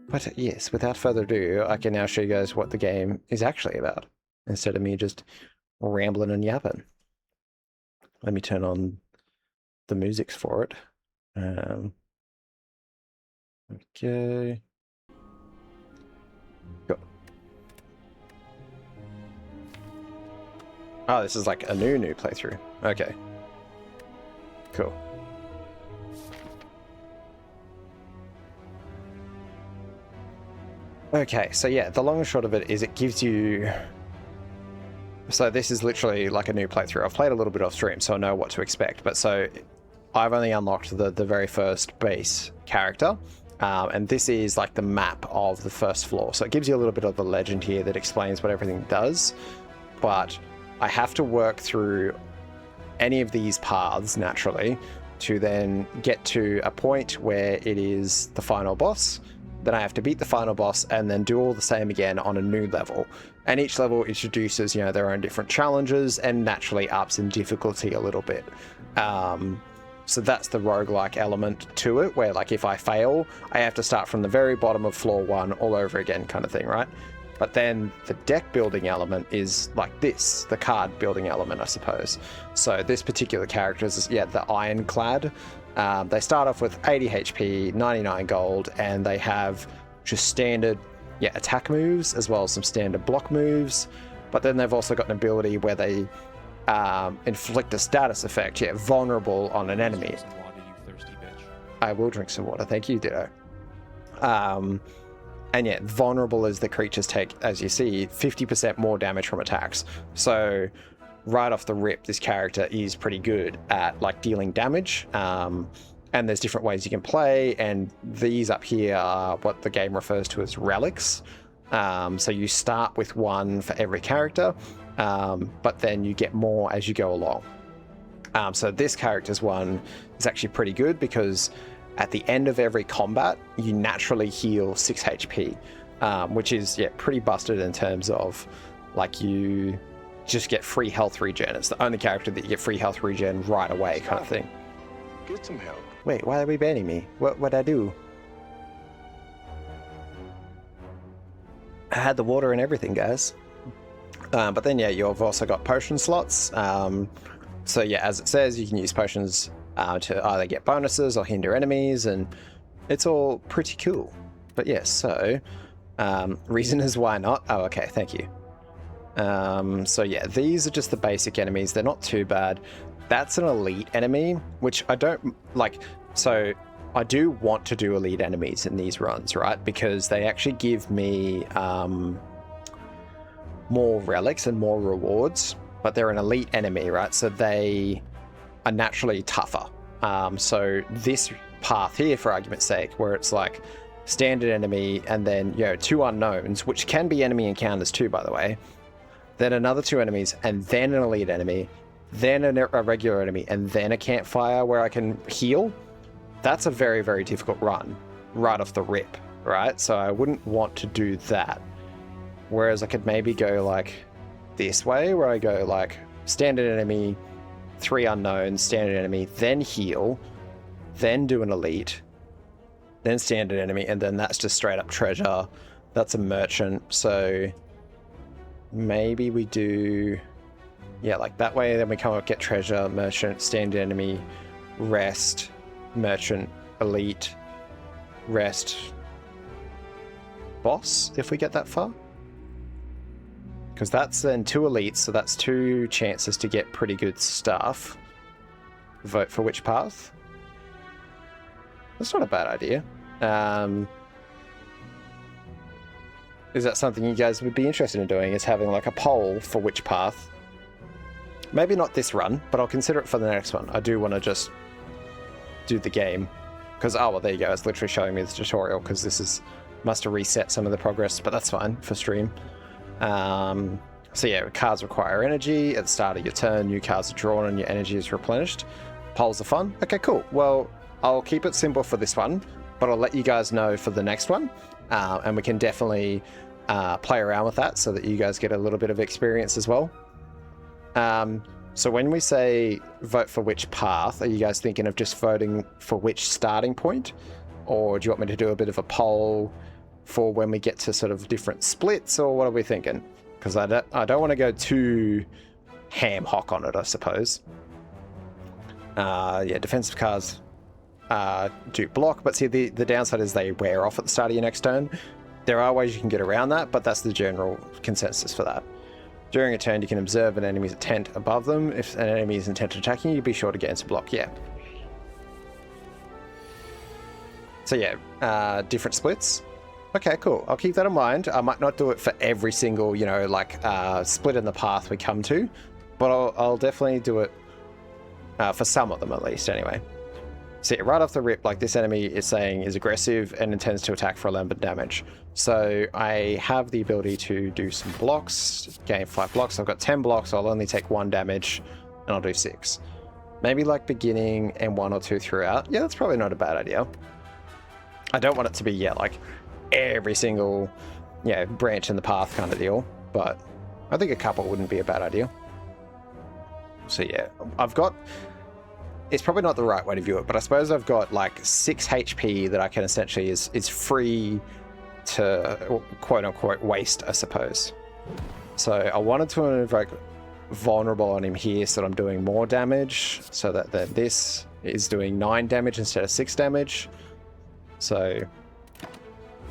But yes, without further ado, I can now show you guys what the game is actually about, instead of me just rambling and yapping. Let me turn on the music for it. Okay. Go. Oh, this is like a new playthrough. Okay. Cool. Okay, so yeah, the long and short of it is it gives you... So this is literally like a new playthrough. I've played a little bit off stream, so I know what to expect. But so I've only unlocked the very first base character. And this is like the map of the first floor. So it gives you a little bit of the legend here that explains what everything does. But I have to work through any of these paths, naturally, to then get to a point where it is the final boss. Then I have to beat the final boss and then do all the same again on a new level. And each level introduces, you know, their own different challenges and naturally ups in difficulty a little bit. So that's the roguelike element to it, where like if I fail, I have to start from the very bottom of floor 1 all over again kind of thing, right? But then the deck building element is like this, the card building element, I suppose. So this particular character is, yeah, the Ironclad. They start off with 80 HP, 99 gold, and they have just standard attack moves as well as some standard block moves. But then they've also got an ability where they inflict a status effect, vulnerable on an enemy. Water, you thirsty bitch. I will drink some water, thank you, Ditto. And yeah, vulnerable as the creatures take, as you see, 50% more damage from attacks. So right off the rip, this character is pretty good at like dealing damage. And there's different ways you can play, and these up here are what the game refers to as relics. So you start with one for every character, but then you get more as you go along. So this character's one is actually pretty good because at the end of every combat, you naturally heal 6 HP, which is pretty busted in terms of like you just get free health regen. It's the only character that you get free health regen right away kind of thing. Get some help. Wait, why are we banning me? What'd I do? I had the water and everything, guys. But then you've also got potion slots. So as it says, you can use potions to either get bonuses or hinder enemies, and it's all pretty cool. But so reason is why not. Oh, okay, thank you. So these are just the basic enemies. They're not too bad. That's an elite enemy, which I don't like. So I do want to do elite enemies in these runs, right? Because they actually give me more relics and more rewards, but they're an elite enemy, right? So they are naturally tougher. So this path here, for argument's sake, where it's like standard enemy and then 2 unknowns, which can be enemy encounters too, by the way, then another 2 enemies, and then an elite enemy, then a regular enemy, and then a campfire where I can heal. That's a very, very difficult run right off the rip, right? So I wouldn't want to do that. Whereas I could maybe go like this way, where I go like standard enemy, 3 unknowns, standard enemy, then heal, then do an elite, then standard enemy, and then that's just straight up treasure. That's a merchant. So maybe we do like that way, then we come up, get treasure, merchant, standard enemy, rest, merchant, elite, rest, boss, if we get that far. Because that's then 2 elites, so that's 2 chances to get pretty good stuff. Vote for which path? That's not a bad idea. Is that something you guys would be interested in doing, is having like a poll for which path? Maybe not this run, but I'll consider it for the next one. I do want to just do the game. Because, oh, well, there you go. It's literally showing me the tutorial, because this is must have reset some of the progress, but that's fine for stream. So cards require energy. At the start of your turn, new cards are drawn and your energy is replenished. Polls are fun. Okay, cool. Well, I'll keep it simple for this one, but I'll let you guys know for the next one. And we can definitely play around with that so that you guys get a little bit of experience as well. So when we say vote for which path, are you guys thinking of just voting for which starting point? Or do you want me to do a bit of a poll for when we get to sort of different splits, or what are we thinking? Because I don't want to go too ham hock on it, I suppose. Yeah, defensive cards do block, but see, the downside is they wear off at the start of your next turn. There are ways you can get around that, but that's the general consensus for that. During a turn, you can observe an enemy's intent above them. If an enemy is intent attacking you, be sure to get into block. Yeah. So yeah, different splits. Okay, cool. I'll keep that in mind. I might not do it for every single, you know, like split in the path we come to, but I'll definitely do it for some of them at least anyway. See, right off the rip, like this enemy is saying is aggressive and intends to attack for 11 damage. So I have the ability to do some blocks, gain 5 blocks. I've got 10 blocks, so I'll only take 1 damage and I'll do 6. Maybe like beginning and 1 or 2 throughout. Yeah, that's probably not a bad idea. I don't want it to be, yeah, like every single, yeah, branch in the path kind of deal, but I think a couple wouldn't be a bad idea. So yeah, I've got, it's probably not the right way to view it, but I suppose I've got like 6 HP that I can essentially is free to quote unquote waste, I suppose. So I wanted to invoke vulnerable on him here so that I'm doing more damage, so that this is doing 9 damage instead of 6 damage. So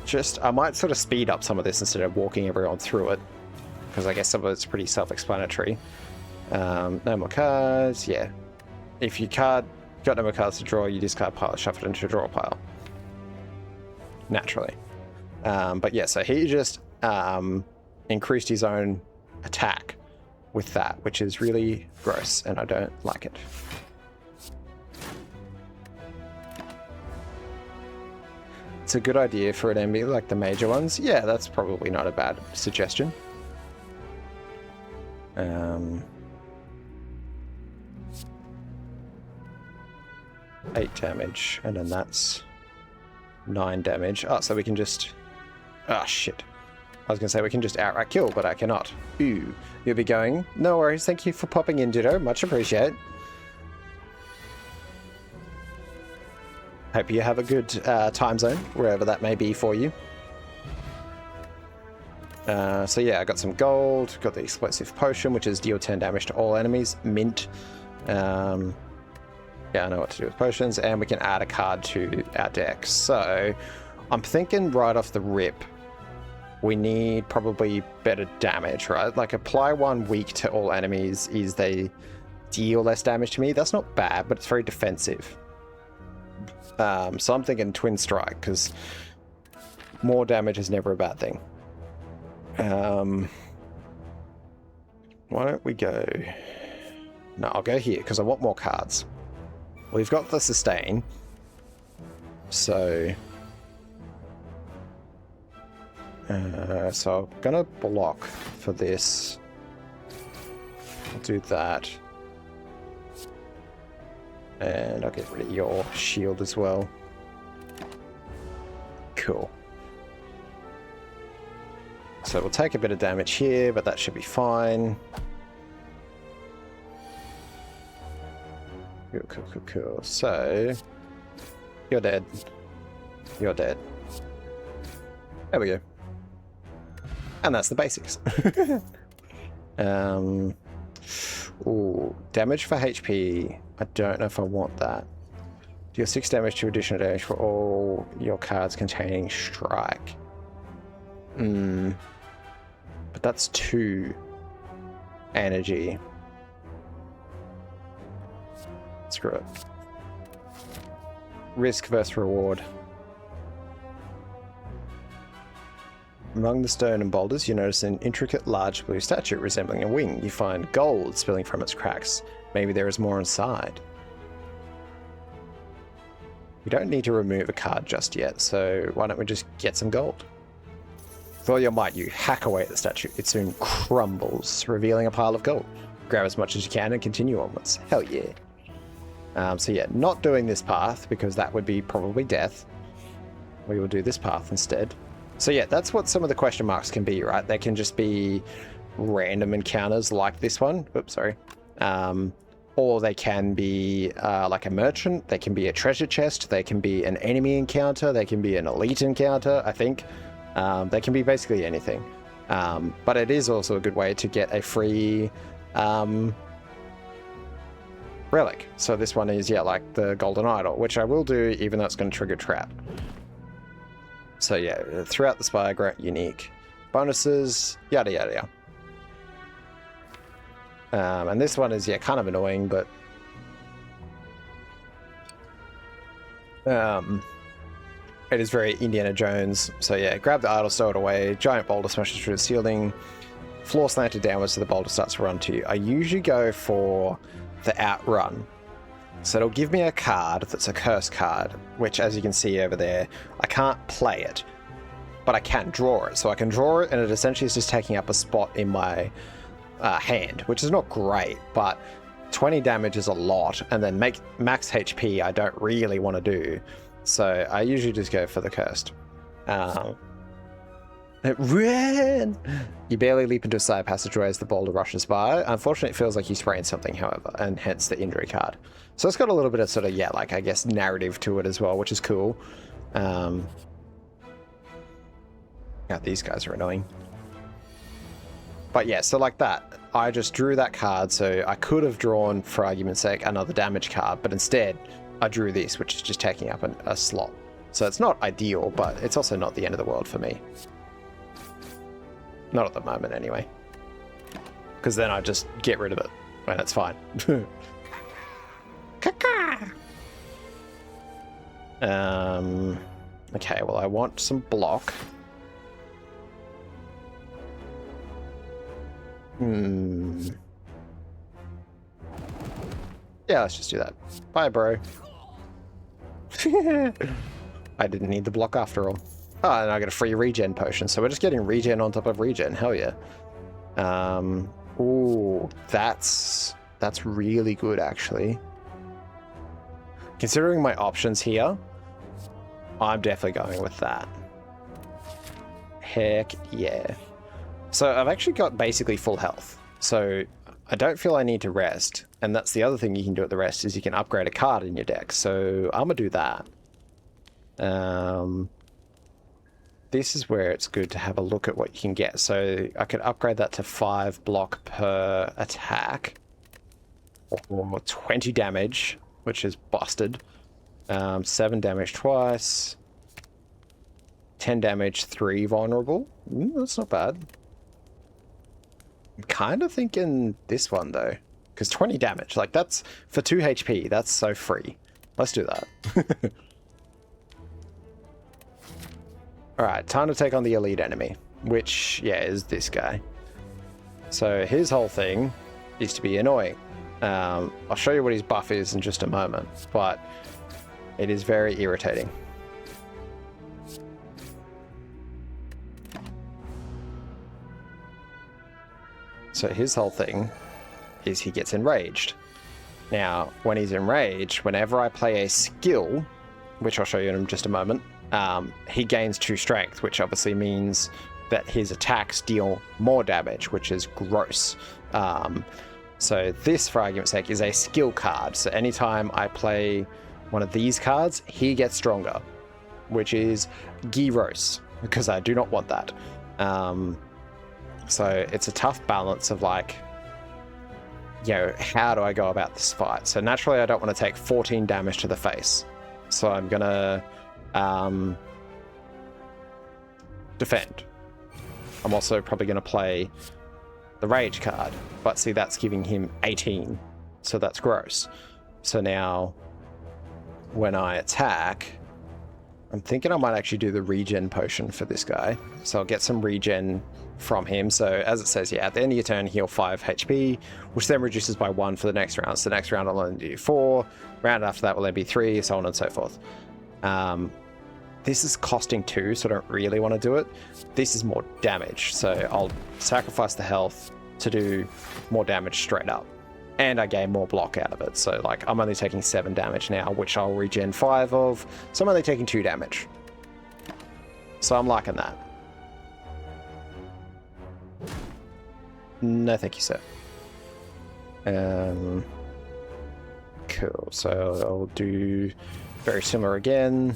just, I might sort of speed up some of this instead of walking everyone through it, because I guess some of it's pretty self-explanatory. No more cards, yeah. If you got no more cards to draw, you discard pile, shuffle it into a draw pile. Naturally. But yeah, so he just increased his own attack with that, which is really gross, and I don't like it. It's a good idea for an enemy like the major ones. Yeah, that's probably not a bad suggestion. 8 damage, and then that's 9 damage. Oh, so we can just... Ah, shit. I was going to say we can just outright kill, but I cannot. Ooh. You'll be going, no worries, thank you for popping in, Ditto. Much appreciated. Hope you have a good time zone, wherever that may be for you. So yeah, I got some gold, got the explosive potion, which is deal 10 damage to all enemies, mint. Yeah, I know what to do with potions, and we can add a card to our deck. So I'm thinking right off the rip, we need probably better damage, right? Like apply 1 weak to all enemies is they deal less damage to me. That's not bad, but it's very defensive. So I'm thinking Twin Strike, because more damage is never a bad thing. Why don't we go... No, I'll go here, because I want more cards. We've got the sustain, so... so I'm gonna block for this. I'll do that. And I'll get rid of your shield as well. Cool. So we'll take a bit of damage here, but that should be fine. Cool, cool, cool, cool. So, you're dead. You're dead. There we go. And that's the basics. Ooh, damage for HP. I don't know if I want that. Deal 6 damage to additional damage for all your cards containing strike. But that's 2 energy. Screw it. Risk versus reward. Among the stone and boulders, you notice an intricate large blue statue resembling a wing. You find gold spilling from its cracks. Maybe there is more inside. We don't need to remove a card just yet, so why don't we just get some gold? With all your might, you hack away at the statue. It soon crumbles, revealing a pile of gold. Grab as much as you can and continue onwards. Hell yeah. So yeah, not doing this path, because that would be probably death. We will do this path instead. So yeah, that's what some of the question marks can be, right? They can just be random encounters like this one. Oops, sorry. Or they can be like a merchant. They can be a treasure chest. They can be an enemy encounter. They can be an elite encounter, I think. They can be basically anything. But it is also a good way to get a free relic. So this one is, yeah, like the golden idol, which I will do even though it's going to trigger trap. So yeah, throughout the Spire, grant unique bonuses, yada yada yada. And this one is, yeah, kind of annoying, but it is very Indiana Jones. So yeah, grab the idol, stow it away, giant boulder smashes through the ceiling, floor slanted downwards so the boulder starts to run to you. I usually go for the outrun. So it'll give me a card that's a curse card, which, as you can see over there, I can't play it, but I can draw it. So I can draw it, and it essentially is just taking up a spot in my hand, which is not great, but 20 damage is a lot, and then max HP I don't really want to do. So I usually just go for the cursed. Run! You barely leap into a side passageway as the boulder rushes by. Unfortunately, it feels like you sprained something, however, and hence the injury card. So it's got a little bit of sort of, yeah, like, I guess, narrative to it as well, which is cool. God, these guys are annoying. But yeah, so like that, I just drew that card, so I could have drawn, for argument's sake, another damage card, but instead I drew this, which is just taking up a slot. So it's not ideal, but it's also not the end of the world for me. Not at the moment, anyway. Because then I just get rid of it when it's fine. Caca! Okay, well, I want some block. Yeah, let's just do that. Bye, bro. I didn't need the block after all. Oh, and I got a free regen potion, so we're just getting regen on top of regen. Hell yeah. Ooh, that's really good, actually. Considering my options here, I'm definitely going with that. Heck yeah. So I've actually got basically full health, so I don't feel I need to rest. And that's the other thing you can do at the rest, is you can upgrade a card in your deck. So I'm gonna do that. This is where it's good to have a look at what you can get. So I could upgrade that to 5 block per attack, or 20 damage, which is busted. 7 damage twice, 10 damage, 3 vulnerable. That's not bad. I'm kind of thinking this one though, because 20 damage, like, that's for 2 HP, that's so free. Let's do that. Alright, time to take on the elite enemy, which, yeah, is this guy. So his whole thing is to be annoying. I'll show you what his buff is in just a moment, but it is very irritating. So his whole thing is he gets enraged. Now, when he's enraged, whenever I play a skill, which I'll show you in just a moment, he gains 2 strength, which obviously means that his attacks deal more damage, which is gross. So this, for argument's sake, is a skill card. So anytime I play one of these cards, he gets stronger, which is gyros, because I do not want that. So it's a tough balance of, like, you know, how do I go about this fight? So naturally I don't want to take 14 damage to the face. So I'm gonna defend. I'm also probably going to play the rage card, but see, that's giving him 18, so that's gross. So now when I attack, I'm thinking I might actually do the regen potion for this guy, so I'll get some regen from him. So as it says, yeah, at the end of your turn, heal 5 HP, which then reduces by 1 for the next round. So the next round I'll only do 4, round after that will then be 3, so on and so forth. This is costing 2, so I don't really want to do it. This is more damage, so I'll sacrifice the health to do more damage straight up. And I gain more block out of it, so like I'm only taking 7 damage now, which I'll regen 5 of, so I'm only taking 2 damage. So I'm liking that. No thank you, sir. Cool, so I'll do very similar again.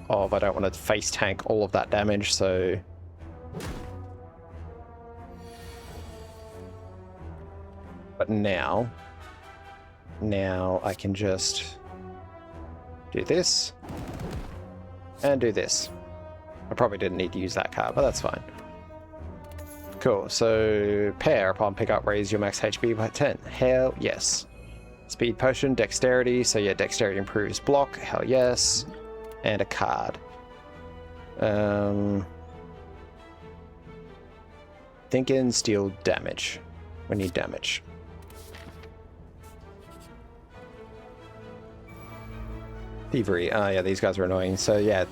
of I don't want to face tank all of that damage, so... But now I can just do this and do this. I probably didn't need to use that card, but that's fine. Cool, so pair upon pickup raise your max HP by 10. Hell yes. Speed potion, dexterity, so yeah, dexterity improves block, hell yes. And a card. Thinking steal damage. We need damage. Thievery, yeah, these guys are annoying. So yeah,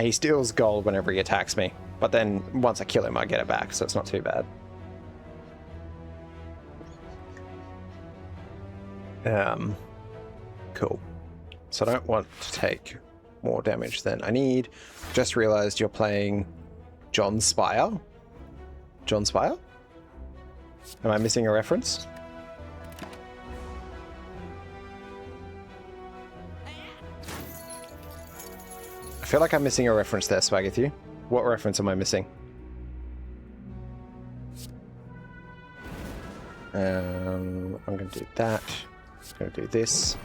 he steals gold whenever he attacks me. But then once I kill him, I get it back, so it's not too bad. Cool. So I don't want to take more damage than I need. Just realized you're playing John Spire. John Spire? Am I missing a reference? I feel like I'm missing a reference there, Swagathue. What reference am I missing? I'm going to do that. I'm going to do this.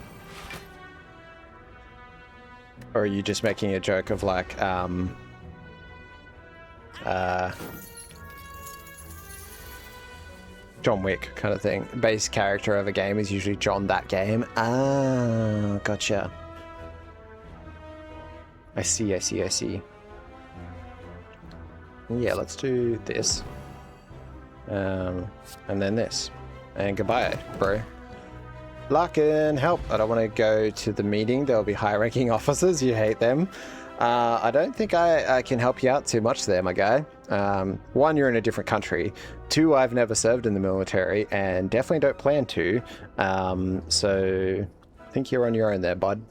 Or are you just making a joke of like, John Wick kind of thing? Base character of a game is usually John that game. Ah, gotcha. I see. Yeah, let's do this. And then this. And goodbye, bro. Larkin, help! I don't want to go to the meeting. There'll be high-ranking officers. You hate them. I don't think I can help you out too much there, my guy. One, you're in a different country. Two, I've never served in the military and definitely don't plan to. So I think you're on your own there, bud.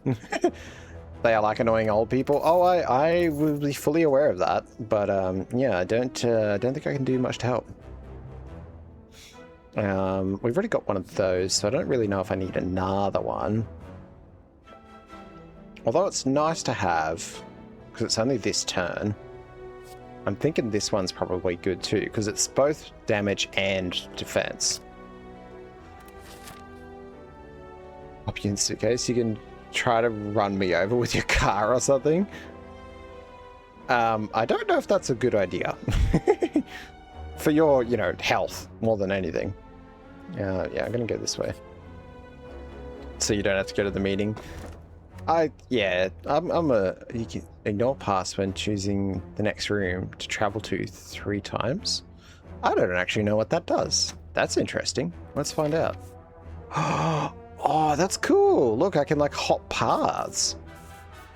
They are like annoying old people. Oh, I will be fully aware of that. But yeah, I don't think I can do much to help. We've already got one of those, so I don't really know if I need another one. Although it's nice to have, because it's only this turn. I'm thinking this one's probably good too, because it's both damage and defense. Up in suitcase, you can try to run me over with your car or something. I don't know if that's a good idea. For your, you know, health more than anything. Yeah, I'm gonna go this way. So you don't have to go to the meeting. You can ignore pass when choosing the next room to travel to 3 times. I don't actually know what that does. That's interesting. Let's find out. Oh, that's cool. Look, I can like hop paths.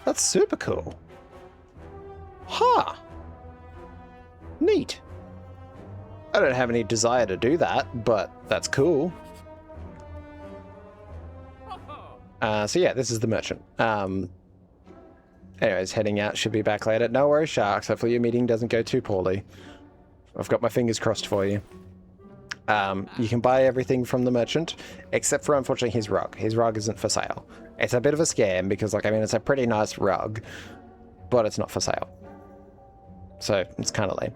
That's super cool. Huh. Neat. I don't have any desire to do that, but that's cool. So yeah, this is the merchant. Anyways, heading out, should be back later. No worries, Sharks. Hopefully your meeting doesn't go too poorly. I've got my fingers crossed for you. You can buy everything from the merchant, except for, unfortunately, his rug. His rug isn't for sale. It's a bit of a scam, because, like, I mean, it's a pretty nice rug, but it's not for sale. So, it's kind of lame.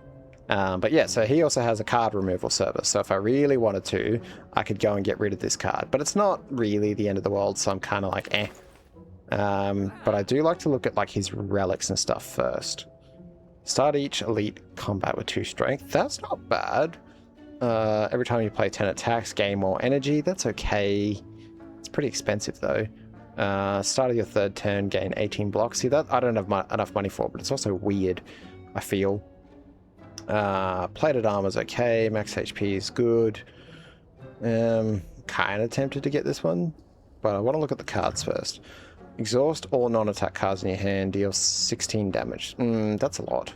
But yeah, so he also has a card removal service. So if I really wanted to, I could go and get rid of this card. But it's not really the end of the world, so I'm kind of like, eh. But I do like to look at like his relics and stuff first. Start each elite combat with 2 strength. That's not bad. Every time you play 10 attacks, gain more energy. That's okay. It's pretty expensive though. Start of your 3rd turn, gain 18 blocks. See, that I don't have enough money for, but it's also weird, I feel. Plated armor's okay, max HP is good. Kind of tempted to get this one, but I want to look at the cards first. Exhaust all non-attack cards in your hand, deals 16 damage. That's a lot.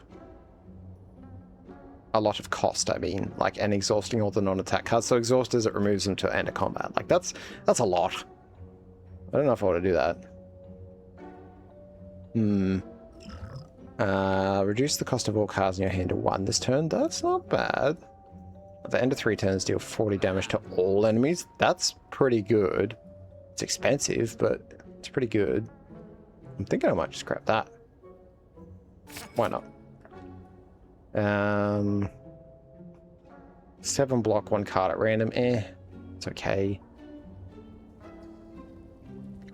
A lot of cost, I mean, like, and exhausting all the non-attack cards. So exhaust as it removes them to end of combat. Like, that's a lot. I don't know if I want to do that. Reduce the cost of all cards in your hand to 1 this turn. That's not bad. At the end of 3 turns, deal 40 damage to all enemies. That's pretty good. It's expensive, but it's pretty good. I'm thinking I might just grab that. Why not? 7 block, 1 card at random. It's okay.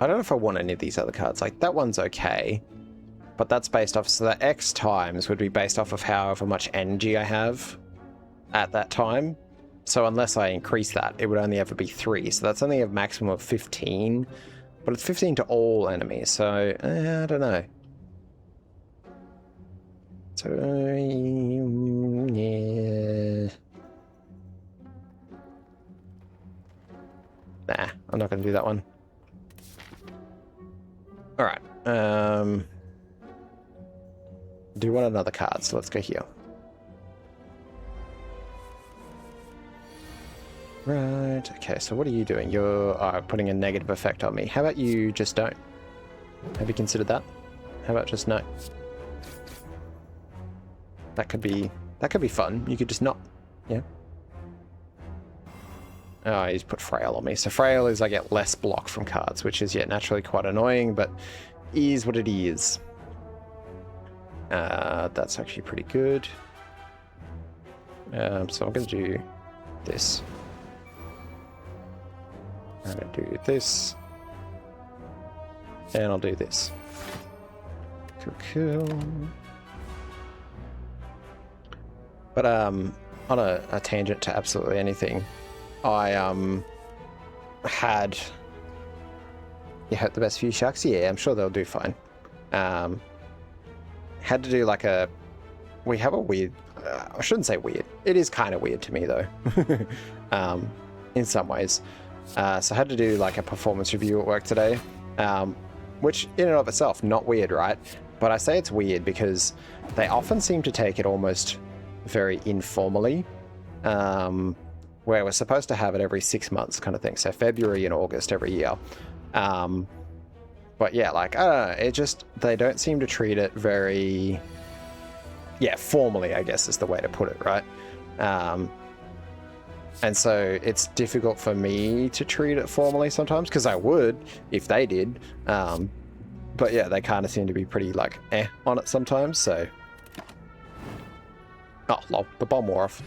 I don't know if I want any of these other cards. Like, that one's okay. But that's based off... So the X times would be based off of however much energy I have at that time. So unless I increase that, it would only ever be 3. So that's only a maximum of 15. But it's 15 to all enemies. So, I don't know. So, yeah... Nah, I'm not going to do that one. Alright. Do want another card, so let's go here. Right, okay, so what are you doing? You're putting a negative effect on me. How about you just don't? Have you considered that? How about just no? That could be fun. You could just not. Yeah. Oh, he's put Frail on me. So Frail is I get less block from cards, which is, yeah, naturally quite annoying, but is what it is. That's actually pretty good. So I'm going to do this. I'm going to do this. And I'll do this. Cool. But on a tangent to absolutely anything, I had... You hope the best for you, Sharks? Yeah, I'm sure they'll do fine. Had to do like a... We have a weird... I shouldn't say weird. It is kind of weird to me, though. In some ways. So I had to do like a performance review at work today. Which, in and of itself, not weird, right? But I say it's weird because they often seem to take it almost very informally. Where we're supposed to have it every 6 months kind of thing. So February and August every year. But yeah, like, I don't know, it just, they don't seem to treat it very, yeah, formally, I guess is the way to put it, right? And so it's difficult for me to treat it formally sometimes, because I would if they did. But yeah, they kind of seem to be pretty, like, on it sometimes, so. Oh, lol, the bomb wore off.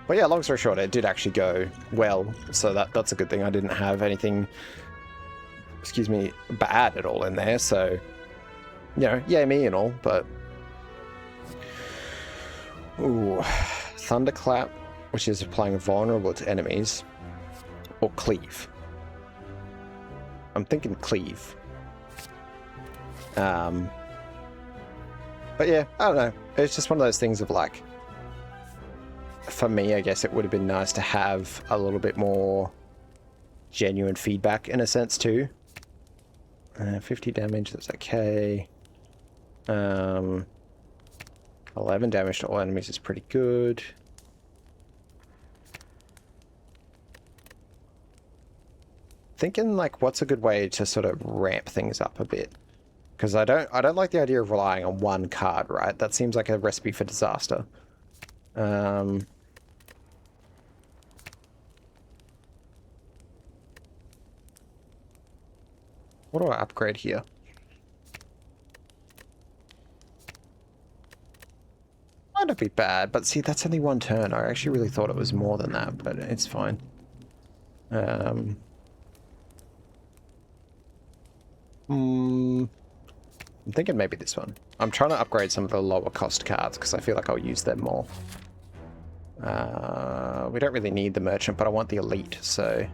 But yeah, long story short, it did actually go well, so that's a good thing. I didn't have anything, excuse me, bad at all in there, so, you know, yay me and all, but... Ooh, Thunderclap, which is applying vulnerable to enemies, or Cleave. I'm thinking Cleave. But yeah, I don't know, it's just one of those things of like, for me, I guess it would have been nice to have a little bit more genuine feedback in a sense too. 50 damage, that's okay. 11 damage to all enemies is pretty good. Thinking like what's a good way to sort of ramp things up a bit. Because I don't like the idea of relying on one card, right? That seems like a recipe for disaster. What do I upgrade here? Might not be bad, but see, that's only one turn. I actually really thought it was more than that, but it's fine. I'm thinking maybe this one. I'm trying to upgrade some of the lower cost cards because I feel like I'll use them more. We don't really need the merchant, but I want the elite, so...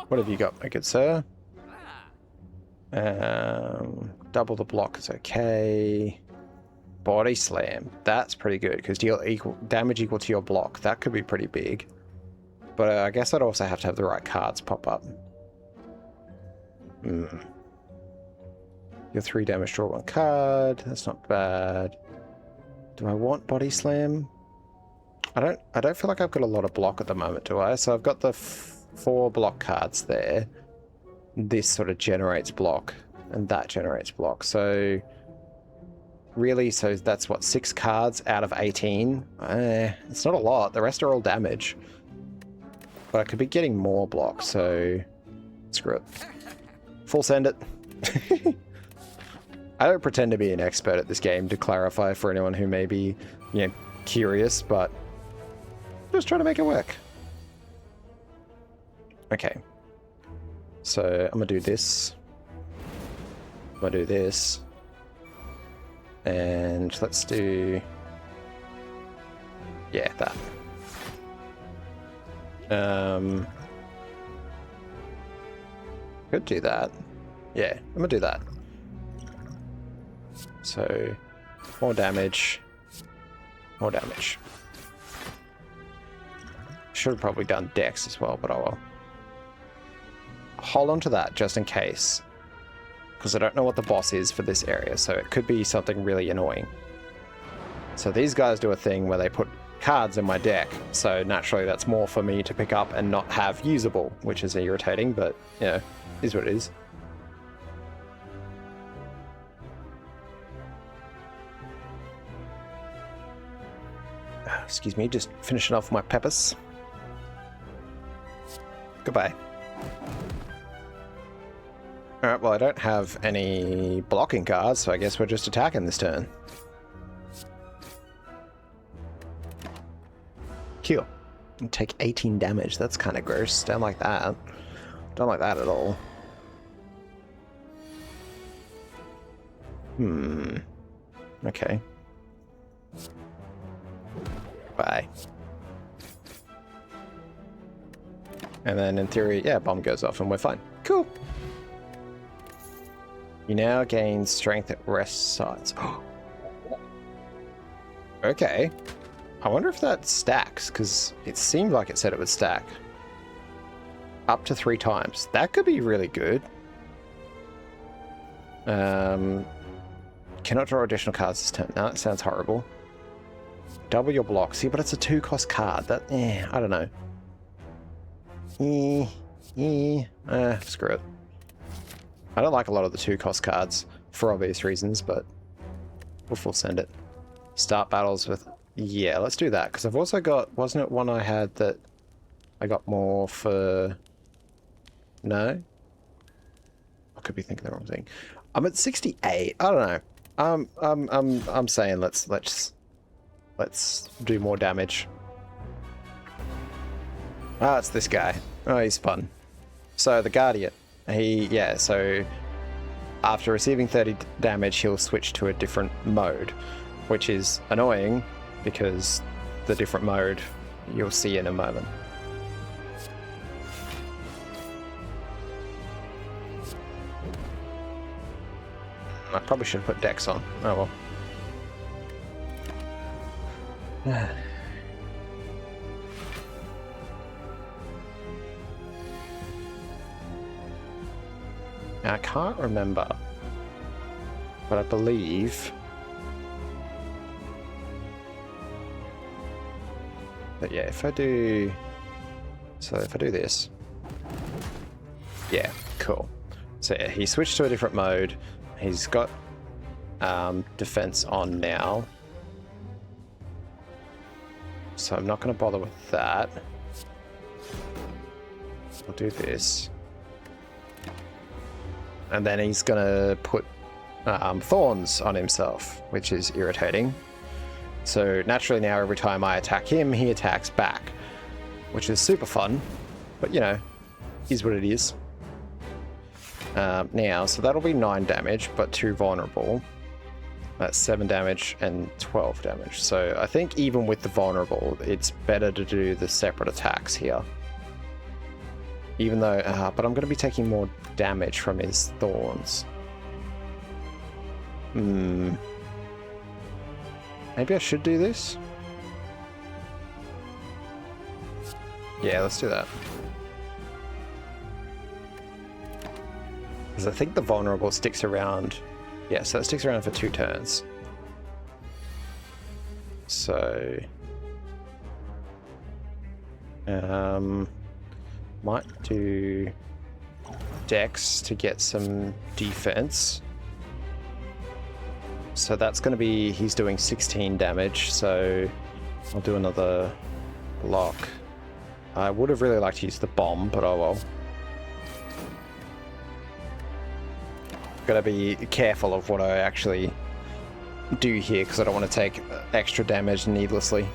What have you got, my good sir? Double the block is okay. Body slam, that's pretty good because deal damage equal to your block. That could be pretty big. But I guess I'd also have to have the right cards pop up. Your 3 damage, draw 1 card. That's not bad. Do I want body slam? I don't feel like I've got a lot of block at the moment, do I? So I've got the 4 block cards there. This sort of generates block, and that generates block. So really, so that's what, 6 cards out of 18? It's not a lot. The rest are all damage. But I could be getting more block, so screw it. Full send it. I don't pretend to be an expert at this game, to clarify for anyone who may be, you know, curious, but just trying to make it work. Okay. So I'm gonna do this. I'm gonna do this. And let's do... yeah, that. Could do that. Yeah, I'm gonna do that. So, more damage. More damage. Should have probably done dex as well, but oh well. Hold on to that just in case. Because I don't know what the boss is for this area, so it could be something really annoying. So these guys do a thing where they put cards in my deck, so naturally that's more for me to pick up and not have usable, which is irritating, but, you know, is what it is. Excuse me, just finishing off my peppers. Goodbye. Alright, well I don't have any blocking cards, so I guess we're just attacking this turn. Kill. And take 18 damage, that's kind of gross. Don't like that. Don't like that at all. Okay. Bye. And then in theory, yeah, bomb goes off and we're fine. Cool. You now gain strength at rest sides. Okay. I wonder if that stacks, because it seemed like it said it would stack. Up to 3 times. That could be really good. Cannot draw additional cards this turn. No, that sounds horrible. Double your block. See, but it's a 2-cost card. That, I don't know. Screw it. I don't like a lot of the 2-cost cards for obvious reasons, but we'll full send it. Start battles with... yeah, let's do that, because I've also got... wasn't it one I had that I got more for... no? I could be thinking the wrong thing. I'm at 68. I don't know. I'm saying let's do more damage. Ah, it's this guy. Oh, he's fun. So the Guardian, so after receiving 30 damage, he'll switch to a different mode, which is annoying because the different mode you'll see in a moment. I probably should have put Dex on. Oh well. Now, I can't remember, but I believe that, yeah, if I do... so if I do this... yeah, cool. So yeah, he switched to a different mode. He's got defense on now. So I'm not going to bother with that. We'll do this. And then he's going to put thorns on himself, which is irritating. So naturally now every time I attack him, he attacks back, which is super fun. But, you know, is what it is. Now, so that'll be 9 damage, but 2 vulnerable. That's 7 damage and 12 damage. So I think even with the vulnerable, it's better to do the separate attacks here. Even though, but I'm going to be taking more damage from his thorns. Maybe I should do this? Yeah, let's do that. Because I think the vulnerable sticks around... yeah, so it sticks around for 2 turns. So... might do Dex to get some defense. So that's going to be... he's doing 16 damage, so I'll do another block. I would have really liked to use the bomb, but oh well. got to be careful of what I actually do here because I don't want to take extra damage needlessly.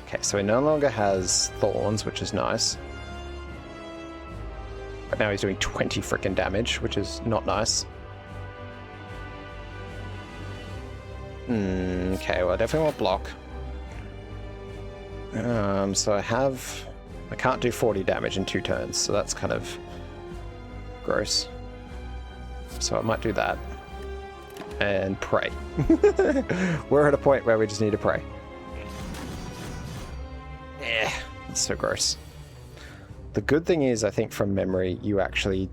Okay, so he no longer has thorns, which is nice. But now he's doing 20 freaking damage, which is not nice. Okay, well, I definitely want block. So I can't do 40 damage in 2 turns, so that's kind of gross. So I might do that. And pray. We're at a point where we just need to pray. Yeah, that's so gross. The good thing is, I think from memory, you actually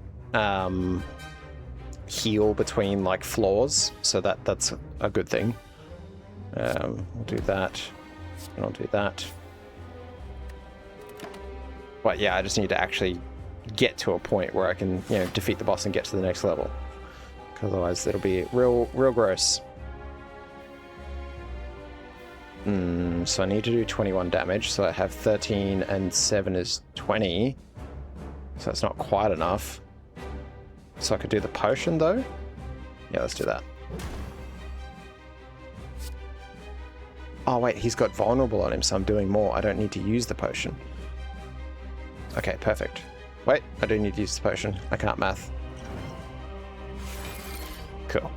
heal between like floors, so that's a good thing. We'll do that, and I'll do that. But yeah, I just need to actually get to a point where I can, you know, defeat the boss and get to the next level. Otherwise, it'll be real gross. So I need to do 21 damage. So I have 13 and 7 is 20. So that's not quite enough. So I could do the potion though. Yeah, let's do that. Oh wait, he's got vulnerable on him, so I'm doing more. I don't need to use the potion. Okay, perfect. Wait, I do need to use the potion. I can't math. Cool.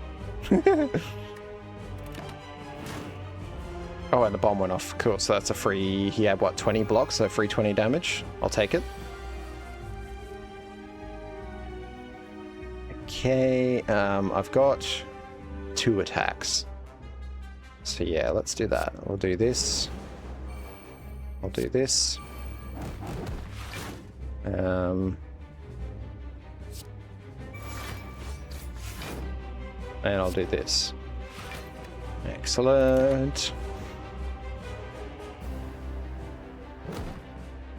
Oh, and the bomb went off. Cool, so that's a free... He had, what, 20 blocks, so free 20 damage. I'll take it. Okay, I've got 2 attacks. So yeah, let's do that. We'll do this. I'll do this. And I'll do this. Excellent.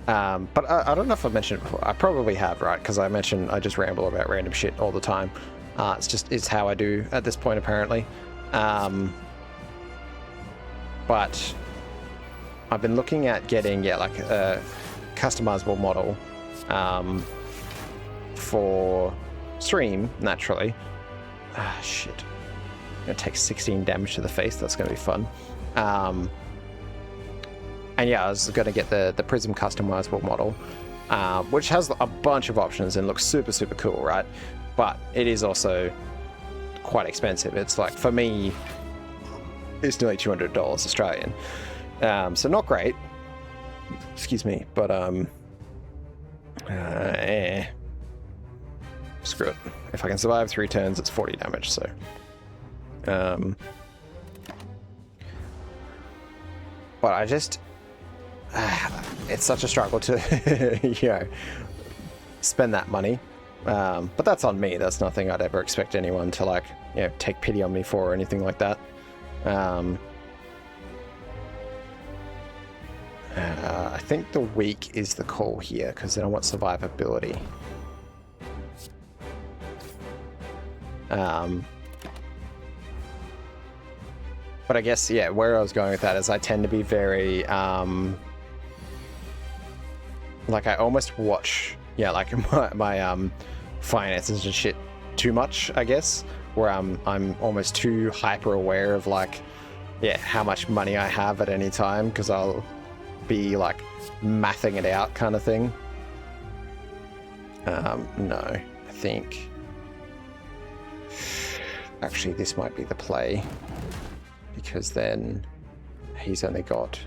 But I don't know if I've mentioned it before. I probably have, right? Because I just ramble about random shit all the time. It's how I do at this point, apparently. But I've been looking at getting, like a customizable model for stream, naturally. Shit. I'm gonna take 16 damage to the face. That's gonna be fun. And yeah, I was gonna get the Prism customizable model, which has a bunch of options and looks super cool, right? But it is also quite expensive. It's like, for me, it's nearly $200 Australian. So not great. Excuse me, but screw it. If I can survive 3 turns, it's 40 damage, so but I just it's such a struggle to you know, spend that money, but that's on me. That's nothing I'd ever expect anyone to, like, you know, take pity on me for or anything like that. I think the weak is the call here, because then I want survivability. But I guess, yeah, where I was going with that is I tend to be very, like, I almost watch, yeah, like my finances and shit too much, I guess, where I'm almost too hyper aware of, like, yeah, how much money I have at any time, because I'll be, like, mathing it out kind of thing. No, I think actually this might be the play, because then he's only got,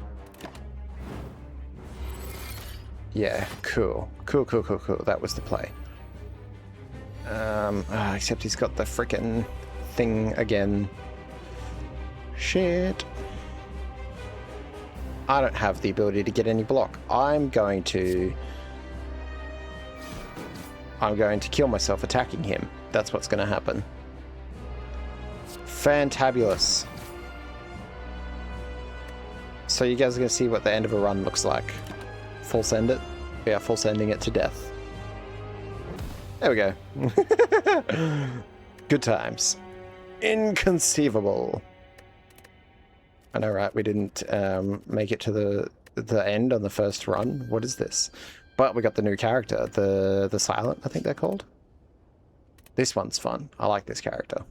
yeah, cool. That was the play. Except he's got the frickin' thing again. Shit. I don't have the ability to get any block. I'm going to kill myself attacking him. That's what's going to happen. Fantabulous. So you guys are going to see what the end of a run looks like. Full send it. We are full sending it to death. There we go. Good times. Inconceivable. I know, right? We didn't make it to the end on the first run. What is this? But we got the new character, the Silent, I think they're called. This one's fun. I like this character.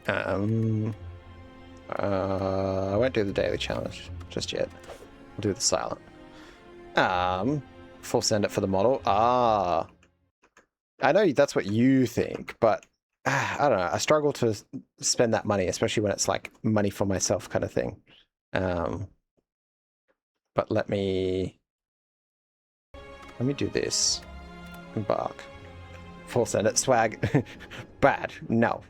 I won't do the daily challenge just yet. I'll do the silent. Full send it for the model. I know that's what you think, but I don't know. I struggle to spend that money, especially when it's like money for myself kind of thing. But let me do this. Embark. Full send it. Swag. Bad. No.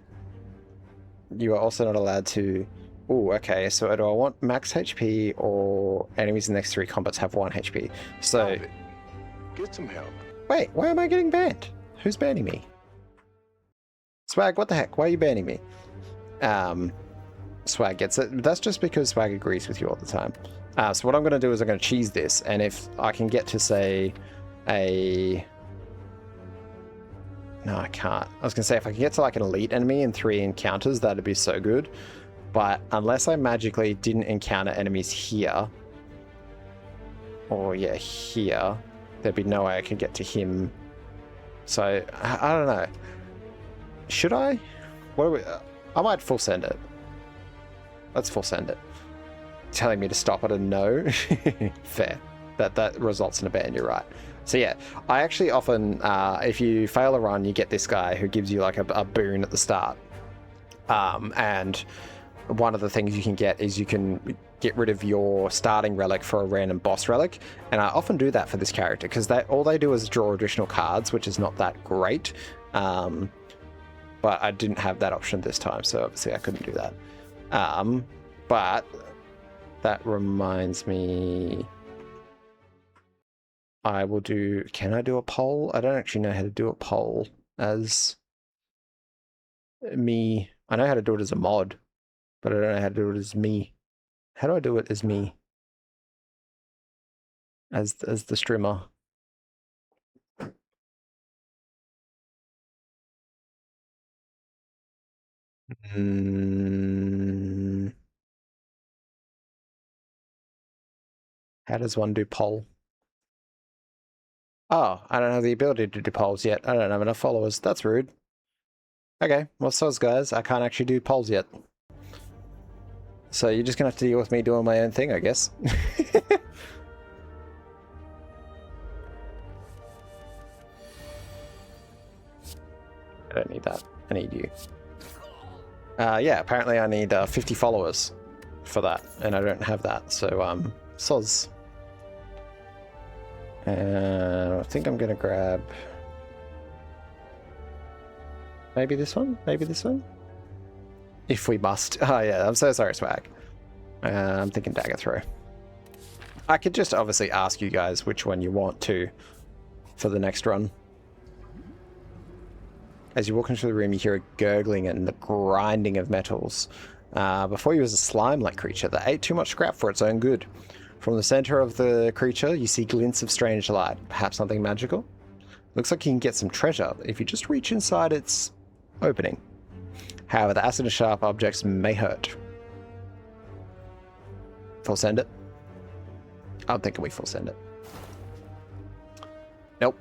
You are also not allowed to... Oh, okay. So do I want max HP or enemies in the next 3 combats have 1 HP? So... Get some help. Wait, why am I getting banned? Who's banning me? Swag, what the heck? Why are you banning me? Swag gets it. That's just because Swag agrees with you all the time. So what I'm going to do is I'm going to cheese this, and if I can get to, say, a... No, I can't. I was going to say, if I can get to, like, an elite enemy in 3 encounters, that'd be so good. But unless I magically didn't encounter enemies here, or, yeah, here, there'd be no way I could get to him. So, I don't know. Should I? What do we... I might full send it. Let's full send it. Telling me to stop it and no. Fair. That results in a ban, you're right. So yeah, I actually often, if you fail a run, you get this guy who gives you like a boon at the start. And one of the things you can get is you can get rid of your starting relic for a random boss relic. And I often do that for this character because all they do is draw additional cards, which is not that great. But I didn't have that option this time, so obviously I couldn't do that. But that reminds me... I will do... Can I do a poll? I don't actually know how to do a poll as me. I know how to do it as a mod, but I don't know how to do it as me. How do I do it as me? As the streamer. How does one do poll? Oh, I don't have the ability to do polls yet. I don't have enough followers. That's rude. Okay, well, so's guys. I can't actually do polls yet. So you're just gonna have to deal with me doing my own thing, I guess. I don't need that. I need you. Yeah, apparently I need 50 followers for that, and I don't have that, so, soz. I think I'm gonna grab... Maybe this one? Maybe this one? If we must. Oh yeah, I'm so sorry, Swag. I'm thinking dagger throw. I could just obviously ask you guys which one you want to for the next run. As you walk into the room, you hear a gurgling and the grinding of metals. Before you was a slime-like creature that ate too much scrap for its own good. From the center of the creature, you see glints of strange light. Perhaps something magical? Looks like you can get some treasure if you just reach inside its opening. However, the acid and sharp objects may hurt. Full send it? I'm thinking we full send it. Nope.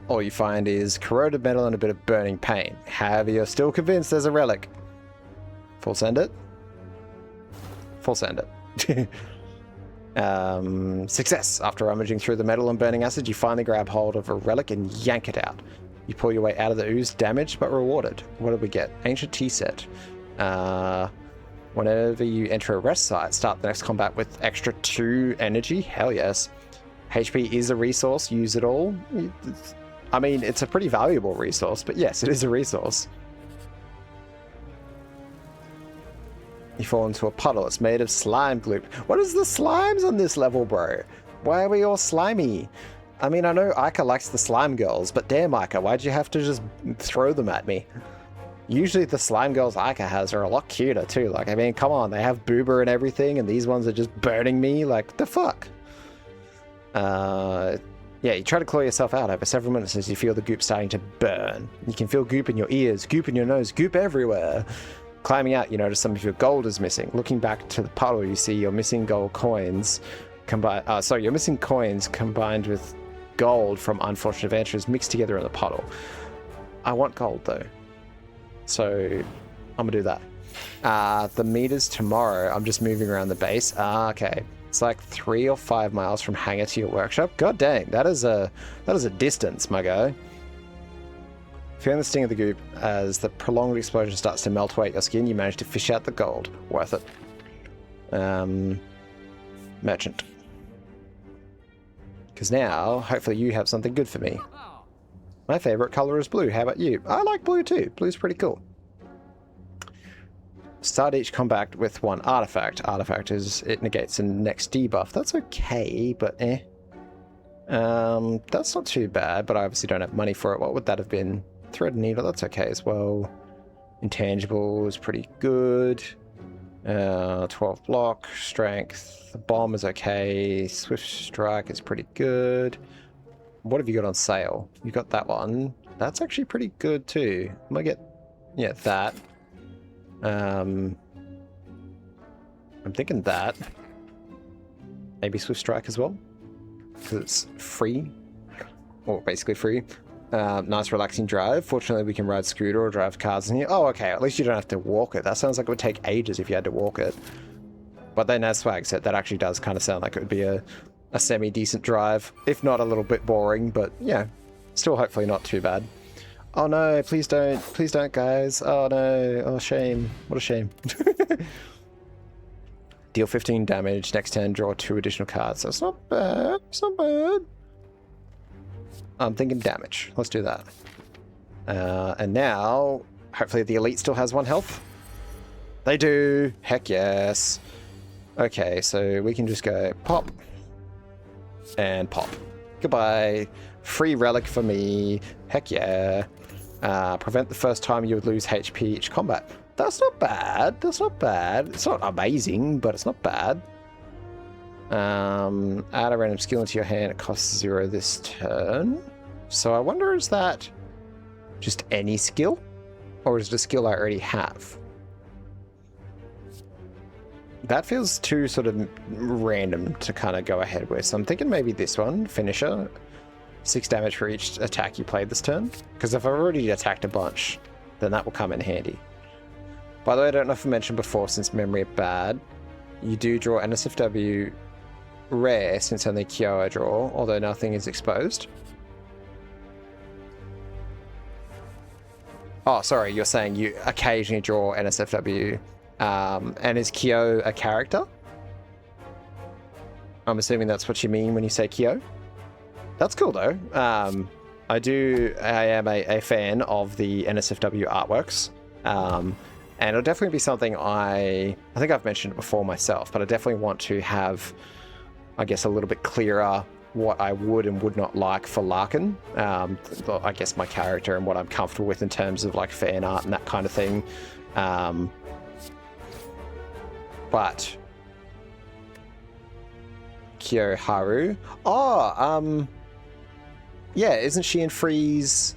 All you find is corroded metal and a bit of burning pain. However, you're still convinced there's a relic. Full send it? Full send it. Success! After rummaging through the metal and burning acid, you finally grab hold of a relic and yank it out. You pull your way out of the ooze, damaged but rewarded. What did we get? Ancient tea set. Whenever you enter a rest site, start the next combat with extra 2 energy. Hell yes. HP is a resource, use it all. I mean, it's a pretty valuable resource, but yes, it is a resource. You fall into a puddle. It's made of slime gloop. What is the slimes on this level, bro? Why are we all slimy? I mean, I know Ica likes the slime girls, but damn, Ica, why'd you have to just throw them at me? Usually the slime girls Ica has are a lot cuter too. Like, I mean, come on, they have boober and everything, and these ones are just burning me. Like, the fuck? Yeah, you try to claw yourself out over several minutes as you feel the goop starting to burn. You can feel goop in your ears, goop in your nose, goop everywhere. Climbing out, you notice some of your gold is missing. Looking back to the puddle, you see your missing gold coins combined. Sorry, your missing coins combined with gold from Unfortunate Adventures mixed together in the puddle. I want gold though, so I'm gonna do that. The meters tomorrow, I'm just moving around the base. Okay, it's like 3 or 5 miles from hangar to your workshop. God dang, that is a distance, my guy. Feeling the sting of the goop as the prolonged explosion starts to melt away at your skin, you manage to fish out the gold. Worth it. Merchant. Because now, hopefully you have something good for me. My favorite color is blue. How about you? I like blue too. Blue's pretty cool. Start each combat with 1 artifact. Artifact is, it negates the next debuff. That's okay, but eh. That's not too bad, but I obviously don't have money for it. What would that have been? Thread and needle, that's okay as well. Intangible is pretty good. 12 block, strength. The bomb is okay. Swift strike is pretty good. What have you got on sale? You got that one. That's actually pretty good too. I might get, yeah, that. I'm thinking that. Maybe Swift Strike as well, because it's free, or basically free. Nice relaxing drive. Fortunately, we can ride scooter or drive cars in here. Oh, okay. At least you don't have to walk it. That sounds like it would take ages if you had to walk it. But then, as Swag said, that actually does kind of sound like it would be a semi-decent drive, if not a little bit boring. But yeah, still hopefully not too bad. Oh no! Please don't, guys. Oh no! Oh shame! What a shame. Deal 15 damage. Next turn, draw 2 additional cards. That's not bad. It's not bad. I'm thinking damage. Let's do that. And now, hopefully the elite still has 1 health. They do. Heck yes. Okay, so we can just go pop. And pop. Goodbye. Free relic for me. Heck yeah. Prevent the first time you would lose HP each combat. That's not bad. That's not bad. It's not amazing, but it's not bad. Add a random skill into your hand. It costs 0 this turn. So I wonder, is that just any skill? Or is it a skill I already have? That feels too sort of random to kind of go ahead with. So I'm thinking maybe this one, Finisher. 6 damage for each attack you played this turn. Because if I've already attacked a bunch, then that will come in handy. By the way, I don't know if I mentioned before, since memory are bad, you do draw NSFW rare, since only Kyo I draw, although nothing is exposed. Oh, sorry, you're saying you occasionally draw NSFW. And is Kyo a character? I'm assuming that's what you mean when you say Kyo. That's cool though. I am a fan of the NSFW artworks. And it'll definitely be something I think I've mentioned it before myself, but I definitely want to have, I guess, a little bit clearer what I would and would not like for Larkin. I guess my character and what I'm comfortable with in terms of like fan art and that kind of thing. But Kyo Haru. Oh, yeah, isn't she in Freeze?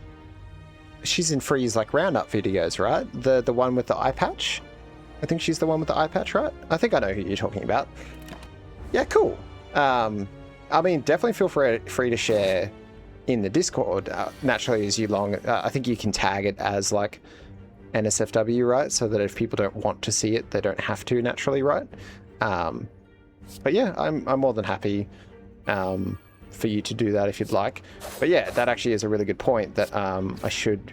She's in Freeze like roundup videos, right? The one with the eye patch? I think she's the one with the eye patch, right? I think I know who you're talking about. Yeah, cool. I mean, definitely feel free to share in the Discord. Naturally, as you I think you can tag it as like NSFW, right? So that if people don't want to see it, they don't have to naturally, right? But yeah, I'm more than happy for you to do that if you'd like. But yeah, that actually is a really good point that I should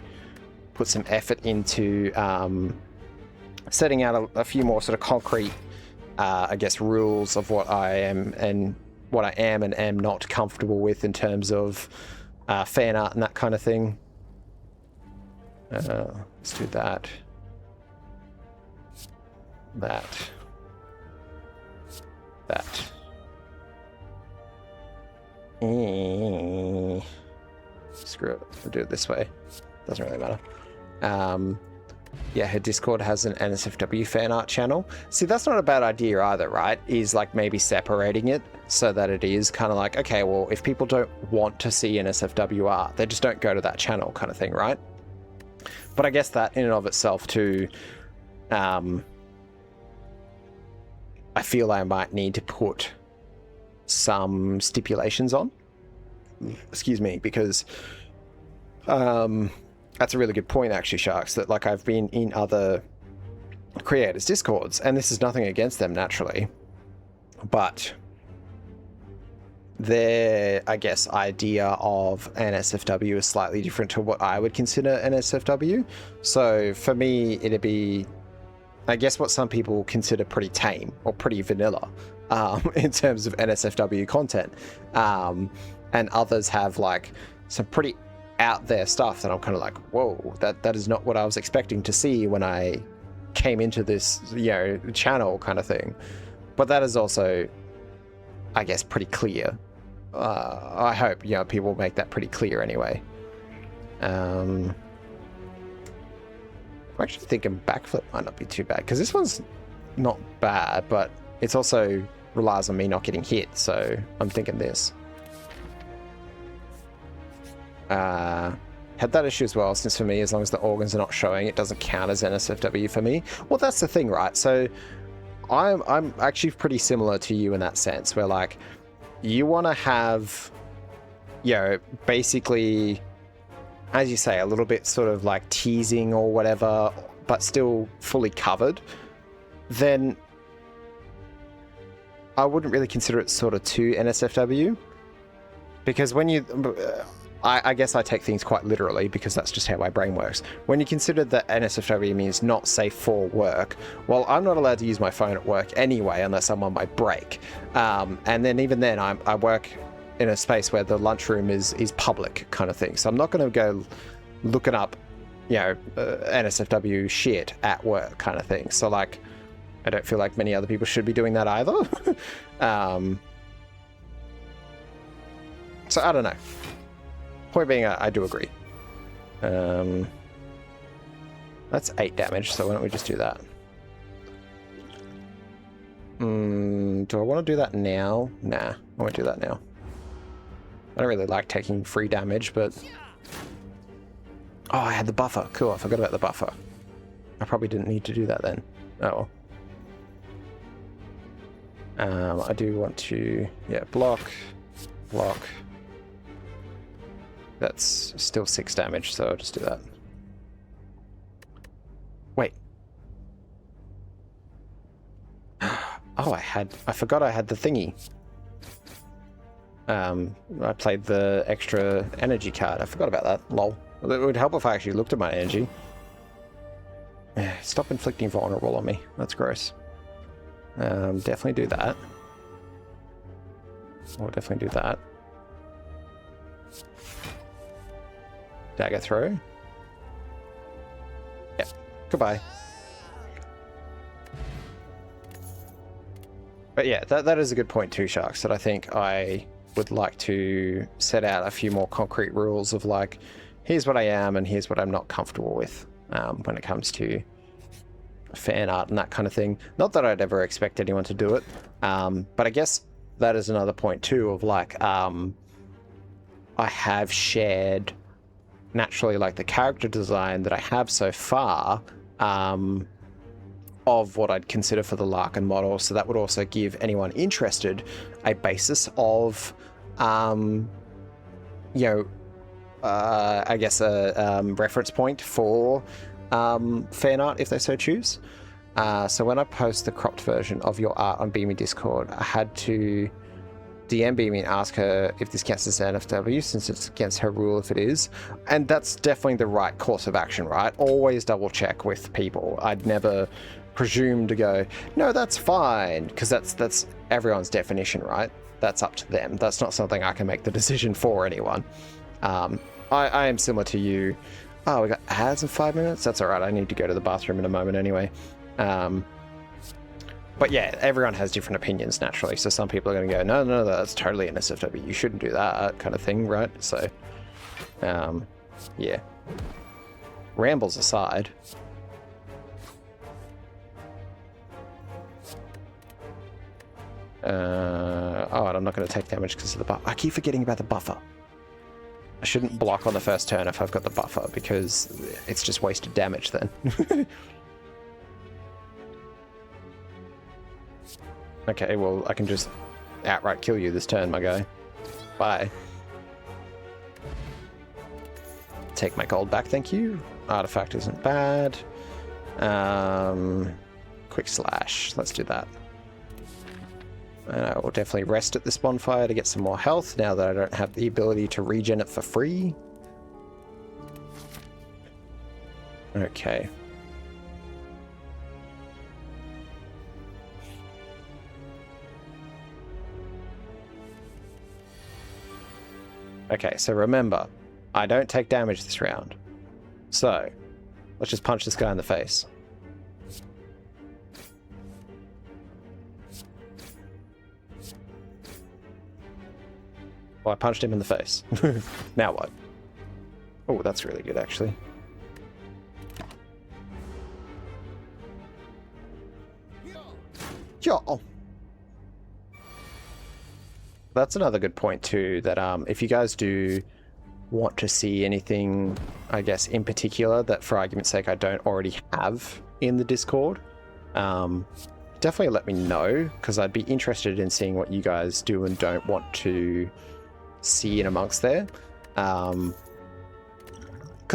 put some effort into setting out a few more sort of concrete, I guess, rules of what I am and am not comfortable with in terms of fan art and that kind of thing. Let's do that. That. Screw it. We'll do it this way. Doesn't really matter. Yeah, her Discord has an NSFW fan art channel. See, that's not a bad idea either, right? Is like maybe separating it so that it is kind of like, okay, well, if people don't want to see NSFW art, they just don't go to that channel kind of thing, right? But I guess that in and of itself too, I feel I might need to put some stipulations on. excuse me, because that's a really good point, actually, Sharks, that like I've been in other creators' Discords, and this is nothing against them naturally, but their, I guess, idea of an SFW is slightly different to what I would consider an SFW. So for me, it'd be, I guess, what some people consider pretty tame or pretty vanilla in terms of NSFW content. And others have like some pretty out there stuff that I'm kind of like, whoa, that is not what I was expecting to see when I came into this, channel kind of thing. But that is also, I guess, pretty clear. I hope, people make that pretty clear anyway. I'm actually thinking backflip might not be too bad, because this one's not bad, but it's also relies on me not getting hit, so I'm thinking this. Had that issue as well, since for me, as long as the organs are not showing, it doesn't count as NSFW for me. Well, that's the thing, right? So I'm actually pretty similar to you in that sense, where like you want to have, basically, as you say, a little bit sort of like teasing or whatever, but still fully covered, then I wouldn't really consider it sort of too NSFW. Because when you, I guess I take things quite literally, because that's just how my brain works. When you consider that NSFW means not safe for work, well, I'm not allowed to use my phone at work anyway, unless I'm on my break. And then even then, I work in a space where the lunchroom is public kind of thing. So I'm not going to go looking up, NSFW shit at work kind of thing. So like, I don't feel like many other people should be doing that either. So I don't know. Point being, I do agree. That's 8 damage, so why don't we just do that? Do I want to do that now? Nah, I won't do that now. I don't really like taking free damage, but... Oh, I had the buffer. Cool, I forgot about the buffer. I probably didn't need to do that then. Oh well. I do want to... Yeah, block. That's still 6 damage, so I'll just do that. Wait. Oh, I forgot I had the thingy. I played the extra energy card. I forgot about that. Lol. It would help if I actually looked at my energy. Stop inflicting vulnerable on me. That's gross. Definitely do that. We'll definitely do that. Dagger throw. Yep. Goodbye. But yeah, that is a good point too, Sharks, that I think I would like to set out a few more concrete rules of like, here's what I am and here's what I'm not comfortable with when it comes to fan art and that kind of thing. Not that I'd ever expect anyone to do it, but I guess that is another point too of like, I have shared naturally like the character design that I have so far of what I'd consider for the Larkin model, so that would also give anyone interested a basis of I guess a reference point for fan art if they so choose. So when I post the cropped version of your art on Beamy Discord, I had to DM Beamy and ask her if this counts as NFW, since it's against her rule if it is. And that's definitely the right course of action, right? Always double check with people. I'd never presume to go, no, that's fine, because that's everyone's definition, right? That's up to them. That's not something I can make the decision for anyone. I am similar to you. Oh, we got ads in 5 minutes? That's all right. I need to go to the bathroom in a moment anyway. But yeah, everyone has different opinions naturally. So some people are going to go, no, that's totally an SFW. You shouldn't do that kind of thing, right? So, yeah. Rambles aside. Oh, and I'm not going to take damage because of the buffer. I keep forgetting about the buffer. I shouldn't block on the first turn if I've got the buffer, because it's just wasted damage then. Okay, well, I can just outright kill you this turn, my guy. Bye. take my gold back, thank you. Artifact isn't bad. Quick slash, let's do that. And I will definitely rest at this bonfire to get some more health now that I don't have the ability to regen it for free. Okay. Okay, so remember, I don't take damage this round. So, let's just punch this guy in the face. Well, I punched him in the face. Now what? Oh, that's really good, actually. Yo! That's another good point too, that if you guys do want to see anything, I guess, in particular that for argument's sake I don't already have in the Discord, definitely let me know, because I'd be interested in seeing what you guys do and don't want to see in amongst there. Because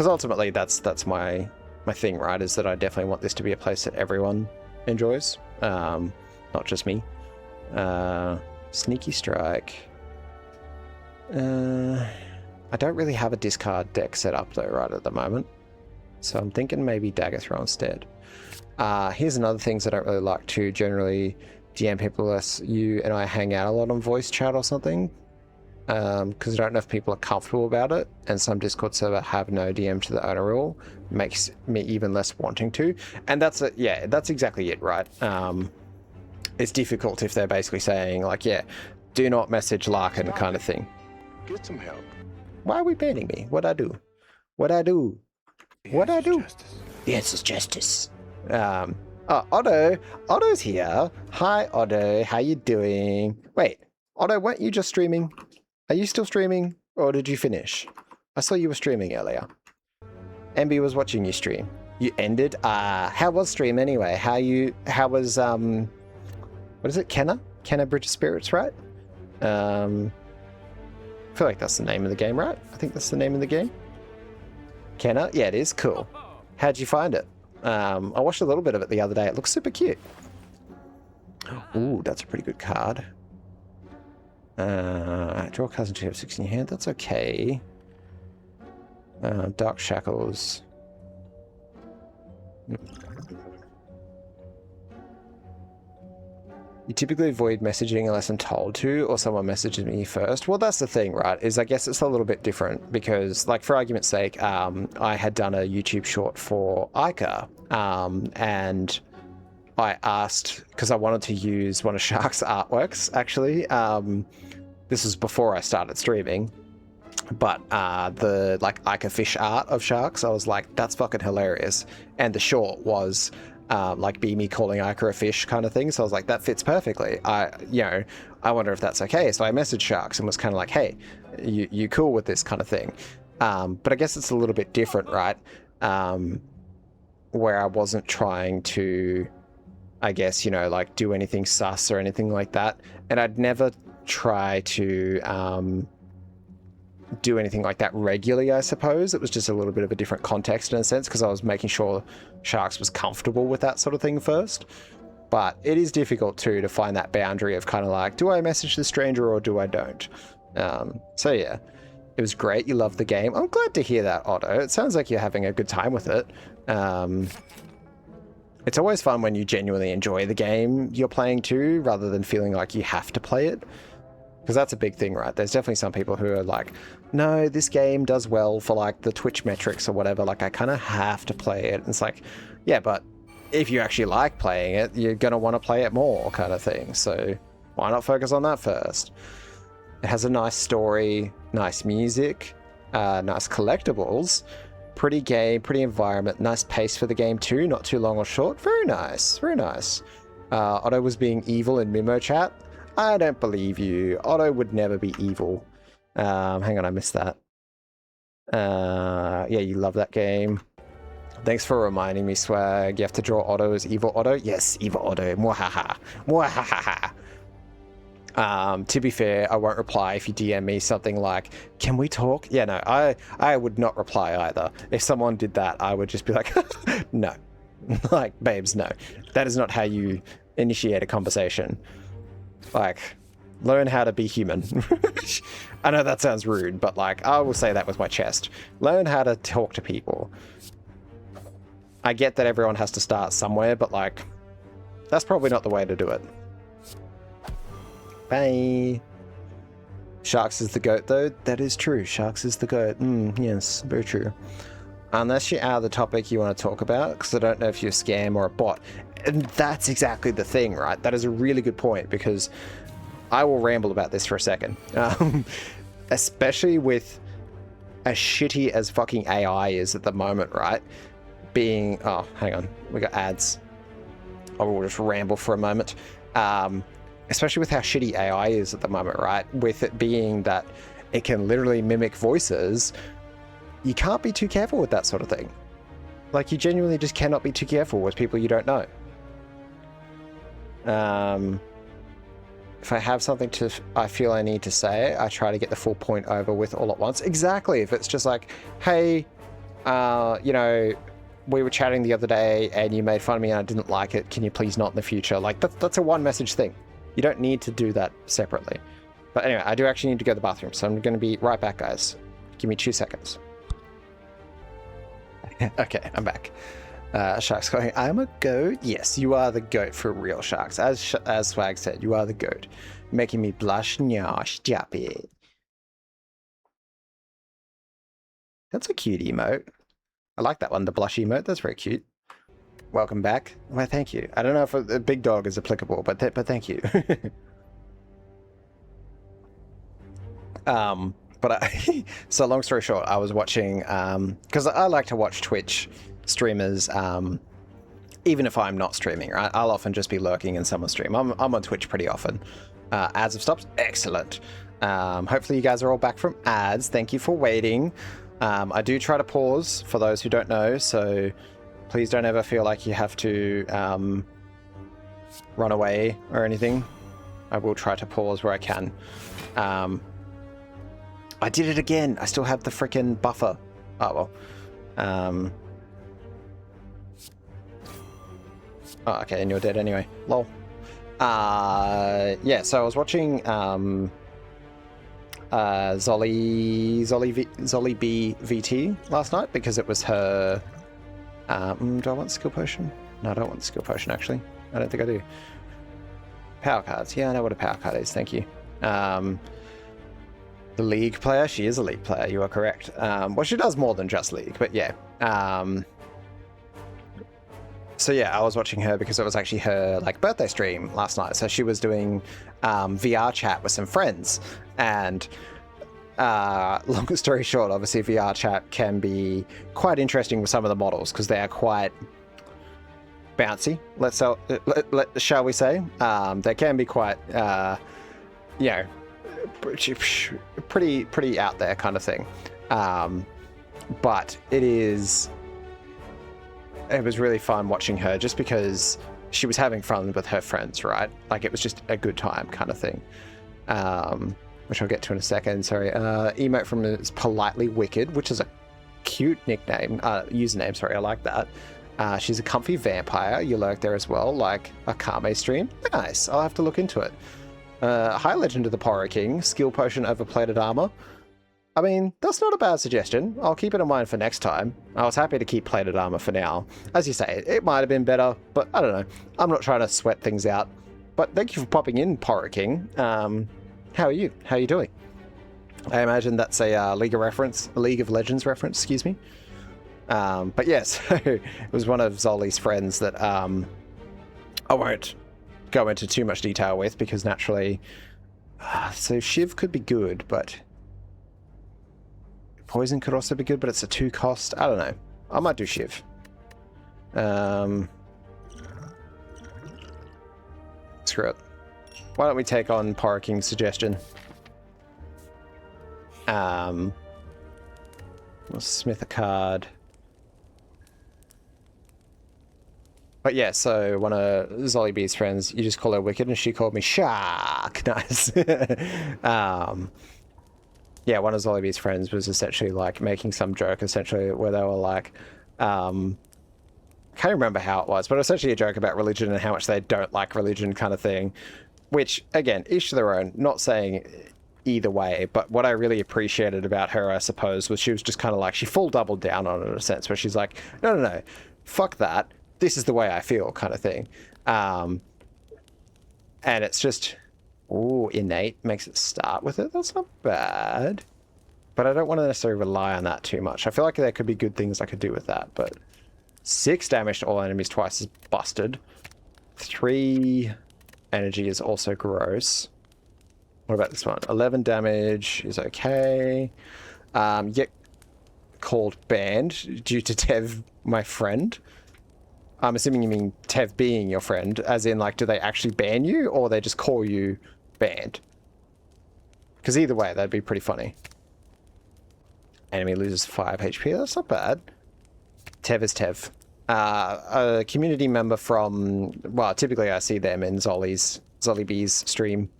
ultimately that's my thing, right, is that I definitely want this to be a place that everyone enjoys, not just me. Sneaky Strike. I don't really have a discard deck set up though right at the moment, so I'm thinking maybe Dagger Throw instead. Here's another thing that I don't really like to generally DM people unless you and I hang out a lot on voice chat or something, because I don't know if people are comfortable about it, and some Discord server have no DM to the owner rule, makes me even less wanting to. And that's it. Yeah, that's exactly it, right? It's difficult if they're basically saying like, yeah, do not message Larkin kind of thing. Get some help. Why are we banning me? What'd I do? What'd I do? What'd I do? Justice. The answer's justice. Oh, Otto. Otto's here. Hi, Otto. How you doing? Wait, Otto, weren't you just streaming? Are you still streaming, or did you finish? I saw you were streaming earlier. MB was watching you stream. You ended? How was stream anyway? How was, what is it? Kenna Bridge of Spirits, right? I feel like that's the name of the game, right? I think that's the name of the game. Kenna? Yeah, it is. Cool. How'd you find it? I watched a little bit of it the other day. It looks super cute. Ooh, that's a pretty good card. Draw cards until you have 6 in your hand. That's okay. Dark Shackles. You typically avoid messaging unless I'm told to, or someone messages me first. Well, that's the thing, right? Is I guess it's a little bit different because, like, for argument's sake, I had done a YouTube short for Ica, and I asked, because I wanted to use one of Shark's artworks, actually. This was before I started streaming, but the, like, Ica fish art of Sharks, I was like, that's fucking hilarious. And the short was like Beamy calling Ica a fish kind of thing. So I was like, that fits perfectly. I wonder if that's okay. So I messaged Sharks and was kind of like, hey, you cool with this kind of thing? But I guess it's a little bit different, right? Where I wasn't trying to, I guess, like do anything sus or anything like that. And I'd never try to do anything like that regularly, I suppose. It was just a little bit of a different context in a sense, because I was making sure Sharks was comfortable with that sort of thing first. But it is difficult too to find that boundary of kind of like, do I message the stranger or do I don't? So yeah, it was great. You love the game. I'm glad to hear that, Otto. It sounds like you're having a good time with it. It's always fun when you genuinely enjoy the game you're playing too, rather than feeling like you have to play it. Because that's a big thing, right? There's definitely some people who are like, no, this game does well for like the Twitch metrics or whatever. Like, I kind of have to play it. And it's like, yeah, but if you actually like playing it, you're going to want to play it more kind of thing. So why not focus on that first? It has a nice story, nice music, nice collectibles, pretty game, pretty environment, nice pace for the game too. Not too long or short. Very nice. Very nice. Otto was being evil in Mimo chat. I don't believe you. Otto would never be evil. Hang on, I missed that. Yeah, you love that game. Thanks for reminding me, Swag. You have to draw Otto as evil Otto? Yes, evil Otto. Mwahaha. Mwahaha. To be fair, I won't reply if you DM me something like, can we talk? Yeah, no, I would not reply either. If someone did that, I would just be like, no. Like, babes, no. That is not how you initiate a conversation. Like, learn how to be human. I know that sounds rude, but like, I will say that with my chest. Learn how to talk to people. I get that everyone has to start somewhere, but like, that's probably not the way to do it. Bye. Sharks is the goat, though. That is true. Sharks is the goat. Yes, very true. Unless you're out of the topic you want to talk about, because I don't know if you're a scam or a bot. And that's exactly the thing, right? That is a really good point, because I will ramble about this for a second. Especially with as shitty as fucking AI is at the moment, right? Being... Oh, hang on. We got ads. I will just ramble for a moment. Especially with how shitty AI is at the moment, right? With it being that it can literally mimic voices, you can't be too careful with that sort of thing. Like, you genuinely just cannot be too careful with people you don't know. If I have something I feel I need to say, I try to get the full point over with all at once. Exactly. If it's just like, hey, you know, we were chatting the other day and you made fun of me and I didn't like it. Can you please not in the future? Like, that's a one message thing. You don't need to do that separately. But anyway, I do actually need to go to the bathroom, so I'm going to be right back, guys. Give me 2 seconds. Okay, I'm back. Sharks going, I'm a goat? Yes, you are the goat for real, Sharks. As Swag said, you are the goat. Making me blush. Nya, stop it. That's a cute emote. I like that one, the blush emote. That's very cute. Welcome back. Well, thank you. I don't know if a big dog is applicable, but thank you. So long story short, I was watching, because I like to watch Twitch streamers, even if I'm not streaming, right? I'll often just be lurking in someone's stream. I'm on Twitch pretty often. Ads have stopped. Excellent. Hopefully you guys are all back from ads. Thank you for waiting. I do try to pause for those who don't know, so please don't ever feel like you have to run away or anything. I will try to pause where I can. I did it again. I still have the frickin' buffer. Oh, well. Oh, okay, and you're dead anyway. Lol. Yeah, so I was watching Zolly B VT last night because it was her... do I want skill potion? No, I don't want skill potion, actually. I don't think I do. Power cards. Yeah, I know what a power card is. Thank you. The League player. She is a League player. You are correct. Well, she does more than just League, but yeah. So yeah, I was watching her because it was actually her like birthday stream last night. So she was doing VR chat with some friends, and long story short, obviously VR chat can be quite interesting with some of the models because they are quite bouncy. Shall we say? They can be quite, you know, pretty out there kind of thing. But it was really fun watching her just because she was having fun with her friends, right? Like it was just a good time kind of thing. Which I'll get to in a second. Sorry. Emote from is Politely Wicked, which is a cute nickname, username. Sorry, I like that. She's a comfy vampire. You lurk there as well, like a Kame stream. Nice. I'll have to look into it. High Legend of the Porro King, skill potion over plated armor. I mean, that's not a bad suggestion. I'll keep it in mind for next time. I was happy to keep plated armor for now. As you say, it might have been better, but I don't know. I'm not trying to sweat things out. But thank you for popping in, Porro King. How are you? How are you doing? I imagine that's a League of Legends reference, excuse me. But yes, yeah, so it was one of Zolly's friends that I won't go into too much detail with because naturally, so Shiv could be good, but Poison could also be good, but it's a 2 cost. I don't know. I might do Shiv. Screw it. Why don't we take on Porro King's suggestion? We'll smith a card. But yeah, so one of Zolly B's friends, you just call her Wicked, and she called me Shark. Nice. Yeah, one of Zolly B's friends was essentially like making some joke, essentially, where they were like, can't remember how it was, but essentially a joke about religion and how much they don't like religion kind of thing, which, again, each to their own, not saying either way, but what I really appreciated about her, I suppose, was she was just kind of like, she full doubled down on it in a sense, where she's like, no, fuck that, this is the way I feel kind of thing. And it's just, ooh, innate makes it start with it. That's not bad. But I don't want to necessarily rely on that too much. I feel like there could be good things I could do with that, but 6 damage to all enemies twice is busted. 3 energy is also gross. What about this one? 11 damage is okay. Yet called banned due to Tev, my friend. I'm assuming you mean Tev being your friend, as in, like, do they actually ban you, or they just call you banned? Because either way, that'd be pretty funny. Enemy loses 5 HP. That's not bad. Tev is Tev. A community member from, well, typically I see them in Zolly B's stream.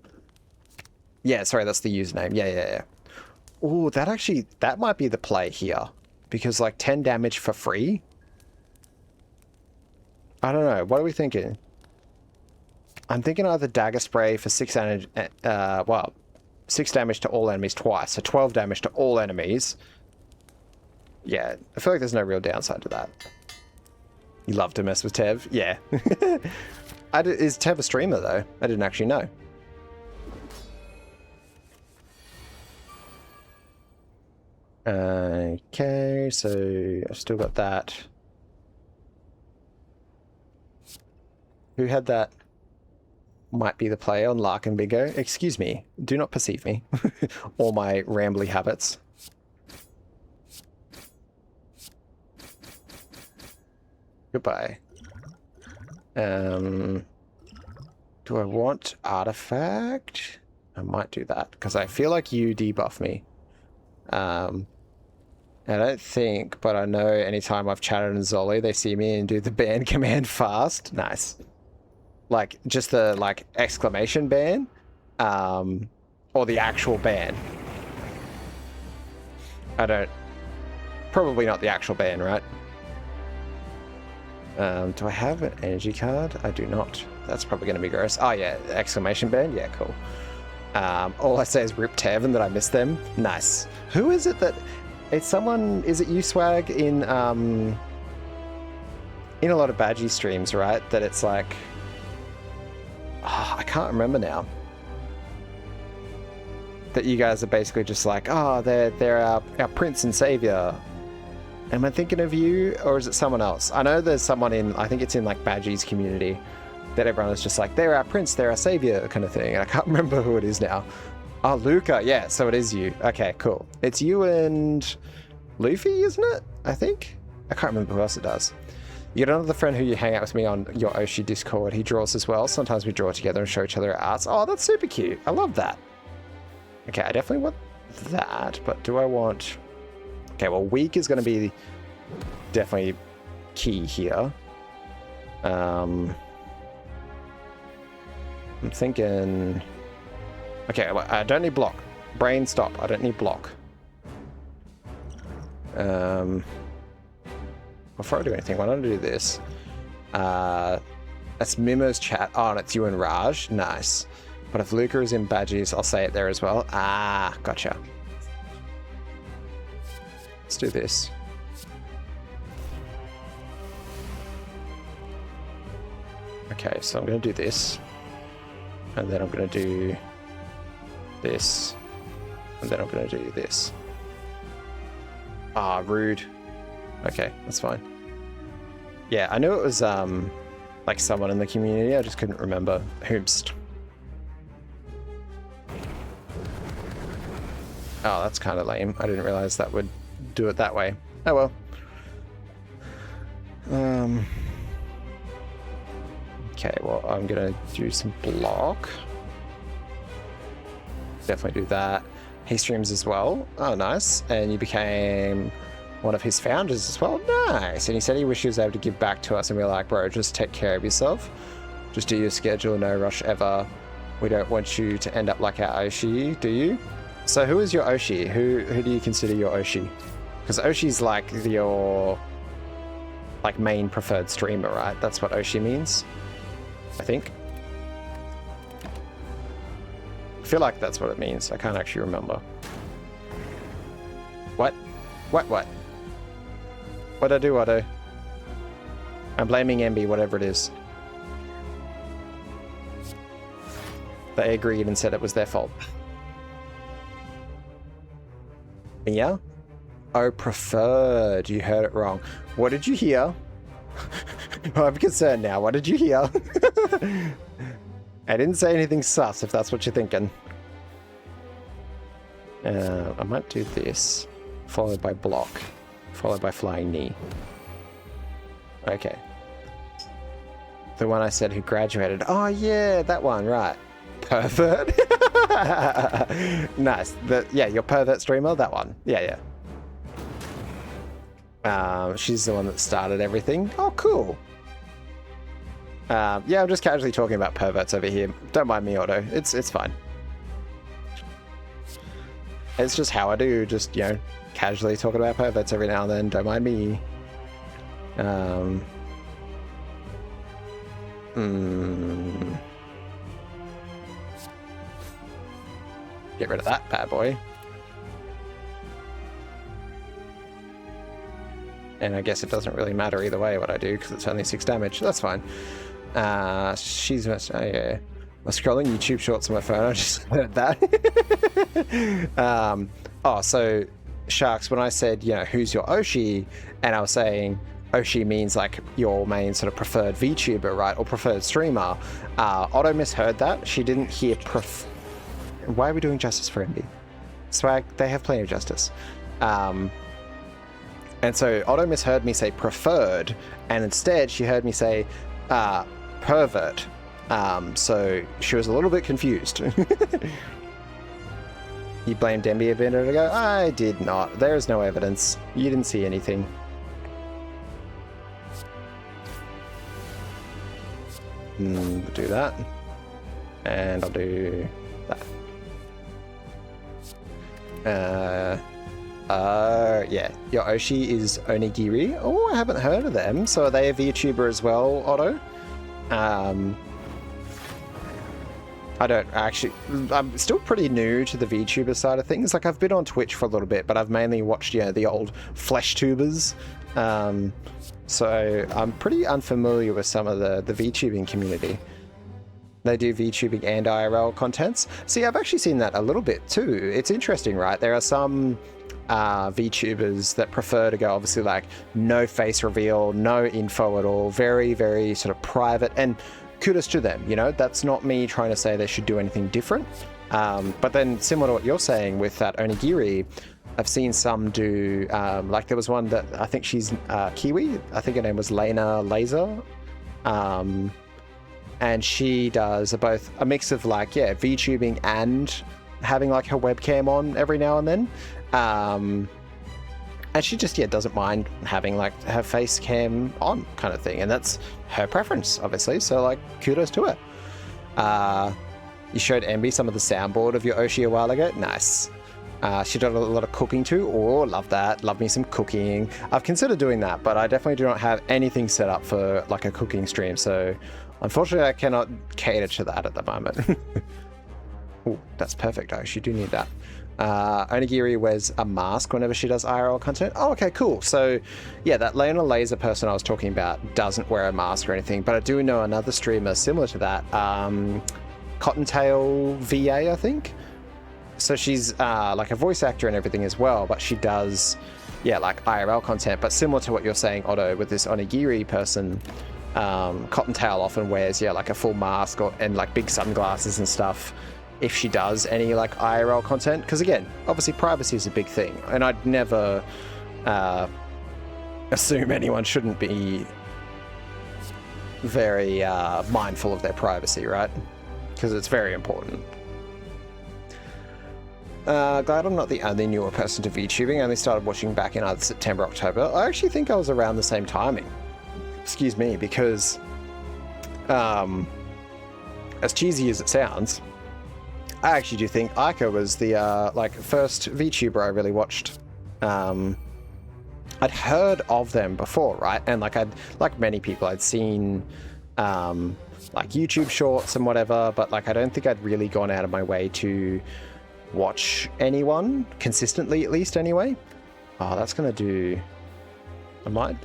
Yeah, sorry, that's the username. Yeah. Ooh, that might be the play here. Because, like, 10 damage for free? I don't know. What are we thinking? I'm thinking either dagger spray for 6 damage to all enemies twice, so 12 damage to all enemies. Yeah, I feel like there's no real downside to that. You love to mess with Tev? Yeah. Is Tev a streamer, though? I didn't actually know. Okay, so I've still got that. Who had that? Might be the play on Lark and Bingo. Excuse me. Do not perceive me. Or my rambly habits. Goodbye. Do I want artifact? I might do that, because I feel like you debuff me. I don't think, but I know anytime I've chatted in Zolly, they see me and do the ban command fast. Nice. Like, just the, like, exclamation ban, or the actual ban. Probably not the actual ban, right? Do I have an energy card? I do not. That's probably going to be gross. Oh yeah, exclamation ban? Yeah, cool. All I say is rip Tev and that I missed them. Nice. Who is it that... It's someone... Is it you, Swag, in a lot of Badgie streams, right? That it's like... Oh, I can't remember now. That you guys are basically just like, oh, they're our prince and savior. Am I thinking of you, or is it someone else? I know there's someone in, I think it's in like Badgie's community, that everyone is just like, they're our prince, they're our savior kind of thing. And I can't remember who it is now. Oh, Luca. Yeah, so it is you. Okay, cool. It's you and Luffy, isn't it? I think. I can't remember who else it does. You got another friend who you hang out with me on your Oshi Discord. He draws as well. Sometimes we draw together and show each other our arts. Oh, that's super cute. I love that. Okay, I definitely want that, but do I want... Okay, well, weak is going to be definitely key here. I'm thinking... Okay, well, I don't need block. Brain, stop. I don't need block. Before I do anything, why don't I do this? That's Mimo's chat. Oh, and it's you and Raj. Nice. But if Luca is in Badgies, I'll say it there as well. Ah, gotcha. Let's do this. Okay, so I'm going to do this. And then I'm going to do this. And then I'm going to do this. Ah, rude. Okay, that's fine. Yeah, I knew it was like someone in the community. I just couldn't remember whomst. Oh, that's kind of lame. I didn't realize that would do it that way. Oh well. Okay, well, I'm gonna do some block. Definitely do that. He streams as well. Oh, nice. And you became one of his founders as well. Nice. And he said he wished he was able to give back to us, and we were like, bro, just take care of yourself. Just do your schedule, no rush ever. We don't want you to end up like our Oshi, do you? So who is your Oshi? Who do you consider your Oshi? Because Oshi's like your like main preferred streamer, right? That's what Oshi means, I think. I feel like that's what it means. I can't actually remember. What? What? What'd I do, Otto? I'm blaming MB, whatever it is. They agreed and said it was their fault. Yeah? Oh, preferred. You heard it wrong. What did you hear? I'm concerned now. What did you hear? I didn't say anything sus, if that's what you're thinking. I might do this, followed by block, followed by flying knee. Okay. The one I said who graduated. Oh, yeah, that one, right. Pervert. Nice. Yeah, your pervert streamer, that one. Yeah. She's the one that started everything. Oh, cool. Yeah, I'm just casually talking about perverts over here. Don't mind me, Otto. It's fine. It's just how I do. Just, you know, casually talking about perverts every now and then. Don't mind me. Get rid of that bad boy. And I guess it doesn't really matter either way what I do, because it's only 6 damage. That's fine. She's... Oh, yeah. I'm scrolling YouTube shorts on my phone. I just heard that. Oh, so, Sharks, when I said, you know, who's your Oshi, and I was saying Oshi means, like, your main sort of preferred VTuber, right? Or preferred streamer. Otto misheard that. She didn't hear Why are we doing justice for MB? Swag, they have plenty of justice. And so Otto misheard me say preferred, and instead she heard me say pervert. So she was a little bit confused. You blamed MB a minute ago? I did not. There is no evidence. You didn't see anything. Do that. And I'll do that. Yeah, your Oshi is Onigiri. Oh, I haven't heard of them. So are they a VTuber as well, Otto? I don't actually... I'm still pretty new to the VTuber side of things. Like, I've been on Twitch for a little bit, but I've mainly watched, you know, the old flesh tubers. So I'm pretty unfamiliar with some of the VTubing community. They do VTubing and IRL contents. See, I've actually seen that a little bit too. It's interesting, right? There are some VTubers that prefer to go, obviously, like, no face reveal, no info at all, very, very sort of private, and kudos to them, you know? That's not me trying to say they should do anything different. But then, similar to what you're saying with that Onigiri, I've seen some do, like there was one that, I think she's Kiwi, I think her name was Lena Laser, and she does both a mix of, like, yeah, VTubing and having, like, her webcam on every now and then. And she just, yeah, doesn't mind having, like, her face cam on kind of thing. And that's her preference, obviously. So, like, kudos to her. You showed Emby some of the soundboard of your Oshi a while ago. Nice. She did a lot of cooking too. Oh, love that. Love me some cooking. I've considered doing that, but I definitely do not have anything set up for, like, a cooking stream. So, unfortunately, I cannot cater to that at the moment. Oh, that's perfect. I actually do need that. Onigiri wears a mask whenever she does IRL content. Oh, okay, cool. So, yeah, that Lena Laser person I was talking about doesn't wear a mask or anything, but I do know another streamer similar to that, Cottontail VA, I think. So she's like a voice actor and everything as well, but she does, yeah, like IRL content. But similar to what you're saying, Otto, with this Onigiri person, Cottontail often wears, yeah, like a full mask and like big sunglasses and stuff if she does any like IRL content, because again, obviously privacy is a big thing, and I'd never assume anyone shouldn't be very mindful of their privacy, right? Because it's very important. Glad I'm not the only newer person to VTubing. I only started watching back in either September, October. I actually think I was around the same timing. Excuse me, because as cheesy as it sounds, I actually do think Ica was the like first VTuber I really watched. I'd heard of them before, right? And like like many people, I'd seen like YouTube shorts and whatever, but like I don't think I'd really gone out of my way to watch anyone consistently, at least anyway. Oh, that's gonna do. I might.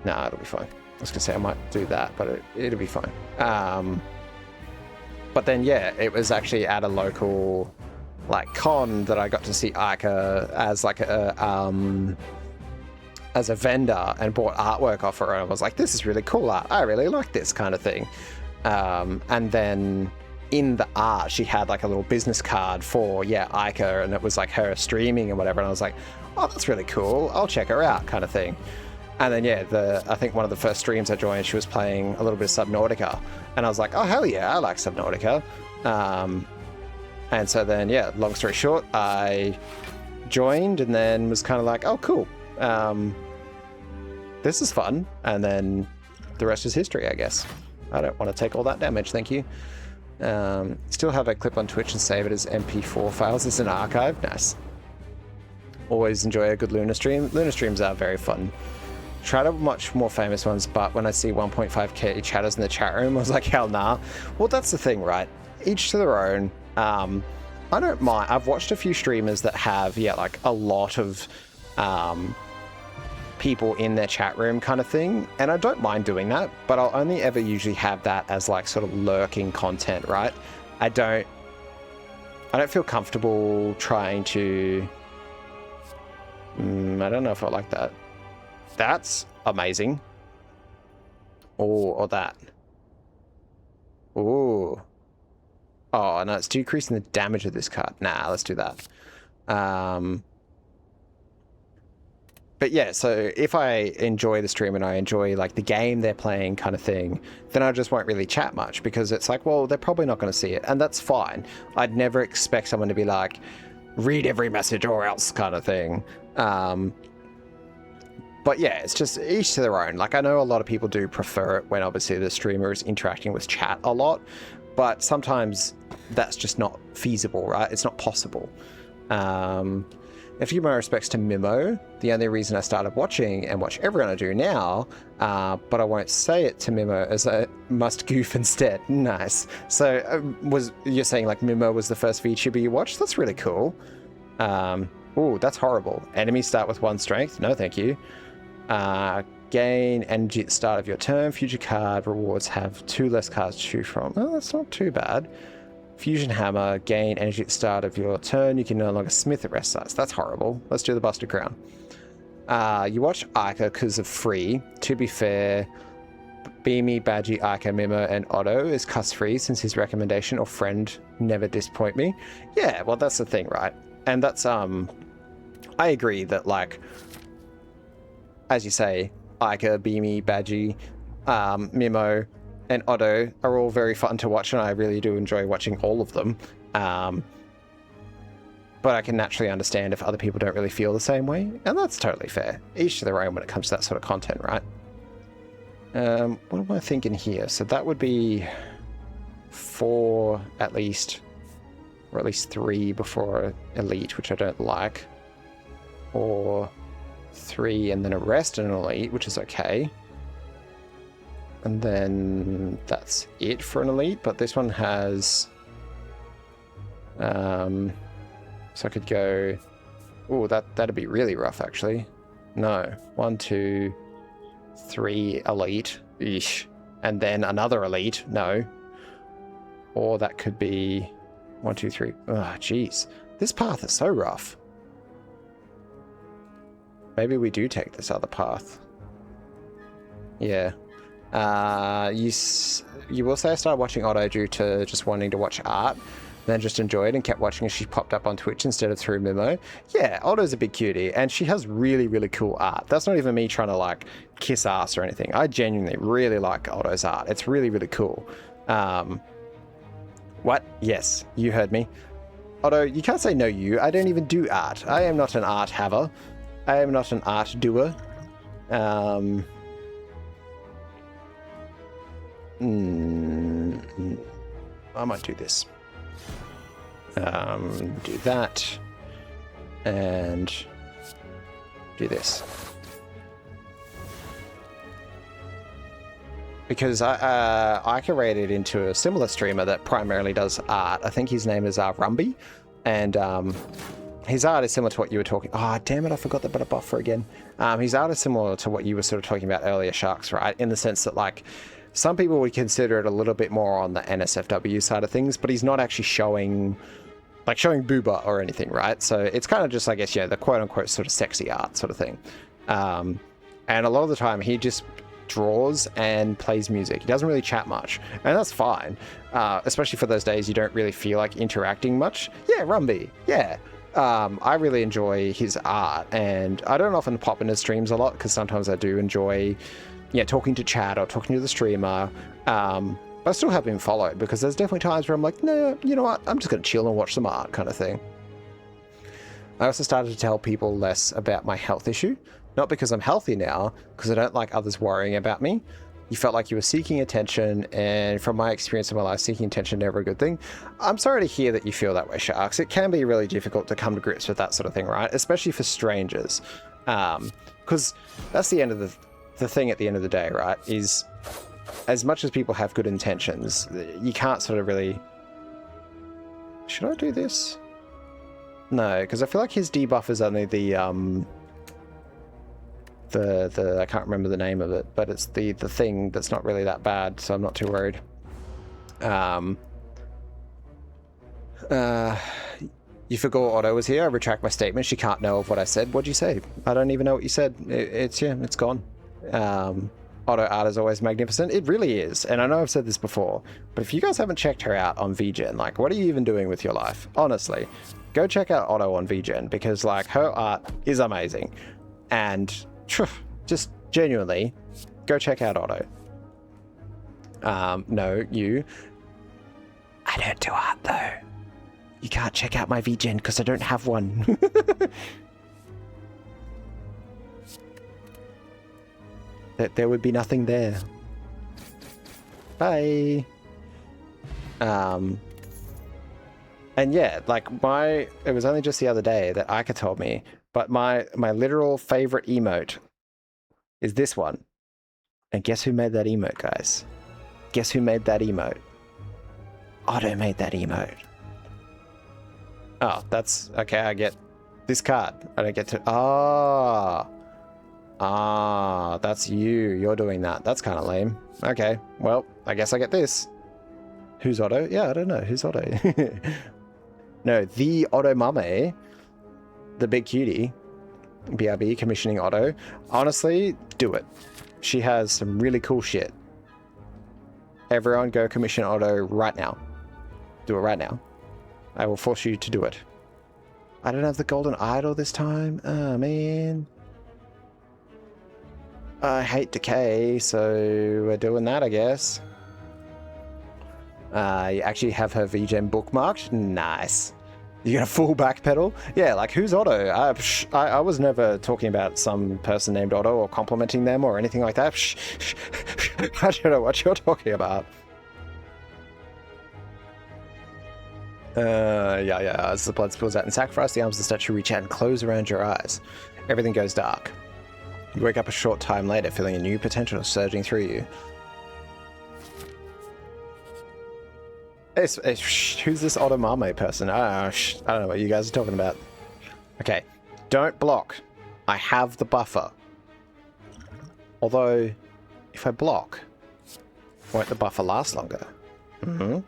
Nah, it'll be fine. I was gonna say I might do that, but it'll be fine. But then yeah, it was actually at a local like con that I got to see Ica as like as a vendor and bought artwork off her, and I was like, this is really cool art. I really like this kind of thing. And then in the art, she had like a little business card for Ica, and it was like her streaming and whatever. And I was like, oh, that's really cool. I'll check her out, kind of thing. And then I think one of the first streams I joined, she was playing a little bit of Subnautica, and I was like, oh hell yeah, I like Subnautica. And so then long story short, I joined and then was kind of like, oh cool, this is fun. And then the rest is history, I guess. I don't want to take all that damage, thank you. Still have a clip on Twitch and save it as MP4 files as an archive. Nice. Always enjoy a good Luna stream. Luna streams are very fun. Try to watch more famous ones, but when I see 1.5k chatters in the chat room, I was like, hell nah. Well, that's the thing, right? Each to their own. I don't mind. I've watched a few streamers that have, like a lot of people in their chat room kind of thing, and I don't mind doing that, but I'll only ever usually have that as like sort of lurking content, right? I don't feel comfortable trying to... I don't know if I like that. That's amazing. Or that. Ooh. Oh, no, it's decreasing the damage of this card. Nah, let's do that. But yeah, so if I enjoy the stream and I enjoy like the game they're playing kind of thing, then I just won't really chat much, because it's like, well, they're probably not going to see it, and that's fine. I'd never expect someone to be like, read every message or else kind of thing. But yeah, it's just each to their own. Like, I know a lot of people do prefer it when obviously the streamer is interacting with chat a lot, but sometimes that's just not feasible, right? It's not possible. A few more respects to Mimo. The only reason I started watching, and watch everyone I do now, but I won't say it to Mimo, as I must goof instead. Nice. So you're saying like Mimo was the first VTuber you watched? That's really cool. Ooh, that's horrible. Enemies start with 1 strength. No, thank you. Gain energy at the start of your turn. Future card rewards have 2 less cards to choose from. Oh, that's not too bad. Fusion hammer. Gain energy at the start of your turn. You can no longer smith at rest size. That's horrible. Let's do the Buster Crown. You watch Ica because of free. To be fair, Beamy, Badgie, Ica, Mimo, and Otto is cuss free since his recommendation or friend never disappoint me. Yeah, well, that's the thing, right? And that's I agree that, like, as you say, Ica, Beamy, Badgie, Mimo, and Otto are all very fun to watch, and I really do enjoy watching all of them. But I can naturally understand if other people don't really feel the same way, and that's totally fair. Each to their own when it comes to that sort of content, right? What am I thinking here? So that would be 4 at least, or at least 3 before Elite, which I don't like. Or 3 and then a rest and an Elite, which is okay. And then that's it for an Elite, but this one has... so I could go... Oh, that'd be really rough, actually. No. 1, 2, 3 Elite. Eesh. And then another Elite. No. Or that could be... 1, 2, 3. Oh, jeez. This path is so rough. Maybe we do take this other path. Yeah. You will say I started watching Otto due to just wanting to watch art, then just enjoyed and kept watching as she popped up on Twitch instead of through Mimo. Yeah, Otto's a big cutie, and she has really, really cool art. That's not even me trying to, like, kiss ass or anything. I genuinely really like Otto's art. It's really, really cool. What? Yes, you heard me. Although, you can't say no you. I don't even do art. I am not an art haver. I am not an art doer. I might do this. Do that. And do this. Because I curated into a similar streamer that primarily does art. I think his name is Rumby, and his art is similar to what you were talking. Oh, damn it! I forgot about a buffer again. His art is similar to what you were sort of talking about earlier, Sharks, right? In the sense that like some people would consider it a little bit more on the NSFW side of things, but he's not actually showing booba or anything, right? So it's kind of just, I guess, yeah, the quote unquote sort of sexy art sort of thing. And a lot of the time he just draws and plays music. He doesn't really chat much, and that's fine, especially for those days you don't really feel like interacting much. Yeah, Rumby, yeah. I really enjoy his art, and I don't often pop into streams a lot because sometimes I do enjoy, yeah, talking to chat or talking to the streamer. But I still have him followed because there's definitely times where I'm like, no, you know what, I'm just gonna chill and watch some art kind of thing. I also started to tell people less about my health issue. Not because I'm healthy now, because I don't like others worrying about me. You felt like you were seeking attention, and from my experience in my life, seeking attention never a good thing. I'm sorry to hear that you feel that way, Sharks. It can be really difficult to come to grips with that sort of thing, right? Especially for strangers. Because that's the end of the thing at the end of the day, right? Is as much as people have good intentions, you can't sort of really... Should I do this? No, because I feel like his debuff is only the I can't remember the name of it, but it's the thing that's not really that bad, so I'm not too worried. You forgot Otto was here. I retract my statement. She can't know of what I said. What'd you say? I don't even know what you said. It's gone. Otto art is always magnificent. It really is, and I know I've said this before, but if you guys haven't checked her out on VGen, like, what are you even doing with your life? Honestly, go check out Otto on VGen, because like her art is amazing, and just genuinely go check out Otto. No, you. I don't do art though. You can't check out my VGen because I don't have one. There would be nothing there. Bye. And yeah, like it was only just the other day that Ika told me, but my literal favorite emote is this one. And guess who made that emote, guys? Guess who made that emote? Otto made that emote. Oh, that's okay. I get this card. I don't get to. That's you. You're doing that. That's kind of lame. Okay, well, I guess I get this. Who's Otto? Yeah, I don't know. Who's Otto? No, the Otto Mame, the big cutie. BRB commissioning Otto. Honestly, do it. She has some really cool shit. Everyone go commission Otto right now. Do it right now. I will force you to do it. I don't have the golden idol this time. Oh, man. I hate decay, so we're doing that, I guess. You actually have her VGen bookmarked? Nice. You got a full backpedal? Yeah, like, who's Otto? I was never talking about some person named Otto or complimenting them or anything like that. I don't know what you're talking about. Yeah. As the blood spills out and sacrifice, the arms of the statue reach out and close around your eyes. Everything goes dark. You wake up a short time later, feeling a new potential surging through you. Who's this Otto Mame person? I don't know what you guys are talking about. Okay, don't block. I have the buffer. Although, if I block, won't the buffer last longer? Mm-hmm.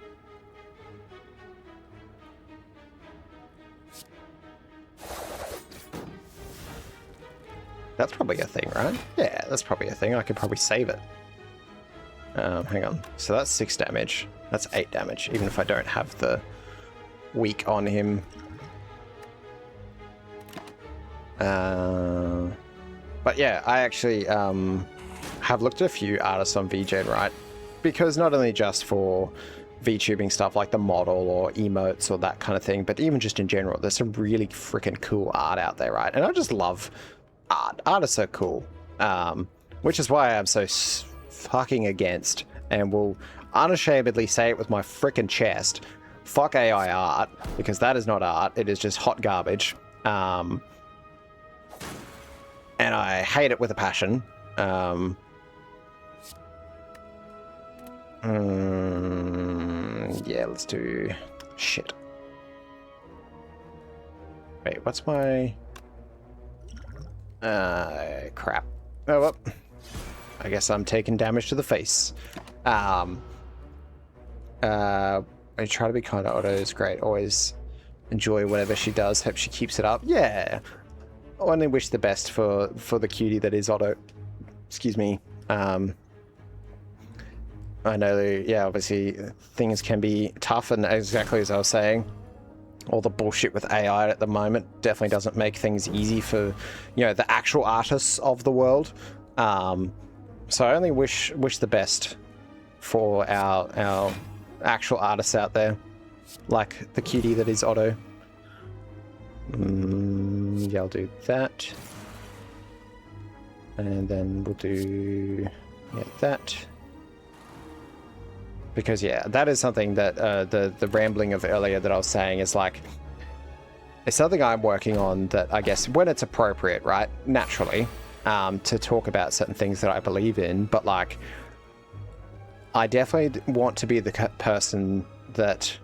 That's probably a thing, right? Yeah, that's probably a thing. I could probably save it. Hang on. So that's 6 damage. That's 8 damage, even if I don't have the weak on him. But yeah, I actually have looked at a few artists on VGen, right? Because not only just for VTubing stuff like the model or emotes or that kind of thing, but even just in general, there's some really freaking cool art out there, right? And I just love art. Art is so cool, which is why I'm so fucking against, and will unashamedly say it with my freaking chest, fuck AI art, because that is not art, it is just hot garbage. And I hate it with a passion. Yeah, let's do shit. Wait, what's my crap? Oh well, I guess I'm taking damage to the face. I try to be kind to Otto is great. Always enjoy whatever she does. Hope she keeps it up. Yeah, I only wish the best for the cutie that is Otto. Excuse me. I know, yeah, obviously things can be tough, and exactly as I was saying, all the bullshit with AI at the moment definitely doesn't make things easy for, you know, the actual artists of the world. So I only wish the best for our actual artists out there, like the cutie that is Otto. Yeah, I'll do that. And then we'll do that. Because yeah, that is something that the rambling of earlier that I was saying is like, it's something I'm working on that I guess when it's appropriate, right, naturally, to talk about certain things that I believe in, but like, I definitely want to be the person that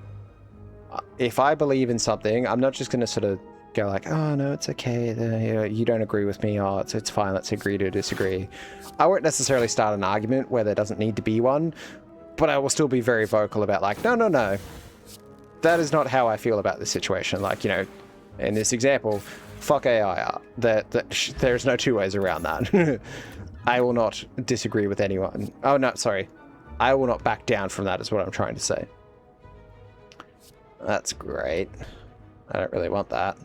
if I believe in something, I'm not just going to sort of go like, oh no, it's okay, you don't agree with me, oh it's fine, let's agree to disagree. I won't necessarily start an argument where there doesn't need to be one, but I will still be very vocal about like, no, that is not how I feel about this situation. Like, you know, in this example, fuck AI. There's no two ways around that. I will not disagree with anyone. Oh no, sorry. I will not back down from that is what I'm trying to say. That's great. I don't really want that.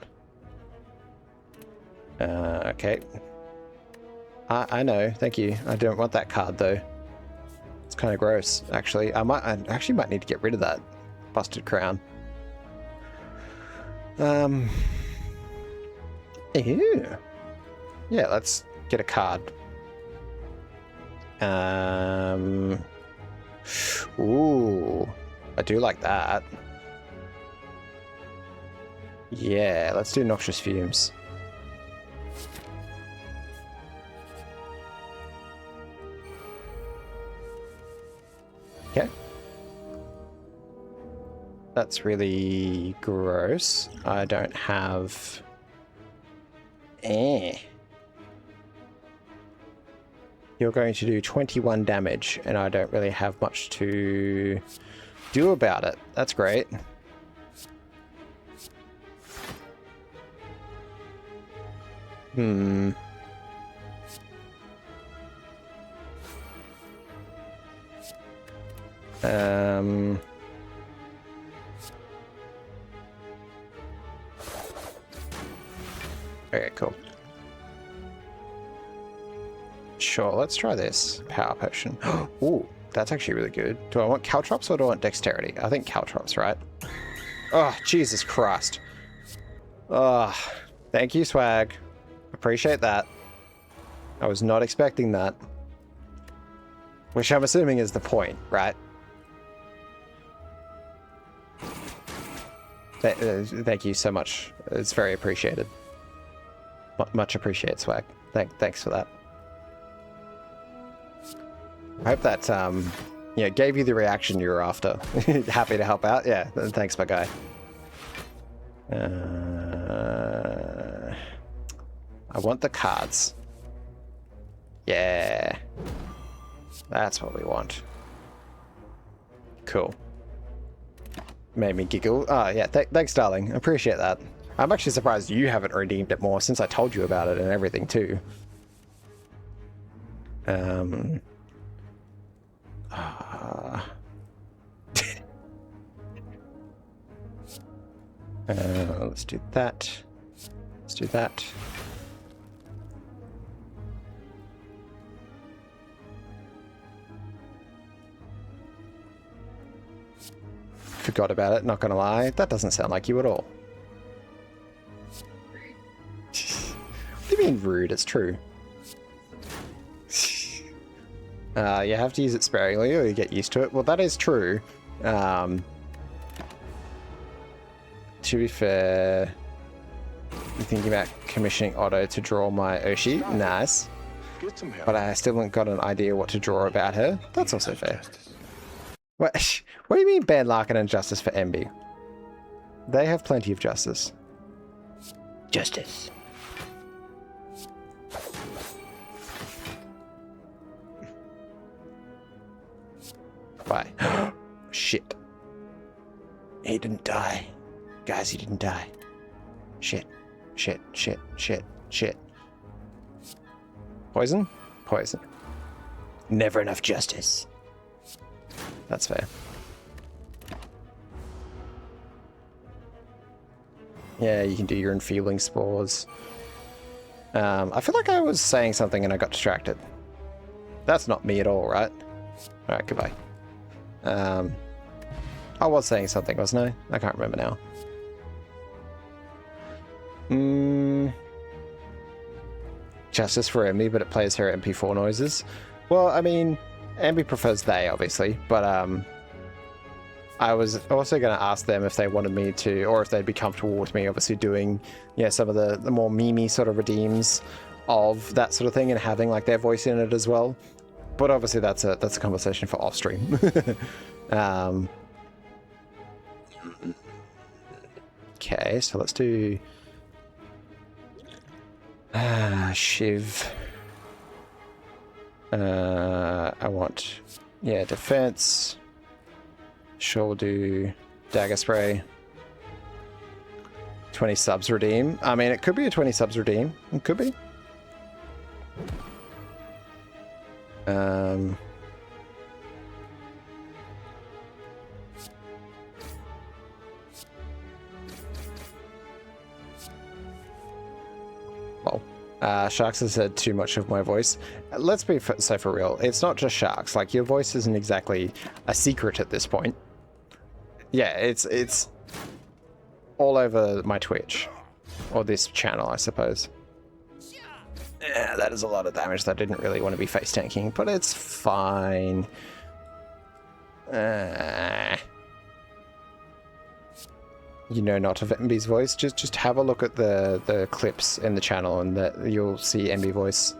Okay. I know, thank you. I don't want that card though. It's kind of gross, actually. I actually might need to get rid of that busted crown. Ew. Yeah, let's get a card. Ooh, I do like that. Yeah, let's do Noxious Fumes. Okay. That's really gross. I don't have... You're going to do 21 damage, and I don't really have much to do about it. That's great. Okay, cool. Sure, let's try this. Power Potion. Ooh, that's actually really good. Do I want Caltrops or do I want Dexterity? I think Caltrops, right? Oh, Jesus Christ. Oh, thank you, Swag. Appreciate that. I was not expecting that. Which I'm assuming is the point, right? Thank you so much. It's very appreciated. Much appreciated, Swag. Thanks for that. I hope that, yeah, gave you the reaction you were after. Happy to help out. Yeah, thanks, my guy. I want the cards. Yeah. That's what we want. Cool. Made me giggle. Oh, yeah, thanks, darling. I appreciate that. I'm actually surprised you haven't redeemed it more since I told you about it and everything, too. Let's do that. Let's do that. forgot about it, not gonna lie. That doesn't sound like you at all. What do you mean rude? It's true. You have to use it sparingly or you get used to it. Well, that is true. To be fair, you're thinking about commissioning Otto to draw my Oshi. Nice. Get some help. But I still haven't got an idea what to draw about her. That's also fair. What do you mean ban Larkin and justice for Emby? They have plenty of justice. Justice. Bye. Shit. He didn't die. Guys, he didn't die. Shit. Shit. Shit. Shit. Shit. Poison? Poison. Never enough justice. That's fair. Yeah, you can do your enfeeling spores. I feel like I was saying something and I got distracted. That's not me at all, right? Alright, goodbye. I was saying something, wasn't I? I can't remember now. Justice for Emby, but it plays her MP4 noises. Well, I mean, Emby prefers they, obviously, but I was also going to ask them if they wanted me to, or if they'd be comfortable with me, obviously, doing, yeah, some of the more memey sort of redeems of that sort of thing and having like their voice in it as well. But obviously, that's a conversation for off stream. Okay, so let's do Shiv. I want, yeah, defense. Sure, we'll do dagger spray. 20 subs redeem. I mean, it could be a 20 subs redeem. It could be. Well, Sharks has said too much of my voice. Let's be so for real. It's not just Sharks. Like, your voice isn't exactly a secret at this point. Yeah, it's all over my Twitch. Or this channel, I suppose. Yeah, that is a lot of damage that I didn't really want to be face tanking, but it's fine. You know not of Emby's voice. Just have a look at the clips in the channel and that you'll see Emby voice.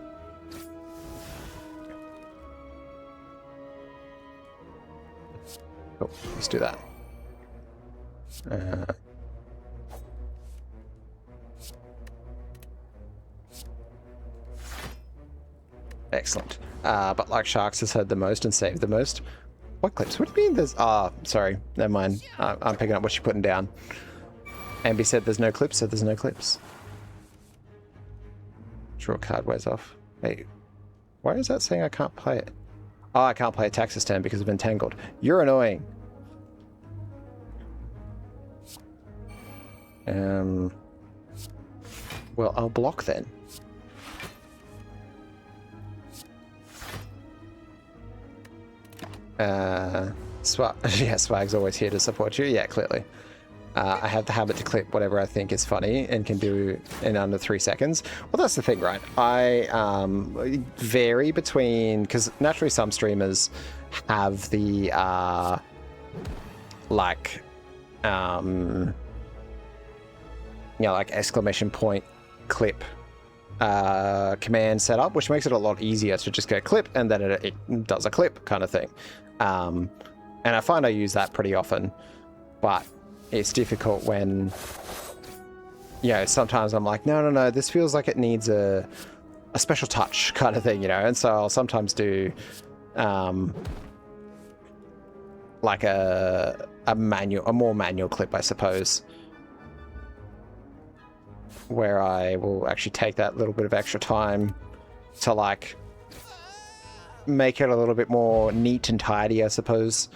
Oh, let's do that. Excellent. But like Sharks has heard the most and saved the most. What clips? What do you mean there's... Ah, sorry. Never mind. I'm picking up what you're putting down. Emby said there's no clips, so there's no clips. Draw card wears off. Hey, why is that saying I can't play it? Oh, I can't play Attack System because I've been tangled. You're annoying. Well, I'll block then. Yeah, Swag's always here to support you. Yeah, clearly. I have the habit to clip whatever I think is funny and can do in under 3 seconds. Well, that's the thing, right? I vary between... Because naturally some streamers have the, like, you know, like exclamation point clip command setup, which makes it a lot easier to just go clip and then it does a clip kind of thing. And I find I use that pretty often, but it's difficult when, you know, sometimes I'm like, no, this feels like it needs a special touch kind of thing, you know, and so I'll sometimes do like a more manual clip, I suppose, where I will actually take that little bit of extra time to like make it a little bit more neat and tidy, I suppose.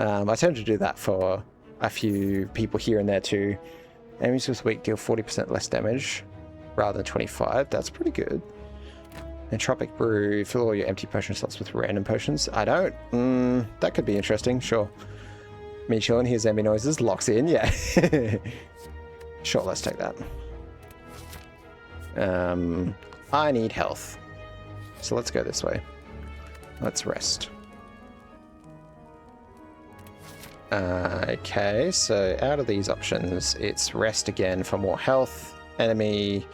I tend to do that for a few people here and there too. Enemies with weak deal 40% less damage rather than 25. That's pretty good. Entropic Brew, fill all your empty potion slots with random potions. I don't. That could be interesting, sure. Me chilling, hears zombie noises, locks in, yeah. Sure, let's take that. I need health. So let's go this way. Let's rest. Okay, so out of these options, it's rest again for more health, enemy,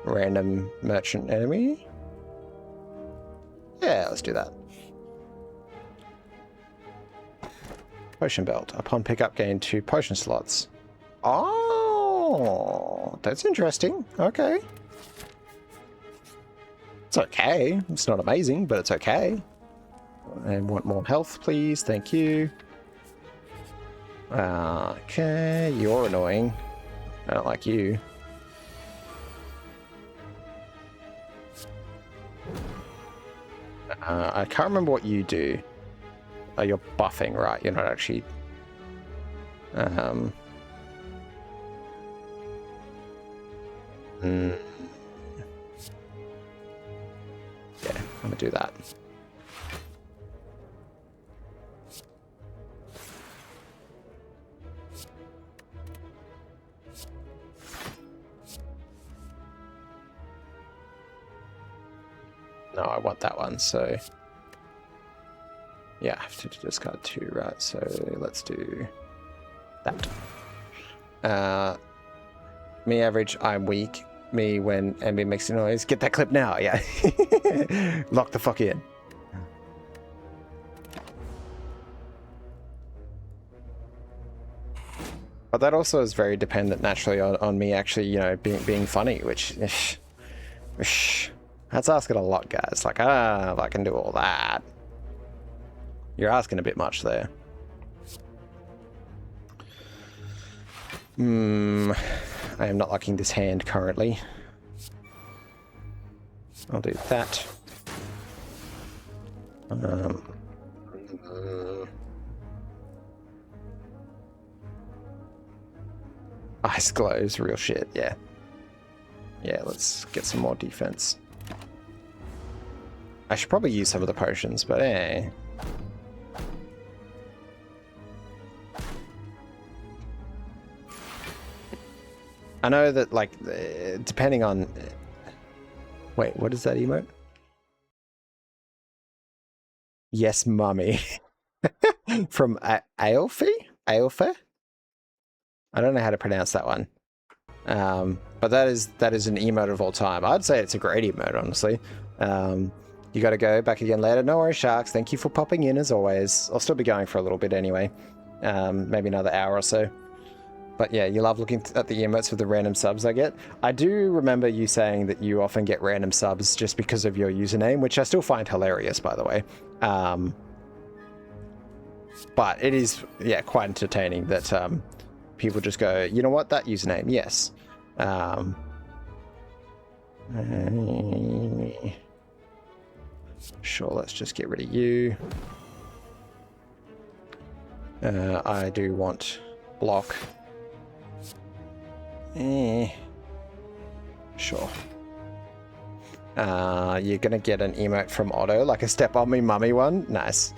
random merchant enemy. Yeah, let's do that. Potion belt. Upon pickup, gain 2 potion slots. Oh, that's interesting. Okay. It's okay. It's not amazing, but it's okay. And want more health, please. Thank you. Okay, you're annoying. I don't like you. I can't remember what you do. Oh, you're buffing, right? You're not actually... Yeah, I'm gonna do that. No, I want that one, so... Yeah, I have to discard 2, right? So let's do that. Me average, I'm weak. Me when MB makes a noise. Get that clip now, yeah. Lock the fuck in. But that also is very dependent naturally on me actually, you know, being funny, which... That's asking a lot, guys. Like, if I can do all that. You're asking a bit much there. I am not liking this hand currently. I'll do that. Ice glows, real shit, yeah. Yeah, let's get some more defense. I should probably use some of the potions, but eh. I know that, like, depending on... Wait, what is that emote? Yes, mummy. From Aelfi? Aelfe? I don't know how to pronounce that one. But that is an emote of all time. I'd say it's a great emote, honestly. You gotta go back again later. No worries, Sharks. Thank you for popping in, as always. I'll still be going for a little bit anyway. Maybe another hour or so. But yeah, you love looking at the emotes with the random subs I get. I do remember you saying that you often get random subs just because of your username, which I still find hilarious, by the way. But it is, yeah, quite entertaining that people just go, you know what, that username, yes. Sure, let's just get rid of you. I do want block. Sure. You're gonna get an emote from Otto, like a step on me mummy one. Nice.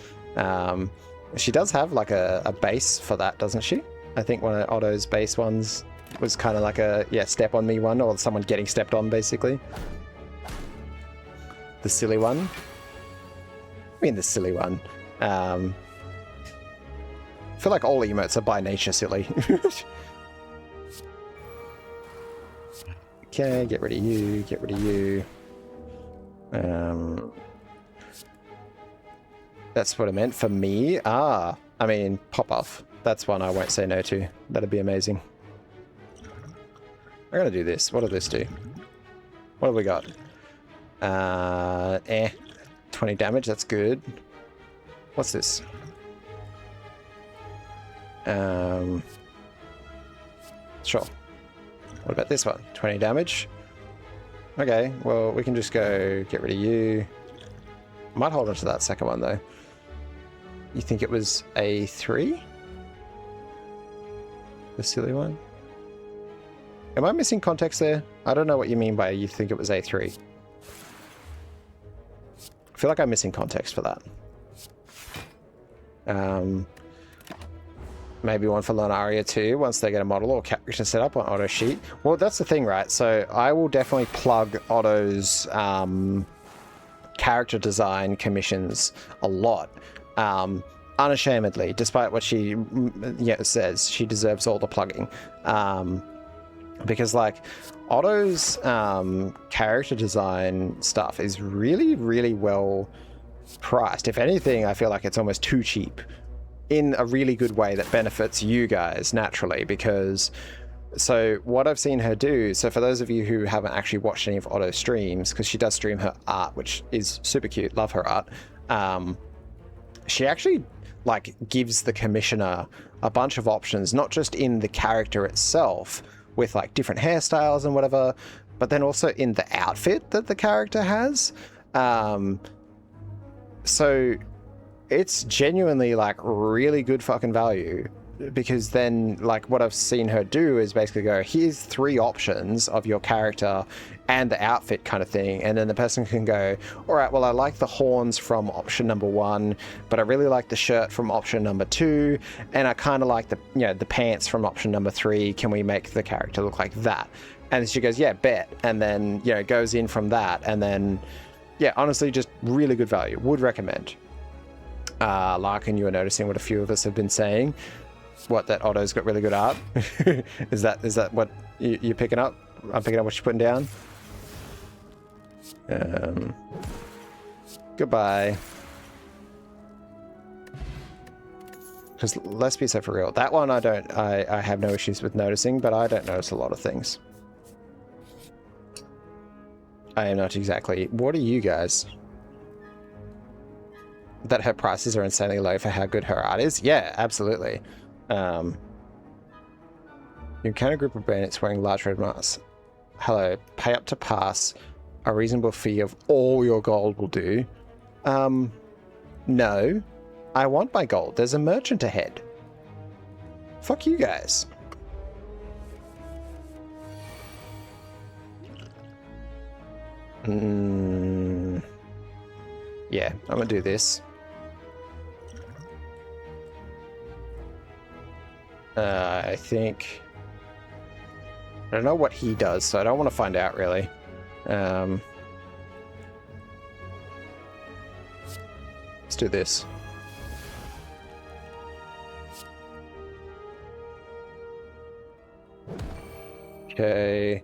She does have like a base for that, doesn't she? I think one of Otto's base ones was kind of like a, yeah, step on me one, or someone getting stepped on, basically. The silly one. I mean, the silly one. I feel like all emotes are by nature silly. Okay, get rid of you, get rid of you. That's what I meant for me. I mean, pop off. That's one I won't say no to. That'd be amazing. I'm gonna do this. What does this do? What have we got? 20 damage, that's good. What's this? Sure. What about this one? 20 damage? Okay, well, we can just go get rid of you. Might hold on to that second one, though. You think it was A3? The silly one? Am I missing context there? I don't know what you mean by you think it was A3. I feel like I'm missing context for that. maybe one for Lunaria too, once they get a model or character set up on Otto sheet. Well, that's the thing, right? So I will definitely plug Otto's character design commissions a lot. Unashamedly, despite what she says, she deserves all the plugging. Because like Otto's character design stuff is really, really well priced. If anything, I feel like it's almost too cheap in a really good way that benefits you guys naturally. Because so what I've seen her do, so for those of you who haven't actually watched any of Otto's streams, because she does stream her art, which is super cute, love her art, she actually like gives the commissioner a bunch of options, not just in the character itself with like different hairstyles and whatever, but then also in the outfit that the character has. So it's genuinely like really good fucking value, because then like what I've seen her do is basically go, here's 3 options of your character and the outfit kind of thing, and then the person can go, all right, well, I like the horns from option number 1, but I really like the shirt from option number 2, and I kind of like the the pants from option number 3. Can we make the character look like that? And she goes, yeah, bet, and then goes in from that, and then honestly, just really good value. Would recommend. Larkin, you were noticing what a few of us have been saying. What, that Otto's got really good art? Is that what you're picking up? I'm picking up what you're putting down. Goodbye. Because let's be so for real, that one I have no issues with noticing, but I don't notice a lot of things. I am not exactly. What are you guys? That her prices are insanely low for how good her art is? Yeah, absolutely. You encounter a group of bandits wearing large red masks. Hello, pay up to pass. A reasonable fee of all your gold will do. No. I want my gold. There's a merchant ahead. Fuck you guys. Yeah, I'm gonna do this. I think... I don't know what he does, so I don't want to find out, really. Let's do this. Okay.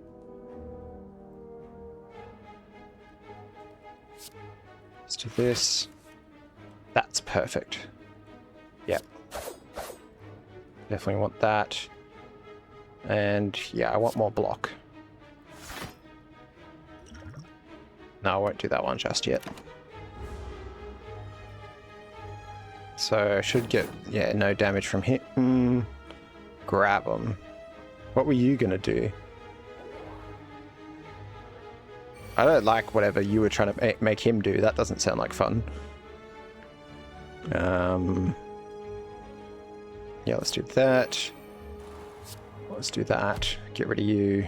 Let's do this. That's perfect. Yep. Definitely want that. And yeah, I want more block. No, I won't do that one just yet. So I should get, no damage from him. Grab him. What were you gonna do? I don't like whatever you were trying to make him do. That doesn't sound like fun. Yeah, let's do that. Let's do that. Get rid of you.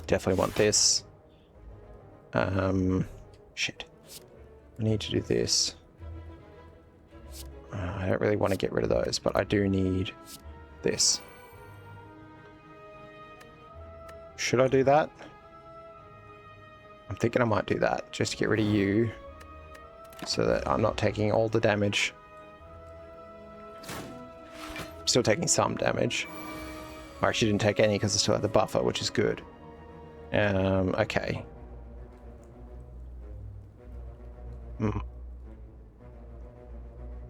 Definitely want this. Shit. I need to do this. I don't really want to get rid of those, but I do need this. Should I do that? I'm thinking I might do that, just to get rid of you, so that I'm not taking all the damage. Still taking some damage. I actually didn't take any because I still had the buffer, which is good. Okay.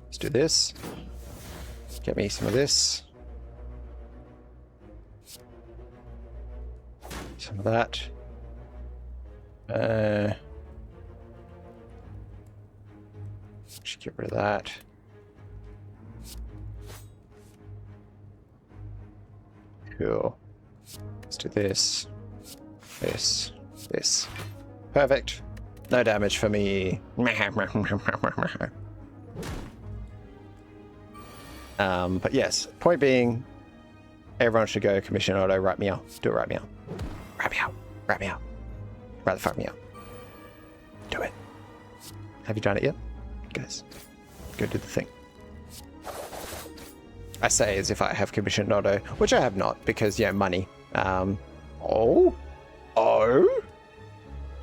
Let's do this. Get me some of this. Some of that. Should get rid of that. Cool. Let's do this. This. This. Perfect. No damage for me. But yes, point being, everyone should go commission Otto right meow. Do it right meow. Right meow. Right meow. Right the fuck meow. Do it. Have you done it yet? Guys, go do the thing. I say as if I have commissioned auto, which I have not, because, yeah, money. Oh?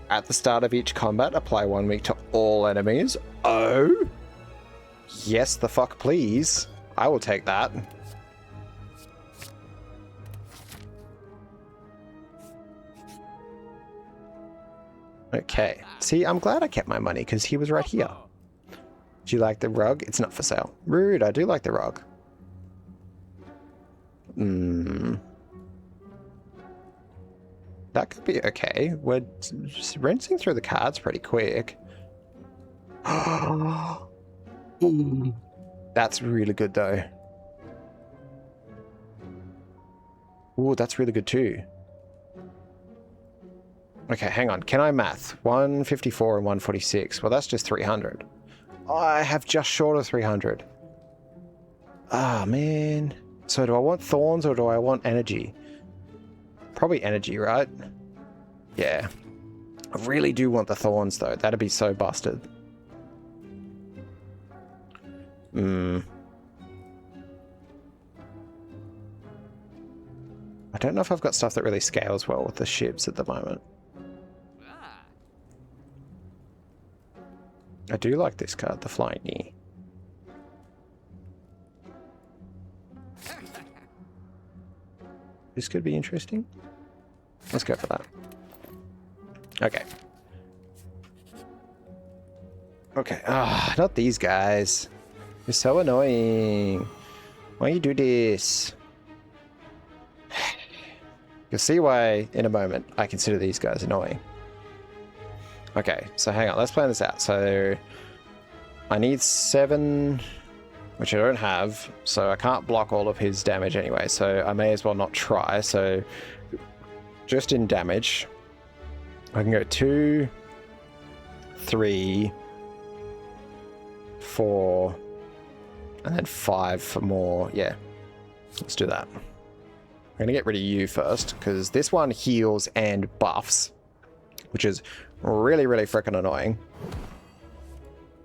At the start of each combat, apply 1 week to all enemies. Oh? Yes, the fuck please. I will take that. Okay. See, I'm glad I kept my money, because he was right here. Do you like the rug? It's not for sale. Rude, I do like the rug. That could be okay. We're just rinsing through the cards pretty quick. That's really good, though. Ooh, that's really good, too. Okay, hang on. Can I math? 154 and 146. Well, that's just 300. Oh, I have just short of 300. Ah, man. So do I want thorns or do I want energy? Probably energy, right? Yeah. I really do want the thorns, though. That'd be so busted. I don't know if I've got stuff that really scales well with the ships at the moment. I do like this card, the Flying Knee. This could be interesting. Let's go for that. Okay. Okay. Ah, not these guys. You're so annoying. Why you do this? You'll see why in a moment I consider these guys annoying. Okay, so hang on, let's plan this out. So I need 7, which I don't have, so I can't block all of his damage anyway, so I may as well not try. So just in damage, I can go 2, 3, 4, and then 5 for more. Yeah, let's do that. I'm going to get rid of you first, because this one heals and buffs, which is really, really freaking annoying.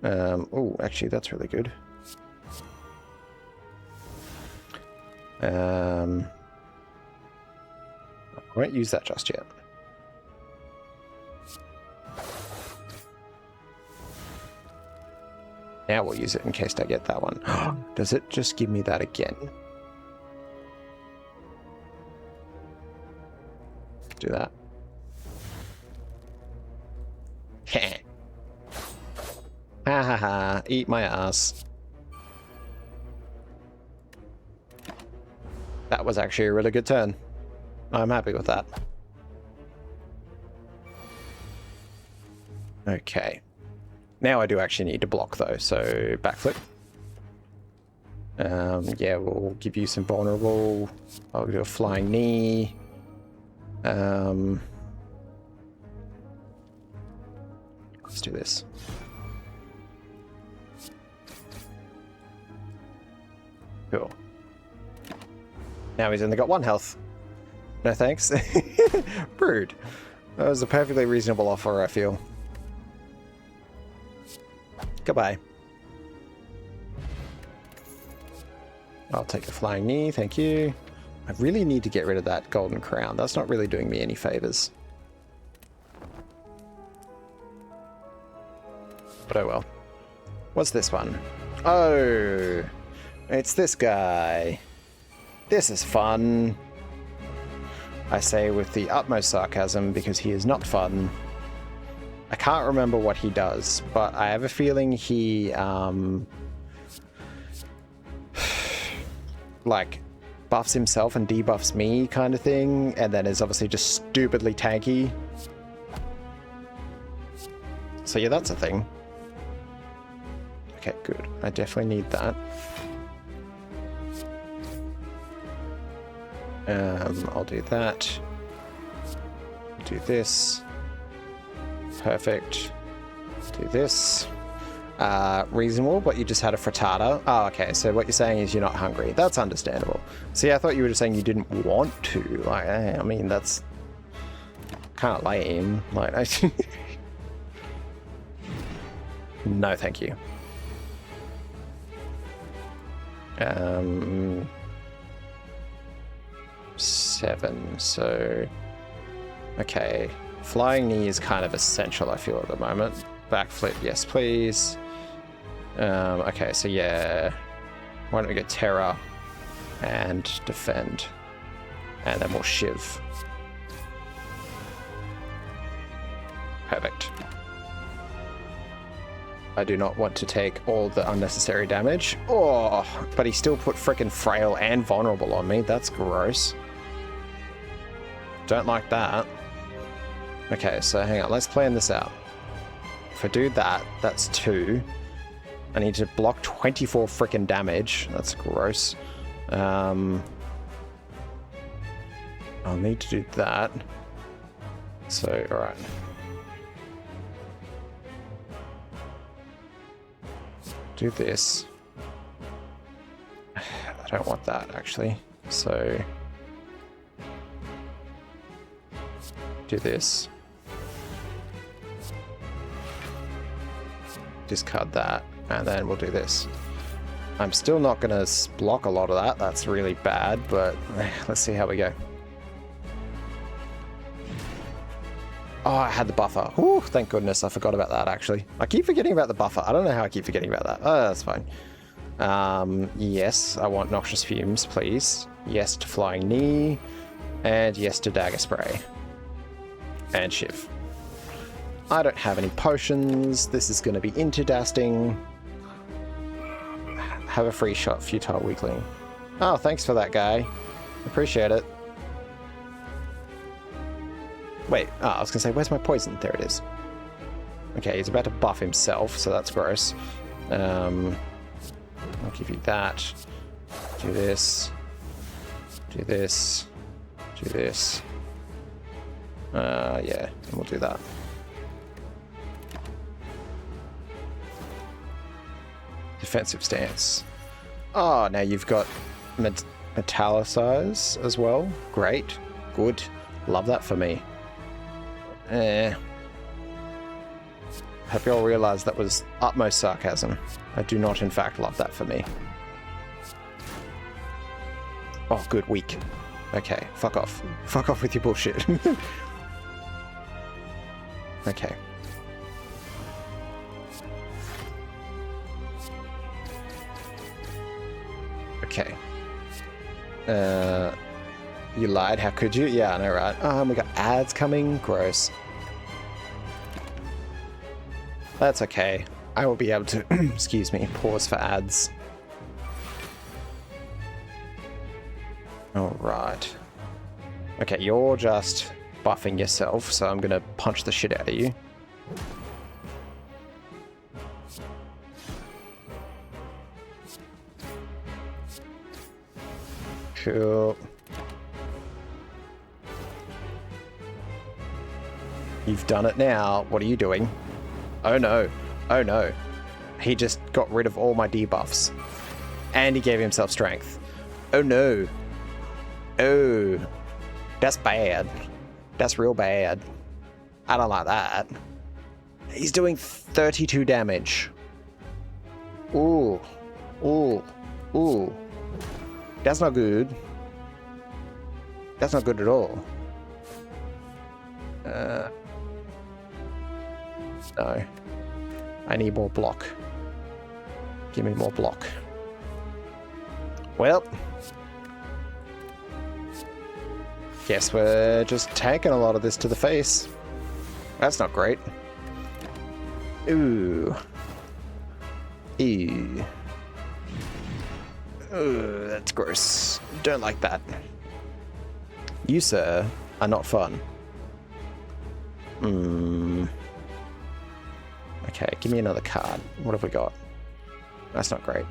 Oh, actually, that's really good. I won't use that just yet. Now we'll use it in case I get that one. Does it just give me that again? Do that. Ha ha ha, eat my ass. That was actually a really good turn. I'm happy with that. Okay. Now I do actually need to block though, so backflip. Yeah, we'll give you some vulnerable. I'll do a flying knee. Let's do this. Cool. Now he's only got 1 health. No thanks. Rude. That was a perfectly reasonable offer, I feel. Goodbye. I'll take a flying knee, thank you. I really need to get rid of that golden crown. That's not really doing me any favors. But oh well. What's this one? Oh, it's this guy. This is fun. I say with the utmost sarcasm because he is not fun. I can't remember what he does, but I have a feeling he, like, buffs himself and debuffs me kind of thing, and then is obviously just stupidly tanky. So yeah, that's a thing. Okay, good. I definitely need that. I'll do that. Do this. Perfect. Do this. Reasonable, but you just had a frittata. Oh, okay, so what you're saying is you're not hungry. That's understandable. See, I thought you were just saying you didn't want to. Like, I mean, that's kind of lame. Like, no, thank you. 7, so... Okay, flying knee is kind of essential, I feel, at the moment. Backflip, yes please. Okay, so yeah. Why don't we go Terror and Defend. And then we'll Shiv. Perfect. I do not want to take all the unnecessary damage. Oh, but he still put frickin' Frail and Vulnerable on me. That's gross. Don't like that. Okay, so hang on. Let's plan this out. If I do that, that's 2. I need to block 24 frickin' damage. That's gross. I'll need to do that. So, alright. Do this. I don't want that, actually. So... do this. Discard that, and then we'll do this. I'm still not going to block a lot of that. That's really bad, but let's see how we go. Oh, I had the buffer. Whew, thank goodness. I forgot about that, actually. I keep forgetting about the buffer. I don't know how I keep forgetting about that. Oh, that's fine. Yes, I want Noxious Fumes, please. Yes to Flying Knee. And yes to Dagger Spray. And Shiv. I don't have any potions. This is going to be interdasting. Have a free shot, Futile Weakling. Oh, thanks for that, guy. Appreciate it. Wait, I was going to say, where's my poison? There it is. Okay, he's about to buff himself, so that's gross. I'll give you that. Do this. Do this. Do this. Yeah, and we'll do that. Defensive stance. Oh, now you've got Metallicize as well. Great. Good. Love that for me. Hope you all realize that was utmost sarcasm. I do not, in fact, love that for me. Oh, good. Weak. Okay, fuck off. Fuck off with your bullshit. Okay. Okay. You lied, how could you? Yeah, I know, right? We got ads coming. Gross. That's okay. I will be able to, excuse me, pause for ads. Alright. Okay, you're just buffing yourself, so I'm gonna punch the shit out of you. Cool. You've done it now. What are you doing? Oh no. Oh no. He just got rid of all my debuffs. And he gave himself strength. Oh no. Oh. That's bad. That's real bad. I don't like that. He's doing 32 damage. Ooh. Ooh. Ooh. That's not good. That's not good at all. No. I need more block. Give me more block. Well. Guess we're just tanking a lot of this to the face. That's not great. Ooh. Ew. Ooh, that's gross. Don't like that. You, sir, are not fun. Okay, give me another card. What have we got? That's not great.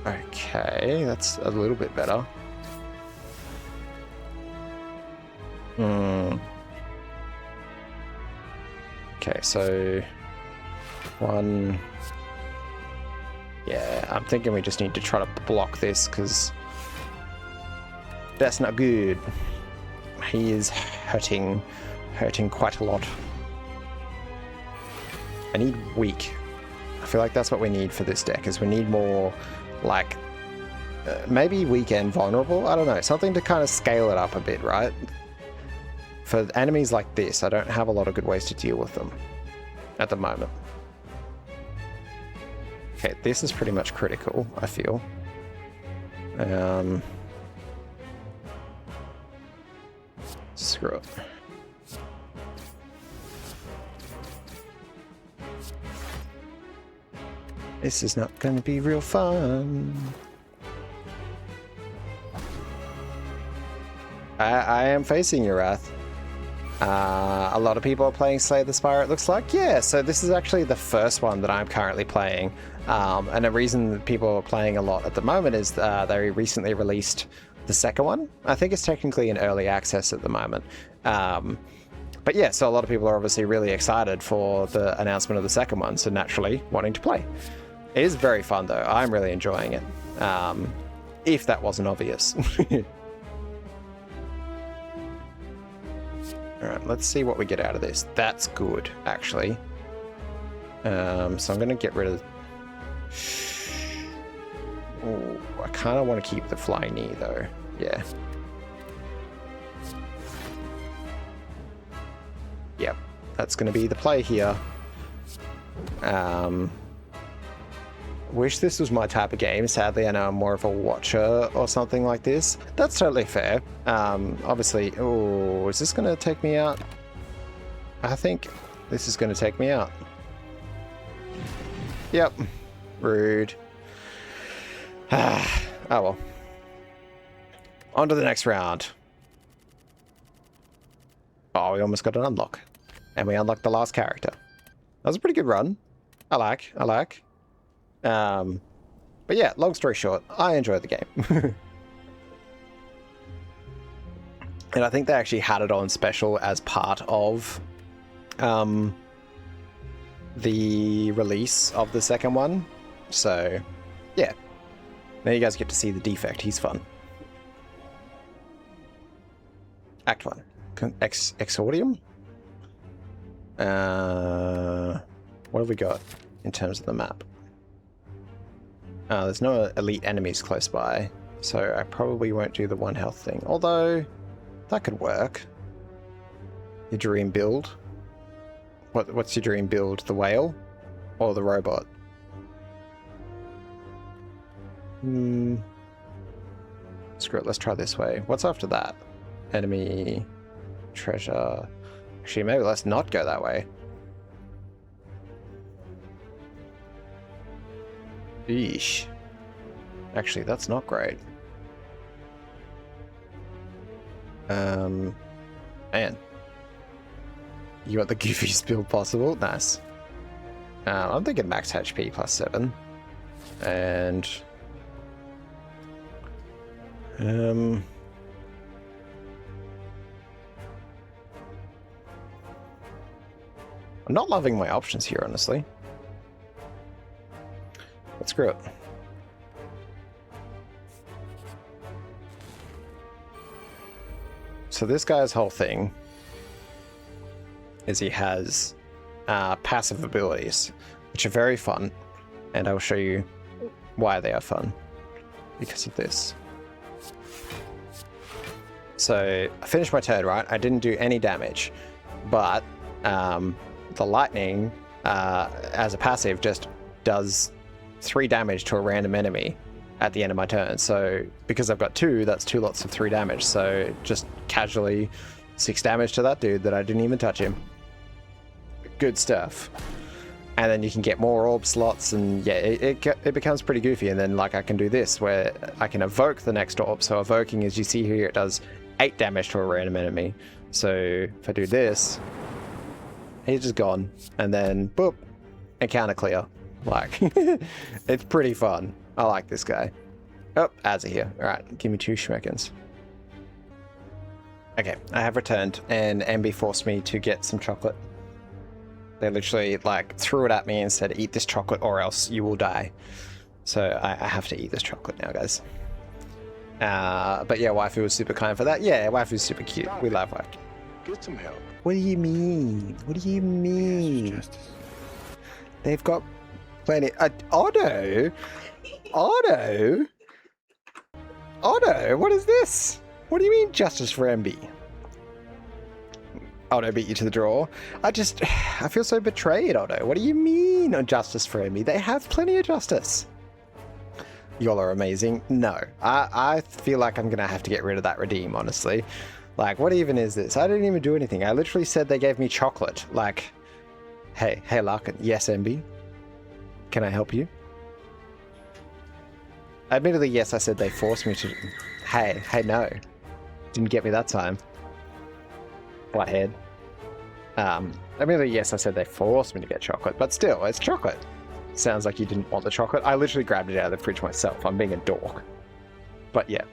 Okay, that's a little bit better. Okay, so... one... Yeah, I'm thinking we just need to try to block this, because... that's not good. He is hurting quite a lot. I need weak. I feel like that's what we need for this deck, is we need more, like, maybe weekend vulnerable? I don't know, something to kind of scale it up a bit, right? For enemies like this, I don't have a lot of good ways to deal with them at the moment. Okay, this is pretty much critical, I feel. Screw it. This is not going to be real fun. I am facing your wrath. A lot of people are playing Slay the Spire, it looks like. Yeah, so this is actually the first one that I'm currently playing. And the reason that people are playing a lot at the moment is they recently released the second one. I think it's technically in early access at the moment. But yeah, so a lot of people are obviously really excited for the announcement of the second one, so naturally wanting to play. It is very fun though, I'm really enjoying it. If that wasn't obvious. Alright, let's see what we get out of this. That's good, actually. So I'm going to get rid of... Ooh, I kind of want to keep the fly knee, though. Yeah. Yep, that's going to be the play here. Wish this was my type of game. Sadly, I know I'm more of a watcher or something like this. That's totally fair. Obviously, oh, is this going to take me out? I think this is going to take me out. Yep. Rude. Oh well. On to the next round. Oh, we almost got an unlock. And we unlocked the last character. That was a pretty good run. I like. But yeah, long story short, I enjoyed the game. And I think they actually had it on special as part of the release of the second one. So yeah, now you guys get to see the defect. He's fun. Act 1. Exordium? What have we got in terms of the map? There's no elite enemies close by, so I probably won't do the 1 health thing. Although, that could work. Your dream build? What's your dream build? The whale? Or the robot? Screw it, let's try this way. What's after that? Enemy... treasure... Actually, maybe let's not go that way. Eesh. Actually, that's not great. Man. You want the goofiest build possible? Nice. I'm thinking max HP plus 7. And... I'm not loving my options here, honestly. But screw it. So this guy's whole thing is he has passive abilities, which are very fun, and I'll show you why they are fun because of this. So I finished my turn, right? I didn't do any damage, but the lightning as a passive just does 3 damage to a random enemy at the end of my turn. So because I've got 2, that's 2 lots of 3 damage. So just casually 6 damage to that dude that I didn't even touch him. Good stuff. And then you can get more orb slots, and yeah, it becomes pretty goofy. And then like I can do this where I can evoke the next orb. So evoking, as you see here, it does 8 damage to a random enemy. So if I do this, he's just gone, and then boop, encounter clear. Like, it's pretty fun. I like this guy. Oh, ads are here. All right, give me 2 schmeckins. Okay, I have returned, and MB forced me to get some chocolate. They literally like threw it at me and said, "Eat this chocolate, or else you will die." So I have to eat this chocolate now, guys. But yeah, waifu was super kind for that. Yeah, waifu's super cute. We love waifu. Get some help. What do you mean? What do you mean? They've got Plenty. Otto? Otto? Otto, what is this? What do you mean justice for MB? Otto beat you to the draw. I feel so betrayed, Otto. What do you mean on justice for MB? They have plenty of justice. Y'all are amazing. No, I feel like I'm gonna have to get rid of that redeem, honestly. Like, what even is this? I didn't even do anything. I literally said they gave me chocolate. Like, hey, Larkin. Yes, MB? Can I help you? Admittedly, yes, I said they forced me to... Hey, no. Didn't get me that time. Flathead. Admittedly, yes, I said they forced me to get chocolate, but still, it's chocolate. Sounds like you didn't want the chocolate. I literally grabbed it out of the fridge myself. I'm being a dork. But yeah.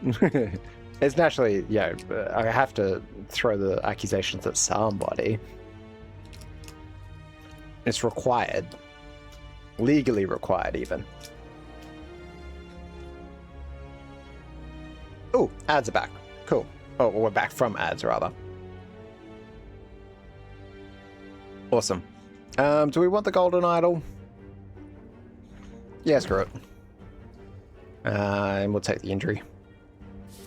It's naturally, I have to throw the accusations at somebody. It's required. Legally required, even. Oh, ads are back. Cool. Oh, we're back from ads, rather. Awesome. Do we want the golden idol? Yeah, screw it. And we'll take the injury.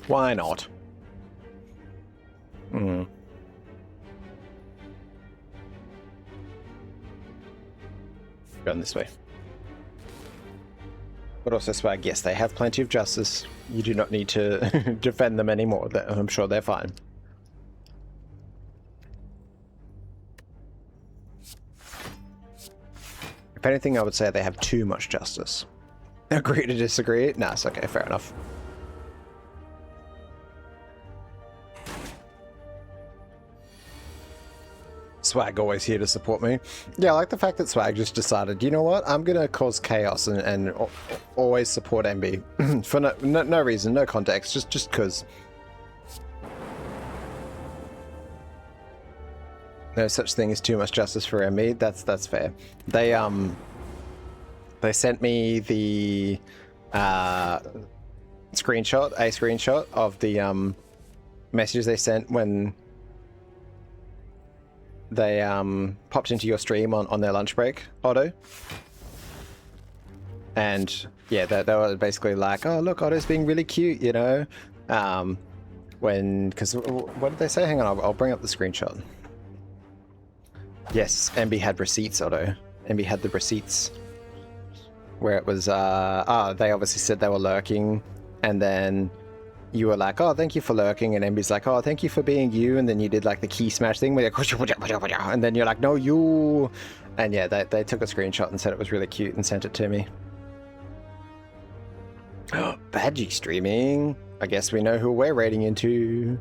Why not? Going this way. But also swag, yes, they have plenty of justice. You do not need to defend them anymore. I'm sure they're fine. If anything, I would say they have too much justice. Agree to disagree? Nah, it's okay, fair enough. Swag always here to support me. Yeah, I like the fact that Swag just decided, you know what, I'm gonna cause chaos and always support MB. For no reason, no context, just cause. No such thing as too much justice for MB, that's fair. They sent me the screenshot of the messages they sent when they popped into your stream on their lunch break, Otto. And yeah, they were basically like, oh look, Otto's being really cute, you know? Because what did they say? Hang on, I'll bring up the screenshot. Yes, MB had receipts, Otto. MB had the receipts. Where it was, they obviously said they were lurking, and then you were like, oh, thank you for lurking, and MB's like, oh, thank you for being you, and then you did like the key smash thing where you're and then you're like, no, you, and yeah, they took a screenshot and said it was really cute and sent it to me. Badgie streaming. I guess we know who we're raiding into.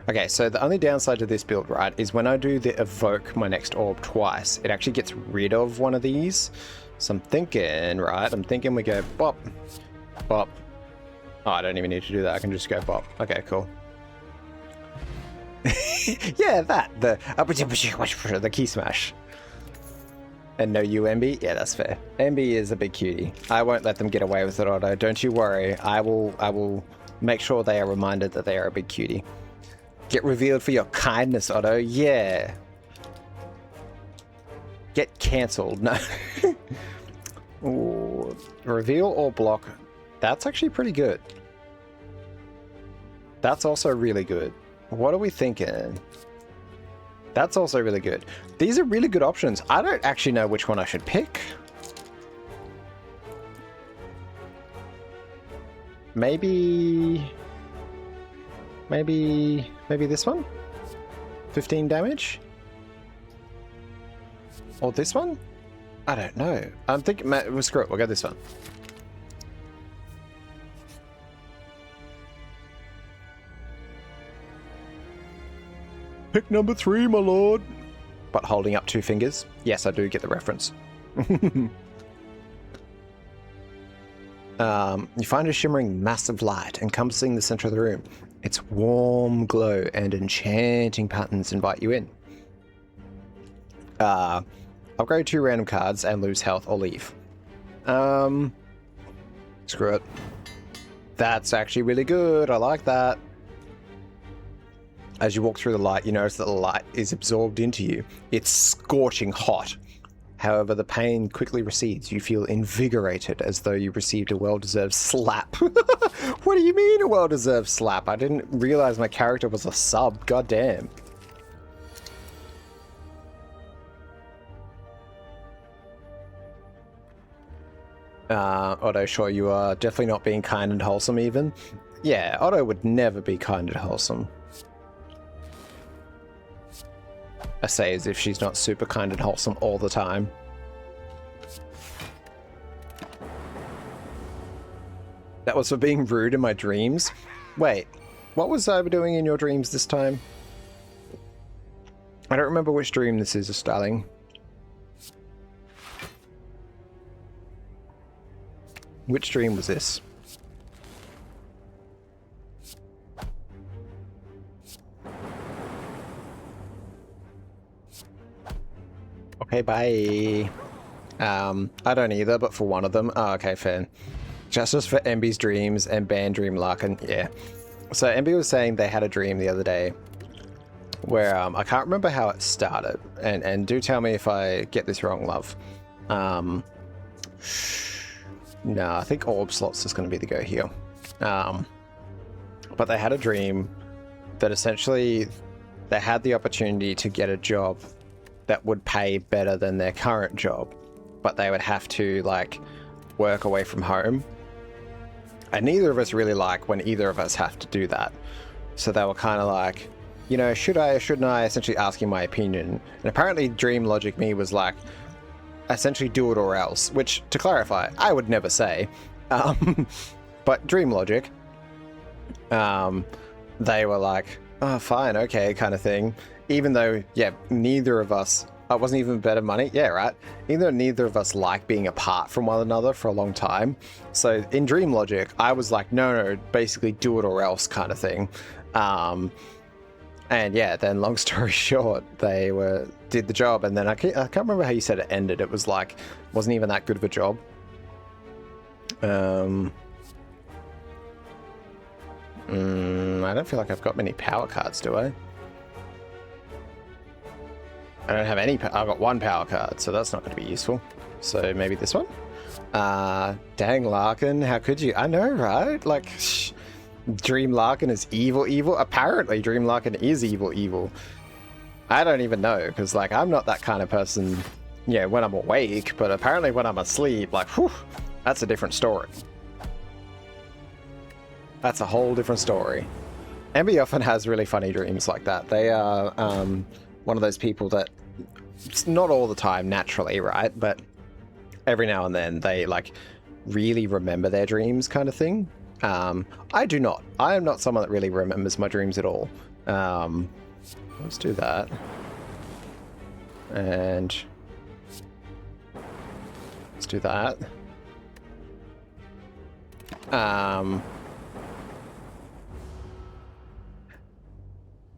Okay, so the only downside to this build, right, is when I do the evoke my next orb twice, it actually gets rid of one of these. So I'm thinking, right, we go bop, bop. Oh, I don't even need to do that. I can just go bop. Okay, cool. Yeah, the key smash. And no you, MB? Yeah, that's fair. MB is a big cutie. I won't let them get away with it, Otto. Don't you worry. I will make sure they are reminded that they are a big cutie. Get revealed for your kindness, Otto. Yeah. Get cancelled. No. Ooh, reveal or block. That's actually pretty good. That's also really good. What are we thinking? That's also really good. These are really good options. I don't actually know which one I should pick. Maybe this one? 15 damage? Or this one? I don't know. I'm thinking, well, screw it, we'll go this one. Pick number 3, my lord. But holding up 2 fingers. Yes, I do get the reference. You find a shimmering mass of light encompassing the center of the room. Its warm glow and enchanting patterns invite you in. Upgrade 2 random cards and lose health or leave. Screw it. That's actually really good. I like that. As you walk through the light, you notice that the light is absorbed into you. It's scorching hot. However, the pain quickly recedes. You feel invigorated as though you received a well-deserved slap. What do you mean a well-deserved slap? I didn't realize my character was a sub. God damn. Otto, sure, you are definitely not being kind and wholesome even. Yeah, Otto would never be kind and wholesome. I say as if she's not super kind and wholesome all the time. That was for being rude in my dreams? Wait, what was I doing in your dreams this time? I don't remember which dream this is, darling. Which dream was this? Okay, bye. I don't either, but for one of them. Oh, okay, fair. Justice for MB's dreams and ban Dream Larkin. Yeah. So MB was saying they had a dream the other day where I can't remember how it started. And do tell me if I get this wrong, love. No, I think orb slots is going to be the go here. But they had a dream that essentially they had the opportunity to get a job that would pay better than their current job, but they would have to like work away from home. And neither of us really like when either of us have to do that. So they were kind of like, you know, should I or shouldn't I, essentially asking my opinion. And apparently Dream Logic me was like, essentially do it or else, which, to clarify, I would never say. But Dream Logic, they were like, oh, fine, okay, kind of thing. Even though, yeah, neither of us, it wasn't even better money. Yeah, right. Neither of us like being apart from one another for a long time. So in Dream Logic, I was like, no, basically do it or else kind of thing. And yeah, then long story short, they did the job, and then I can't remember how you said it ended. It was like, wasn't even that good of a job. I don't feel like I've got many power cards, do I? I don't have any. I've got one power card, so that's not going to be useful. So maybe this one? Dang, Larkin, how could you? I know, right? Like, Dream Larkin is evil. Apparently, Dream Larkin is evil. I don't even know, because, like, I'm not that kind of person, yeah, when I'm awake, but apparently when I'm asleep, like, whew, that's a different story. That's a whole different story. Emby often has really funny dreams like that. They are one of those people that, not all the time, naturally, right? But every now and then they, like, really remember their dreams kind of thing. I do not. I am not someone that really remembers my dreams at all. Let's do that. And let's do that.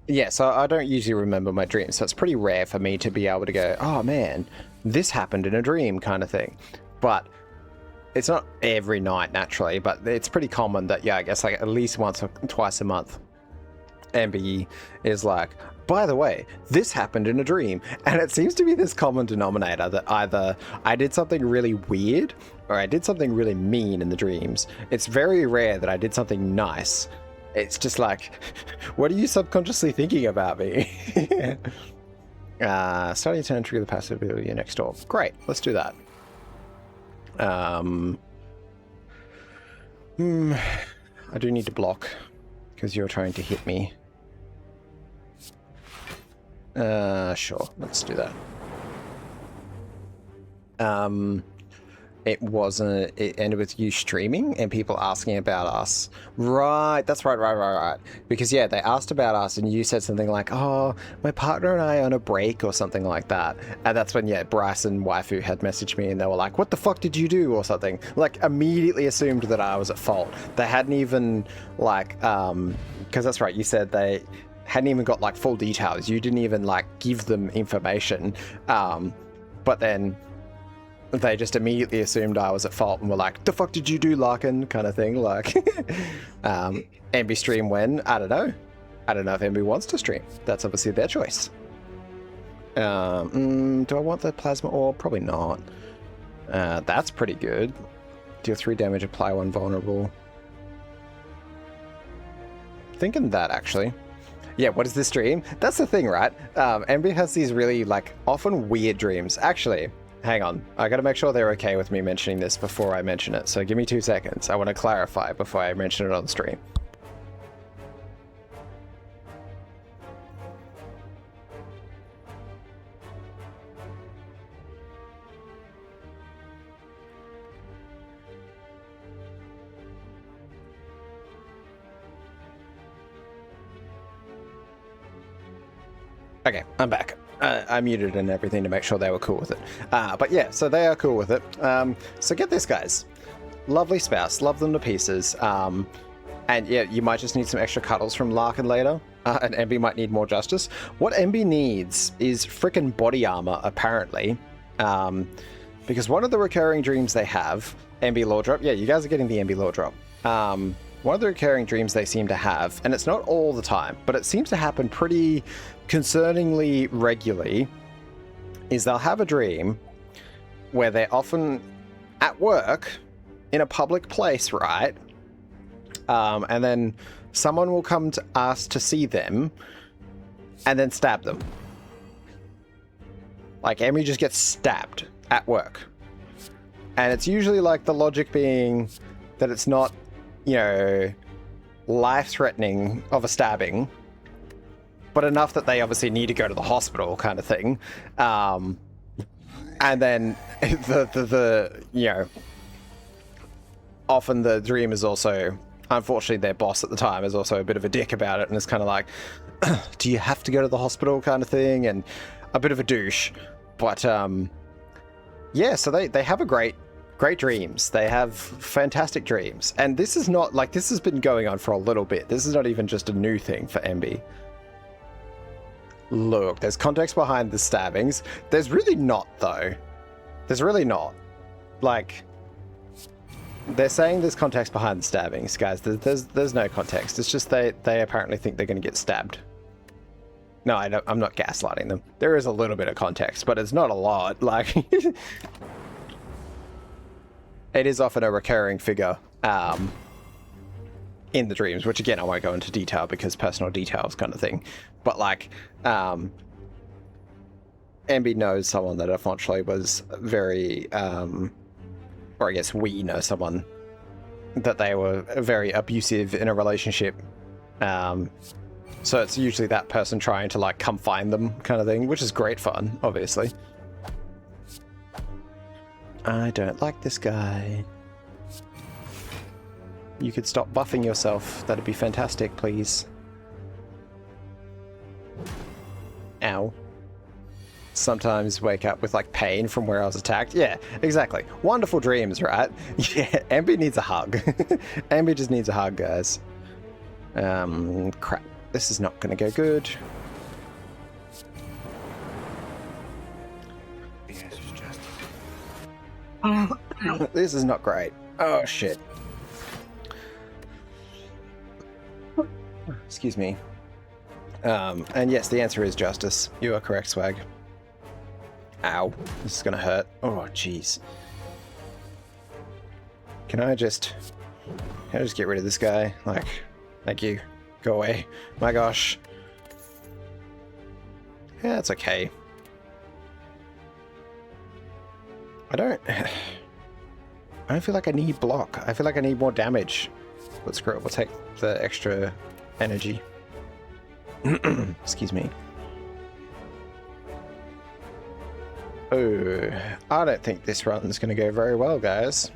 Yeah, so I don't usually remember my dreams, so it's pretty rare for me to be able to go, oh man, this happened in a dream kind of thing. But it's not every night, naturally, but it's pretty common that, yeah, I guess like at least once or twice a month, MBE is like, by the way, this happened in a dream. And it seems to be this common denominator that either I did something really weird or I did something really mean in the dreams. It's very rare that I did something nice. It's just like, what are you subconsciously thinking about me? Starting to trigger the passive ability next door. Great, let's do that. I do need to block because you're trying to hit me. Sure, let's do that. It ended with you streaming and people asking about us. Right, that's right. Because yeah, they asked about us and you said something like, oh, my partner and I are on a break or something like that. And that's when, yeah, Bryce and Waifu had messaged me and they were like, what the fuck did you do or something? Like, immediately assumed that I was at fault. They hadn't even, like, because that's right, you said they hadn't even got, like, full details. You didn't even, like, give them information. But then they just immediately assumed I was at fault and were like, the fuck did you do, Larkin? Kind of thing. Like, MB stream when? I don't know. I don't know if MB wants to stream. That's obviously their choice. Do I want the plasma orb? Probably not. That's pretty good. Deal 3 damage, apply 1 vulnerable. Thinking that, actually. Yeah, what is this dream? That's the thing, right? MB has these really, like, often weird dreams. Actually, hang on. I gotta make sure they're okay with me mentioning this before I mention it. So give me 2 seconds. I want to clarify before I mention it on stream. Okay, I'm back. I muted and everything to make sure they were cool with it. But yeah, so they are cool with it. So get this, guys. Lovely spouse. Love them to pieces. And yeah, you might just need some extra cuddles from Larkin later. And MB might need more justice. What MB needs is frickin' body armor, apparently. Because one of the recurring dreams they have, MB lore drop. Yeah, you guys are getting the MB lore drop. One of the recurring dreams they seem to have, and it's not all the time, but it seems to happen pretty concerningly regularly, is they'll have a dream where they're often at work in a public place, right? And then someone will come to ask to see them and then stab them. Like, Emmy just gets stabbed at work. And it's usually like the logic being that it's not, you know, life-threatening of a stabbing, but enough that they obviously need to go to the hospital kind of thing. And then the you know, often the dream is also, unfortunately their boss at the time is also a bit of a dick about it, and it's kind of like, do you have to go to the hospital kind of thing, and a bit of a douche. But yeah, so they have a great dreams. They have fantastic dreams. And this is not, like, this has been going on for a little bit. This is not even just a new thing for MB. Look, there's context behind the stabbings. There's really not, though. There's really not. Like, they're saying there's context behind the stabbings, guys. There's no context. It's just they apparently think they're going to get stabbed. No, I'm not gaslighting them. There is a little bit of context, but it's not a lot. Like, it is often a recurring figure in the dreams, which again, I won't go into detail because personal details kind of thing. But like, MB knows someone that unfortunately was very, or I guess we know someone that they were very abusive in a relationship. So it's usually that person trying to like come find them kind of thing, which is great fun, obviously. I don't like this guy. You could stop buffing yourself. That'd be fantastic, please. Ow. Sometimes wake up with like pain from where I was attacked. Yeah, exactly. Wonderful dreams, right? Yeah, Ambi needs a hug. Ambi just needs a hug, guys. Crap. This is not gonna go good. This is not great. Oh shit. Excuse me. And yes, the answer is justice. You are correct, Swag. Ow. This is gonna hurt. Oh, jeez. Can I just get rid of this guy? Like, thank you. Go away. My gosh. Yeah, it's okay. I don't feel like I need block. I feel like I need more damage. But screw it, we'll take the extra energy. Excuse me. Oh, I don't think this run's gonna go very well, guys.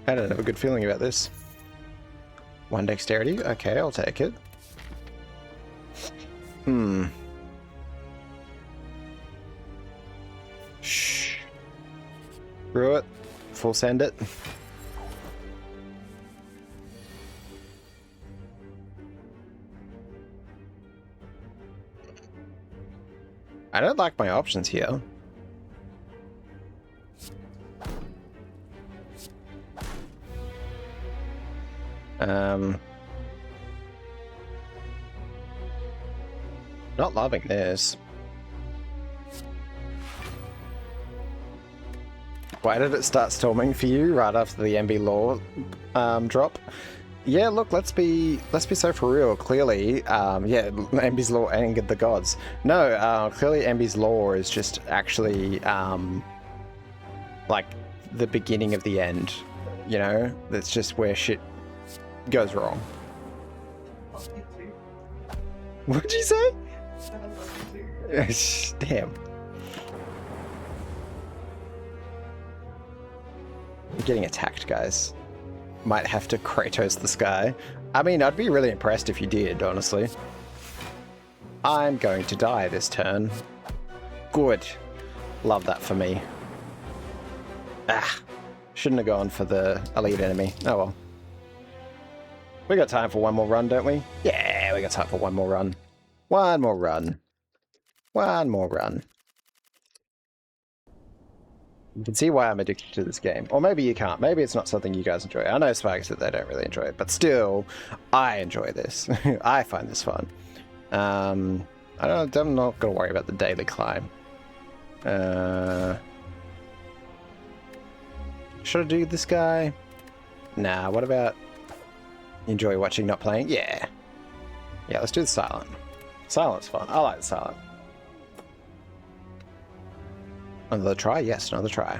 I don't have a good feeling about this. 1 dexterity? Okay, I'll take it. Shh. Screw it. Full send it. I don't like my options here. Not loving this. Why did it start storming for you right after the MB law drop? Yeah, look, let's be so for real. Clearly, yeah, MB's law angered the gods. No, clearly MB's law is just actually like the beginning of the end. You know, that's just where shit goes wrong. What'd you say? Damn. I'm getting attacked, guys. Might have to Kratos the sky. I mean, I'd be really impressed if you did, honestly. I'm going to die this turn. Good. Love that for me. Ah. Shouldn't have gone for the elite enemy. Oh well. We got time for one more run, don't we? Yeah, we got time for one more run. One more run. One more run. You can see why I'm addicted to this game. Or maybe you can't. Maybe it's not something you guys enjoy. I know Spike said they don't really enjoy it, but still, I enjoy this. I find this fun. I'm not going to worry about the daily climb. Should I do this guy? Nah, what about enjoy watching, not playing? Yeah. Yeah, let's do the silent. Silent's fun. I like the silent. Another try? Yes, another try.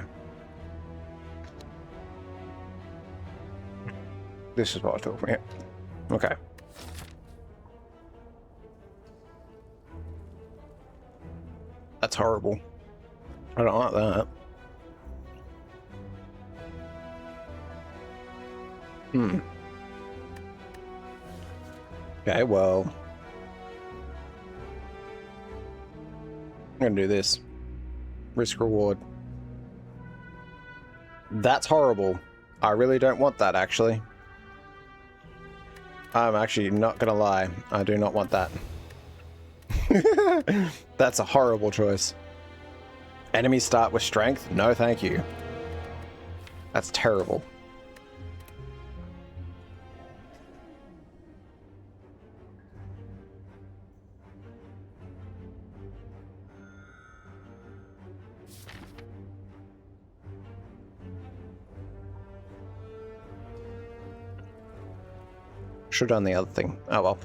This is what I thought from here. Okay. That's horrible. I don't like that. Okay, well. I'm gonna do this. Risk reward. That's horrible. I really don't want that, actually. I'm actually not gonna lie. I do not want that. That's a horrible choice. Enemies start with strength? No, thank you. That's terrible. Should have done the other thing. Oh well.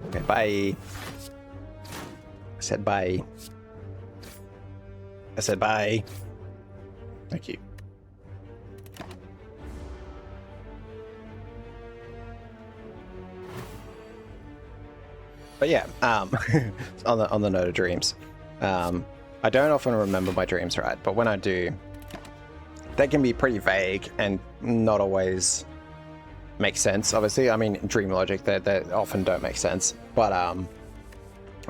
Okay, bye. I said bye. I said bye. Thank you. But yeah, on the note of dreams, I don't often remember my dreams right, but when I do, they can be pretty vague and not always make sense. Obviously, I mean, dream logic, they often don't make sense. But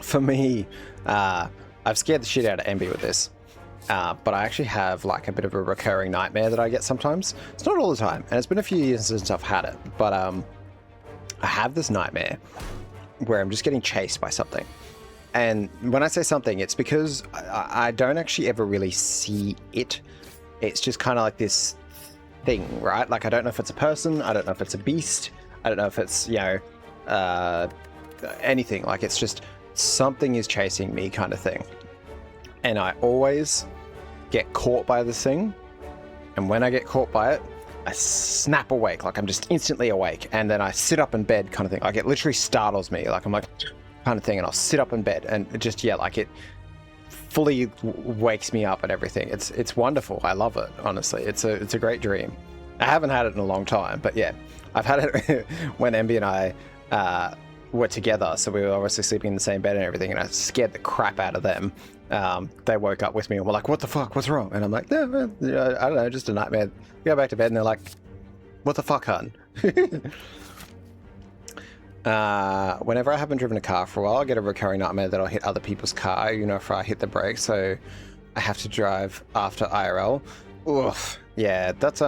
for me, I've scared the shit out of Envy with this. But I actually have like a bit of a recurring nightmare that I get sometimes. It's not all the time, and it's been a few years since I've had it, but I have this nightmare where I'm just getting chased by something. And when I say something, it's because I don't actually ever really see it. It's just kind of like this thing, right? Like, I don't know if it's a person, I don't know if it's a beast, I don't know if it's, you know, anything. Like, it's just something is chasing me kind of thing. And I always get caught by this thing. And when I get caught by it, I snap awake, like I'm just instantly awake, and then I sit up in bed kind of thing. Like, it literally startles me, like I'm like kind of thing, and I'll sit up in bed and it just, yeah, like it fully wakes me up and everything. It's wonderful. I love it, honestly. It's a great dream. I haven't had it in a long time, but yeah, I've had it when Emby and I were together, so we were obviously sleeping in the same bed and everything, and I scared the crap out of them. They woke up with me and were like, what the fuck, what's wrong? And I'm like, no, I don't know, just a nightmare. We go back to bed and they're like, what the fuck, hun? Whenever I haven't driven a car for a while, I get a recurring nightmare that I'll hit other people's car, you know, if I hit the brakes, so I have to drive after IRL. Oof. Yeah, that's,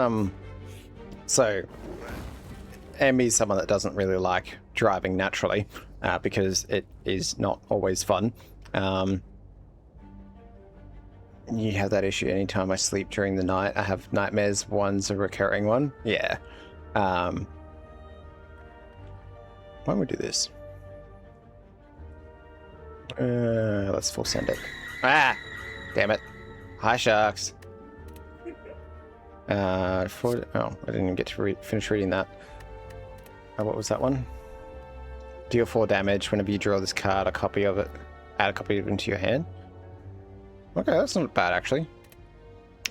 so Emmy's someone that doesn't really like driving naturally, because it is not always fun. You have that issue anytime I sleep during the night. I have nightmares. One's a recurring one. Yeah. Why don't we do this? Let's full send it. Ah! Damn it. Hi, sharks. I didn't even get to finish reading that. What was that one? Deal 4 damage whenever you draw this card, add a copy of it into your hand. Okay, that's not bad actually.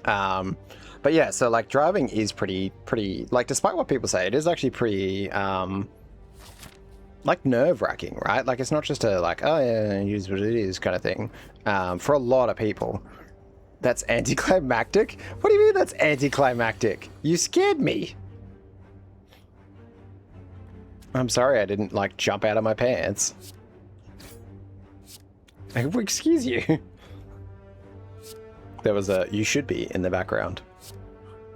But yeah, so like driving is pretty, like despite what people say, it is actually pretty, like nerve-wracking, right? Like it's not just a like, oh yeah, it is what it is kind of thing. For a lot of people, that's anticlimactic. What do you mean that's anticlimactic? You scared me. I'm sorry I didn't like jump out of my pants. Excuse you. There was a "you should be" in the background.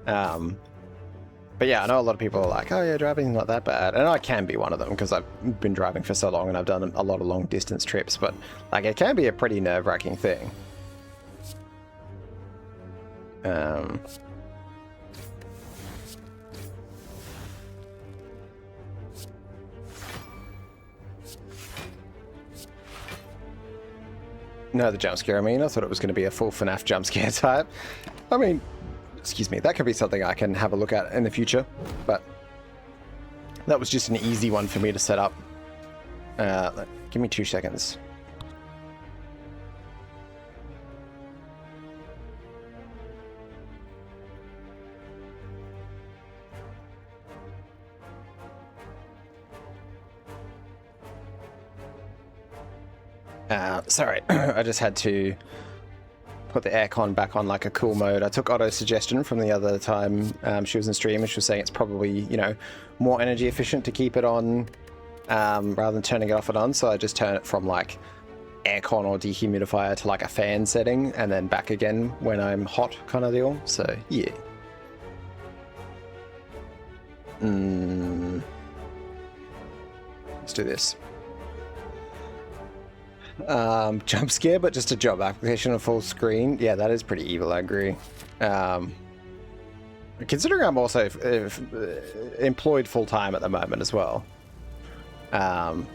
But yeah, I know a lot of people are like, oh yeah, driving's not that bad. And I can be one of them because I've been driving for so long and I've done a lot of long distance trips, but like it can be a pretty nerve-wracking thing. No, the jump scare, I mean, I thought it was going to be a full FNAF jump scare type. I mean, excuse me, that could be something I can have a look at in the future, but that was just an easy one for me to set up. Give me 2 seconds. Sorry, I just had to put the aircon back on like a cool mode. I took Otto's suggestion from the other time she was in stream, and she was saying it's probably, you know, more energy efficient to keep it on rather than turning it off and on. So I just turn it from like aircon or dehumidifier to like a fan setting and then back again when I'm hot kind of deal. So yeah. Let's do this. Jump scare, but just a job application on full screen. Yeah, that is pretty evil, I agree. Considering I'm also employed full-time at the moment as well. Only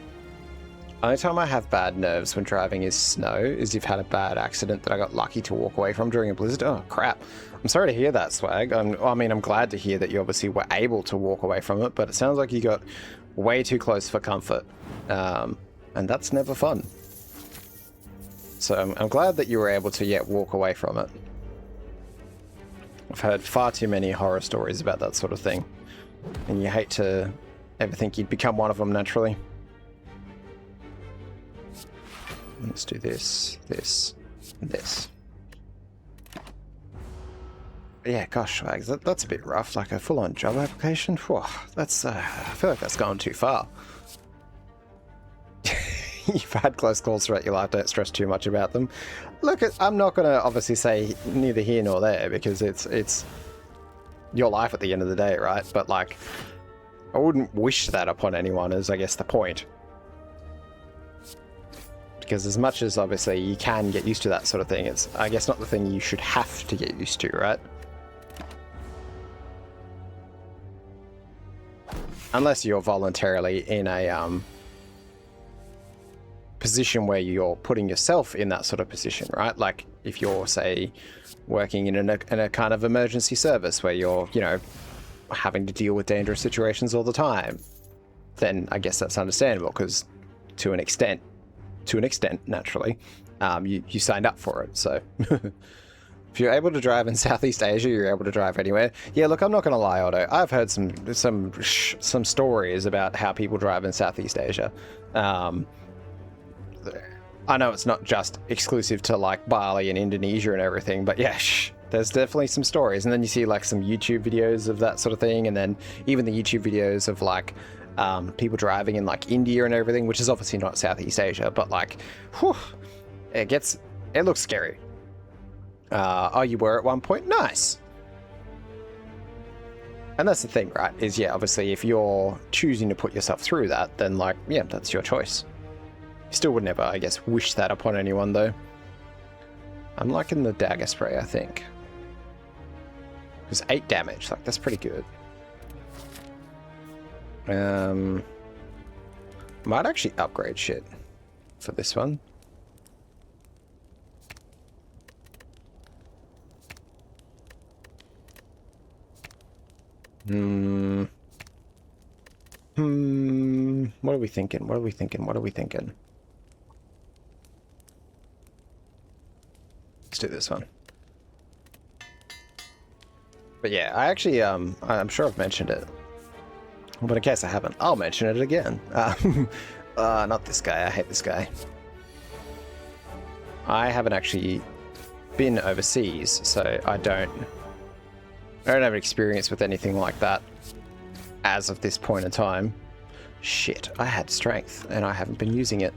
time I have bad nerves when driving is snow, is you've had a bad accident that I got lucky to walk away from during a blizzard. Oh, crap. I'm sorry to hear that, Swag. I'm glad to hear that you obviously were able to walk away from it, but it sounds like you got way too close for comfort. And that's never fun. So I'm glad that you were able to yet walk away from it. I've heard far too many horror stories about that sort of thing, and you hate to ever think you'd become one of them naturally. Let's do this, this, and this. But yeah, gosh, that's a bit rough. Like a full-on job application. Whew, that's I feel like that's gone too far. You've had close calls throughout your life, don't stress too much about them. Look, I'm not going to obviously say neither here nor there, because it's your life at the end of the day, right? But like, I wouldn't wish that upon anyone, is I guess the point. Because as much as obviously you can get used to that sort of thing, it's, I guess, not the thing you should have to get used to, right? Unless you're voluntarily in a position where you're putting yourself in that sort of position, right? Like if you're, say, working in a kind of emergency service where you're, you know, having to deal with dangerous situations all the time, then I guess that's understandable, because to an extent, naturally, you signed up for it. So if you're able to drive in Southeast Asia, you're able to drive anywhere. Yeah, look, I'm not going to lie, Otto. I've heard some stories about how people drive in Southeast Asia. I know it's not just exclusive to like Bali and Indonesia and everything, but yeah, there's definitely some stories. And then you see like some YouTube videos of that sort of thing, and then even the YouTube videos of like people driving in like India and everything, which is obviously not Southeast Asia, but like, whew, it looks scary. Oh, you were at one point? Nice. And that's the thing, right? Is, yeah, obviously if you're choosing to put yourself through that, then like, yeah, that's your choice. Still would never, I guess, wish that upon anyone, though. I'm liking the dagger spray, I think. Because 8 damage, like that's pretty good. Might actually upgrade shit for this one. What are we thinking? What are we thinking? What are we thinking? Let's do this one. But yeah, I actually, I'm sure I've mentioned it. But in case I haven't, I'll mention it again. Not this guy. I hate this guy. I haven't actually been overseas, so I don't have experience with anything like that as of this point in time. Shit, I had strength and I haven't been using it.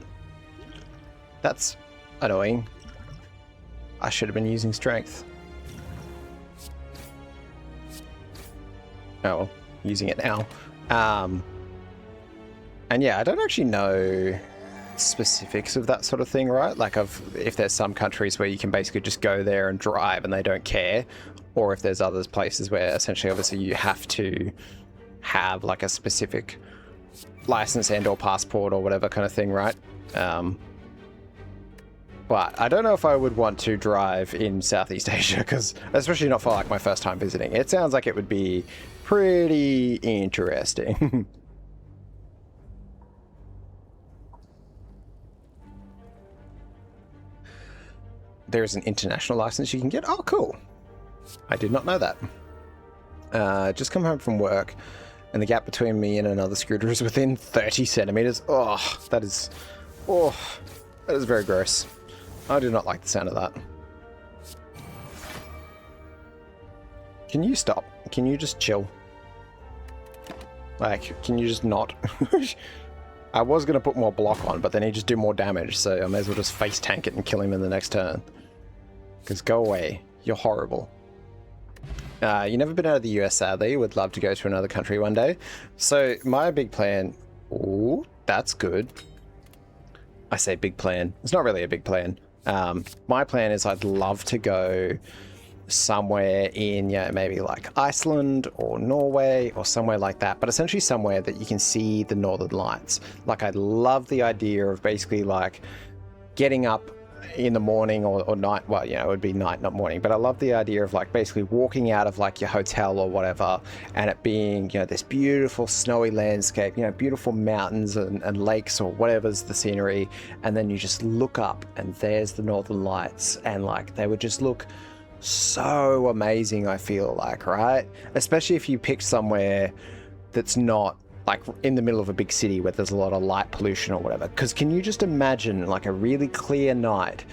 That's annoying. I should have been using strength. Oh, well, using it now. And yeah, I don't actually know specifics of that sort of thing, right? Like if there's some countries where you can basically just go there and drive and they don't care, or if there's other places where essentially obviously you have to have like a specific license and or passport or whatever kind of thing, right? But I don't know if I would want to drive in Southeast Asia, because especially not for like my first time visiting. It sounds like it would be pretty interesting. There's an international license you can get. Oh, cool. I did not know that. Just come home from work, and the gap between me and another scooter is within 30 centimeters. Oh, that is very gross. I do not like the sound of that. Can you stop? Can you just chill? Like, can you just not? I was going to put more block on, but then he'd just do more damage, so I may as well just face tank it and kill him in the next turn. Because go away. You're horrible. You never been out of the US, sadly. Would love to go to another country one day. So my big plan... Ooh, that's good. I say big plan. It's not really a big plan. My plan is I'd love to go somewhere in, yeah, maybe like Iceland or Norway or somewhere like that, but essentially somewhere that you can see the Northern Lights. Like, I'd love the idea of basically like getting up in the morning or night. Well, you know, it would be night, not morning, but I love the idea of like basically walking out of like your hotel or whatever, and it being, you know, this beautiful snowy landscape, you know, beautiful mountains and lakes or whatever's the scenery, and then you just look up and there's the Northern Lights, and like they would just look so amazing, I feel like, right? Especially if you pick somewhere that's not like in the middle of a big city where there's a lot of light pollution or whatever. Because can you just imagine like a really clear night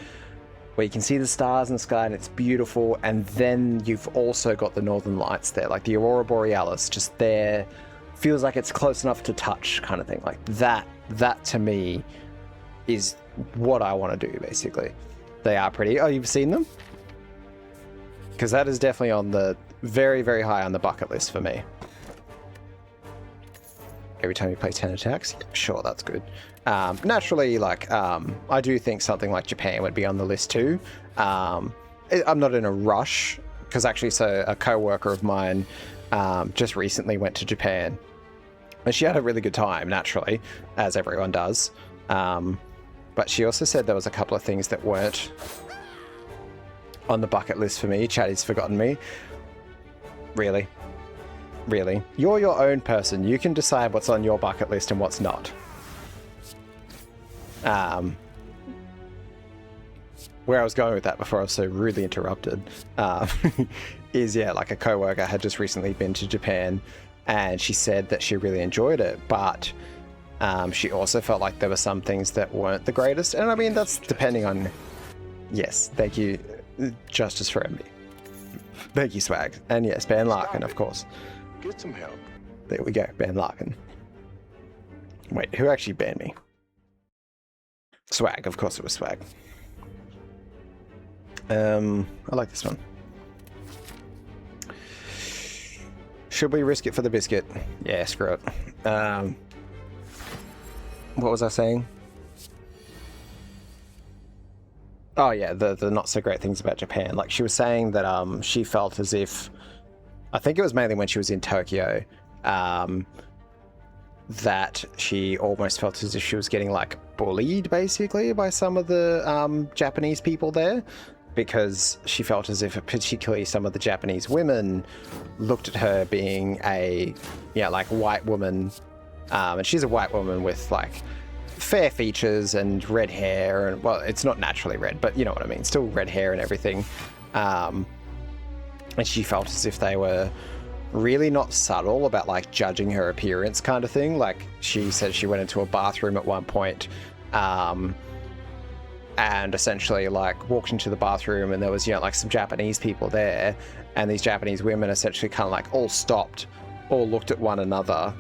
where you can see the stars in the sky and it's beautiful, and then you've also got the Northern Lights there, like the Aurora Borealis just there, feels like it's close enough to touch kind of thing. Like that to me is what I want to do, basically. They are pretty. Oh, you've seen them? Because that is definitely on the very, very high on the bucket list for me. Every time you play 10 attacks? Sure, that's good. Naturally, like, I do think something like Japan would be on the list too. I'm not in a rush, because actually, so a co-worker of mine just recently went to Japan. And she had a really good time, naturally, as everyone does. But she also said there was a couple of things that weren't on the bucket list for me. Chatty's forgotten me. Really? Really? You're your own person. You can decide what's on your bucket list and what's not. Where I was going with that before I was so rudely interrupted is, yeah, like a co-worker had just recently been to Japan, and she said that she really enjoyed it, but she also felt like there were some things that weren't the greatest. And I mean, that's depending on... Yes, thank you, Justice for MD. Thank you, Swag. And yes, Ban Larkin, of course. Get some help. There we go, Ban Larkin. Wait, who actually banned me? Swag, of course it was Swag. I like this one. Should we risk it for the biscuit? Yeah, screw it. What was I saying? Oh yeah, the not so great things about Japan. Like she was saying that she felt as if, I think it was mainly when she was in Tokyo, that she almost felt as if she was getting like bullied basically by some of the Japanese people there, because she felt as if particularly some of the Japanese women looked at her being a like white woman, and she's a white woman with like fair features and red hair, and well, it's not naturally red, but you know what I mean, still red hair and everything, and she felt as if they were really not subtle about like judging her appearance kind of thing. Like she said she went into a bathroom at one point, and essentially like walked into the bathroom and there was, like some Japanese people there, and these Japanese women essentially kind of like all stopped, all looked at one another,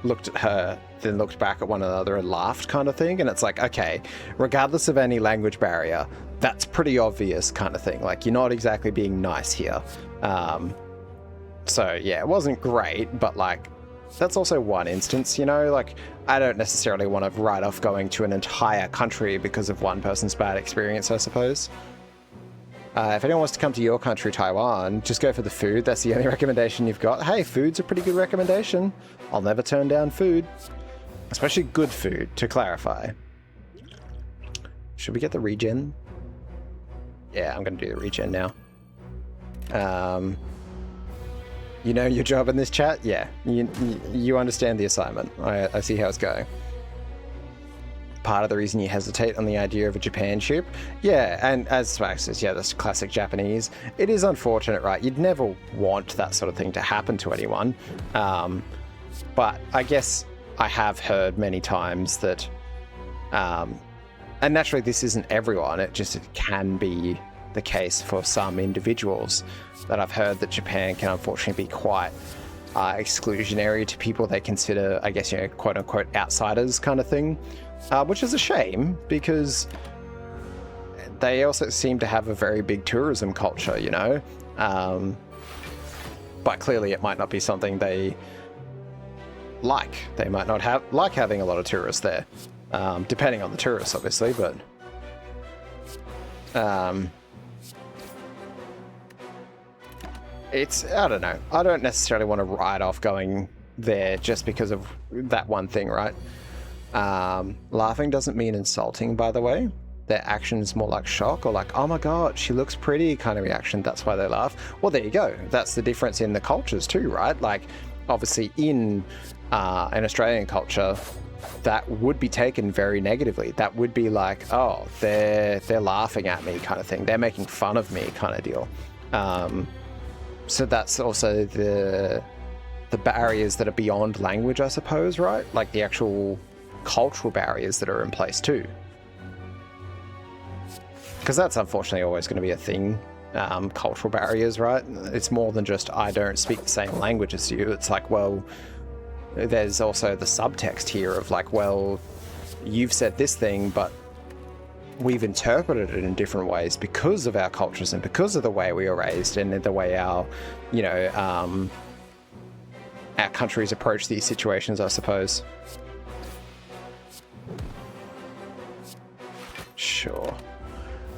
looked at her, then looked back at one another and laughed kind of thing. And it's like, okay, regardless of any language barrier, that's pretty obvious kind of thing. Like you're not exactly being nice here. So yeah, it wasn't great, but like that's also one instance, like I don't necessarily want to write off going to an entire country because of one person's bad experience, I suppose. If anyone wants to come to your country, Taiwan, just go for the food. That's the only recommendation you've got. Hey, food's a pretty good recommendation. I'll never turn down food, especially good food, to clarify. Should we get the regen? Yeah, I'm going to do the regen now. You know your job in this chat? Yeah, you understand the assignment. I see how it's going. Part of the reason you hesitate on the idea of a Japan ship? Yeah, and as Smack says, yeah, that's classic Japanese. It is unfortunate, right? You'd never want that sort of thing to happen to anyone. But I guess I have heard many times that, and naturally this isn't everyone, it can be the case for some individuals, that I've heard that Japan can unfortunately be quite exclusionary to people they consider, I guess, quote unquote outsiders kind of thing, which is a shame because they also seem to have a very big tourism culture, but clearly it might not be something they like. They might not like having a lot of tourists there, depending on the tourists, obviously, but I don't know. I don't necessarily want to write off going there just because of that one thing, right? Laughing doesn't mean insulting, by the way. Their action is more like shock or like, oh my god, she looks pretty kind of reaction. That's why they laugh. Well, there you go. That's the difference in the cultures too, right? Like, obviously in an Australian culture, that would be taken very negatively. That would be like, oh, they're laughing at me kind of thing. They're making fun of me kind of deal. So that's also the barriers that are beyond language, I suppose, right? Like the actual cultural barriers that are in place too. Because that's unfortunately always going to be a thing, cultural barriers, right? It's more than just, I don't speak the same language as you. It's like, well, there's also the subtext here of like, well, you've said this thing, but we've interpreted it in different ways because of our cultures and because of the way we were raised and the way our countries approach these situations, I suppose. Sure.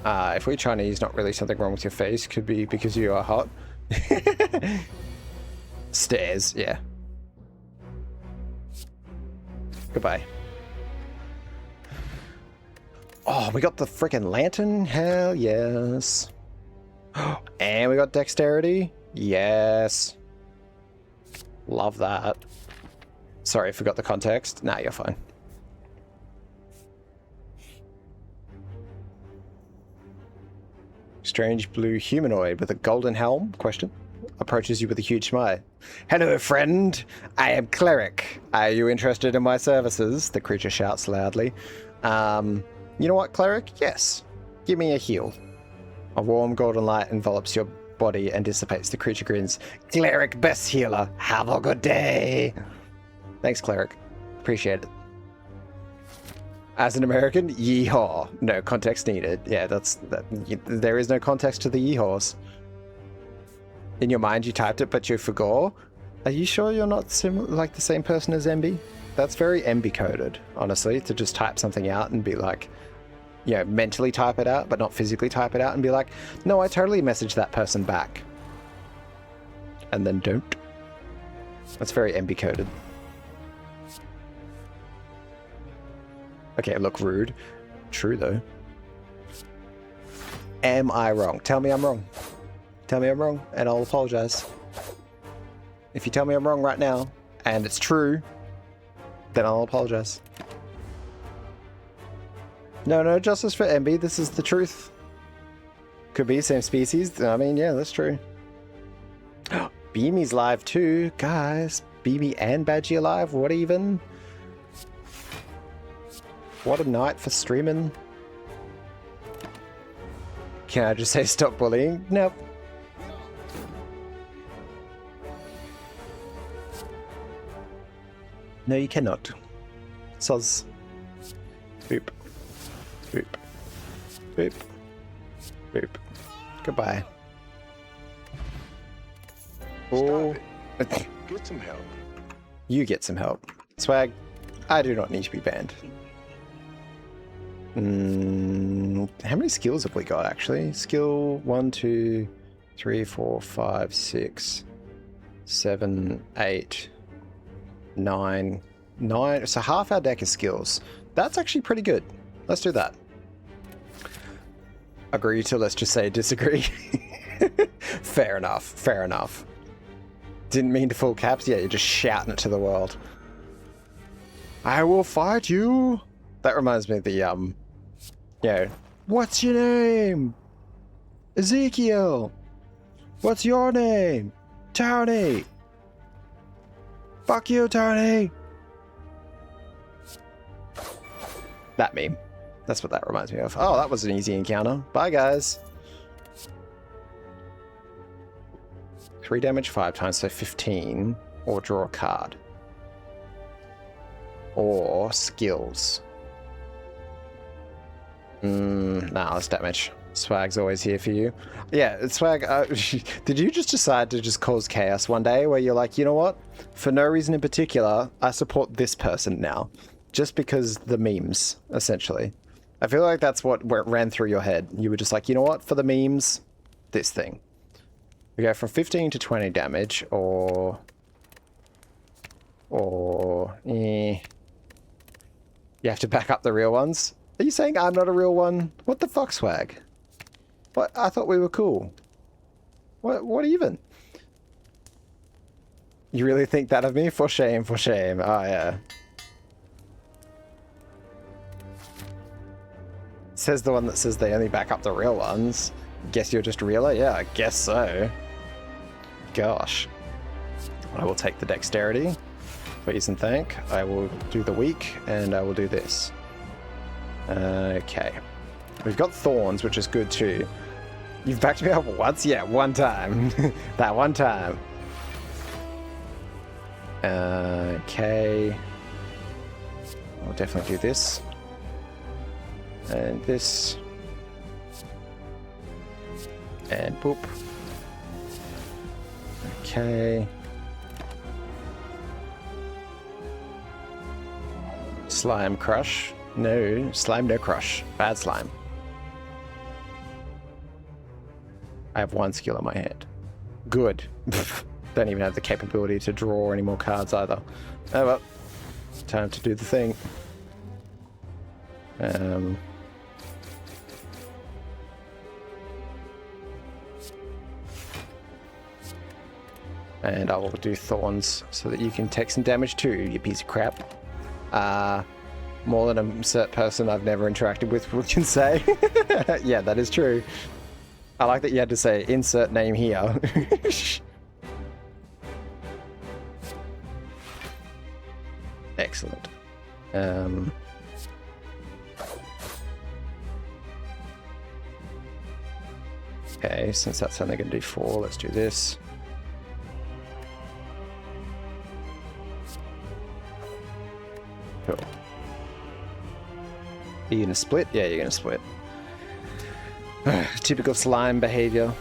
If we're Chinese, not really something wrong with your face. Could be because you are hot. Stairs, yeah. Goodbye. Oh, we got the freaking lantern? Hell yes. And we got dexterity? Yes. Love that. Sorry, I forgot the context. Nah, you're fine. Strange blue humanoid with a golden helm? Question. Approaches you with a huge smile. Hello, friend. I am Cleric. Are you interested in my services? The creature shouts loudly. You know what, Cleric? Yes. Give me a heal. A warm golden light envelops your body and dissipates. The creature grins. Cleric, best healer. Have a good day. Thanks, Cleric. Appreciate it. As an American, yeehaw. No context needed. Yeah, there is no context to the yeehaws. In your mind, you typed it, but you forgot. Are you sure you're not like the same person as MB? That's very MB coded, honestly, to just type something out and be like, you know, mentally type it out, but not physically type it out and be like, no, I totally messaged that person back. And then don't. That's very MB coded. Okay, look, rude. True, though. Am I wrong? Tell me I'm wrong. Tell me I'm wrong, and I'll apologize. If you tell me I'm wrong right now, and it's true, then I'll apologize. No justice for MB. This is the truth. Could be same species. I mean, yeah, that's true. Beamy's live too, guys. Beamy and Badgie are live. What even? What a night for streaming. Can I just say stop bullying? Nope. No, you cannot. Soz. Boop. Boop. Boop. Boop. Goodbye. Oh. Get some help. You get some help. Swag, I do not need to be banned. How many skills have we got, actually? Skill 1, 2, 3, 4, 5, 6, 7, 8, 9. So half our deck is skills. That's actually pretty good. Let's do that. Agree to, let's just say, disagree. Fair enough. Fair enough. Didn't mean to full caps. Yeah, you're just shouting it to the world. I will fight you. That reminds me of the, you know, what's your name? Ezekiel. What's your name? Tony. Fuck you, Tony. That meme. That's what that reminds me of. Oh, that was an easy encounter. Bye, guys. 3 damage 5 times, so 15. Or draw a card. Or skills. Nah, that's damage. Swag's always here for you. Yeah, Swag, did you just decide to just cause chaos one day where you're like, you know what? For no reason in particular, I support this person now. Just because the memes, essentially. I feel like that's what ran through your head. You were just like, you know what? For the memes, this thing. We go from 15 to 20 damage, or you have to back up the real ones. Are you saying I'm not a real one? What the fuck, Swag? What? I thought we were cool. What even? You really think that of me? For shame, for shame. Oh, yeah. Says the one that says they only back up the real ones. Guess you're just realer? Yeah, I guess so. Gosh. I will take the dexterity. Please and thank. I will do the weak, and I will do this. Okay. We've got thorns, which is good too. You've backed me up once? Yeah, one time. That one time. Okay. I'll definitely do this. And this. And boop. Okay. Slime crush. No, slime no crush. Bad slime. I have 1 skill in my hand. Good. Don't even have the capability to draw any more cards either. Oh well. Time to do the thing. And I will do thorns so that you can take some damage too, you piece of crap. More than a cert person I've never interacted with can say. Yeah, that is true. I like that you had to say insert name here. Excellent. Okay, since that's only going to do 4, let's do this. Cool. Are you gonna split? Yeah, you're gonna split. Typical slime behavior.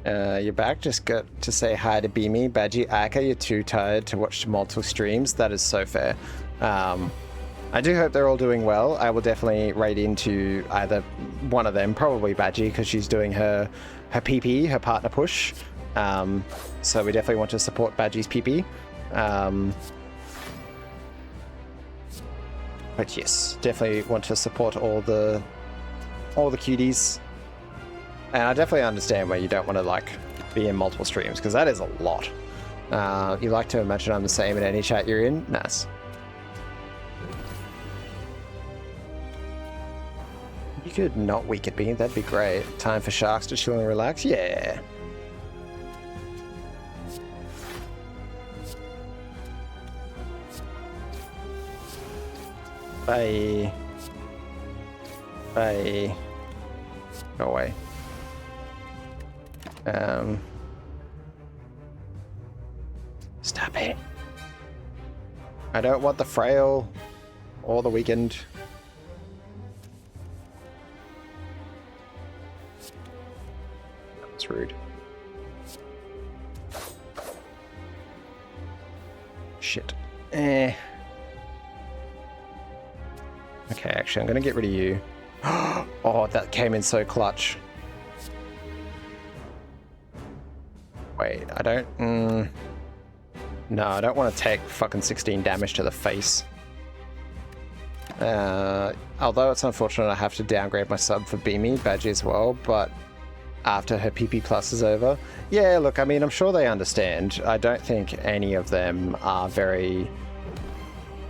You're back. Just got to say hi to Beamy. Badgie, Aka, you're too tired to watch multiple streams. That is so fair. I do hope they're all doing well. I will definitely raid into either one of them, probably Badgie, because she's doing her PP, her partner push. So we definitely want to support Badgie's PP. But yes, definitely want to support all the cuties. And I definitely understand where you don't want to like be in multiple streams, because that is a lot. You like to imagine I'm the same in any chat you're in? Nice. You could not weak at me, that'd be great. Time for sharks to chill and relax? Yeah. Bye. Bye. Go away. Stop it. I don't want the frail or the weakened. That's rude. Shit. Okay, actually, I'm gonna get rid of you. Oh, that came in so clutch. Wait, I don't... No, I don't want to take fucking 16 damage to the face. Although it's unfortunate I have to downgrade my sub for Beamy, Badgie as well, but after her PP plus is over. Yeah, look, I mean, I'm sure they understand. I don't think any of them are very...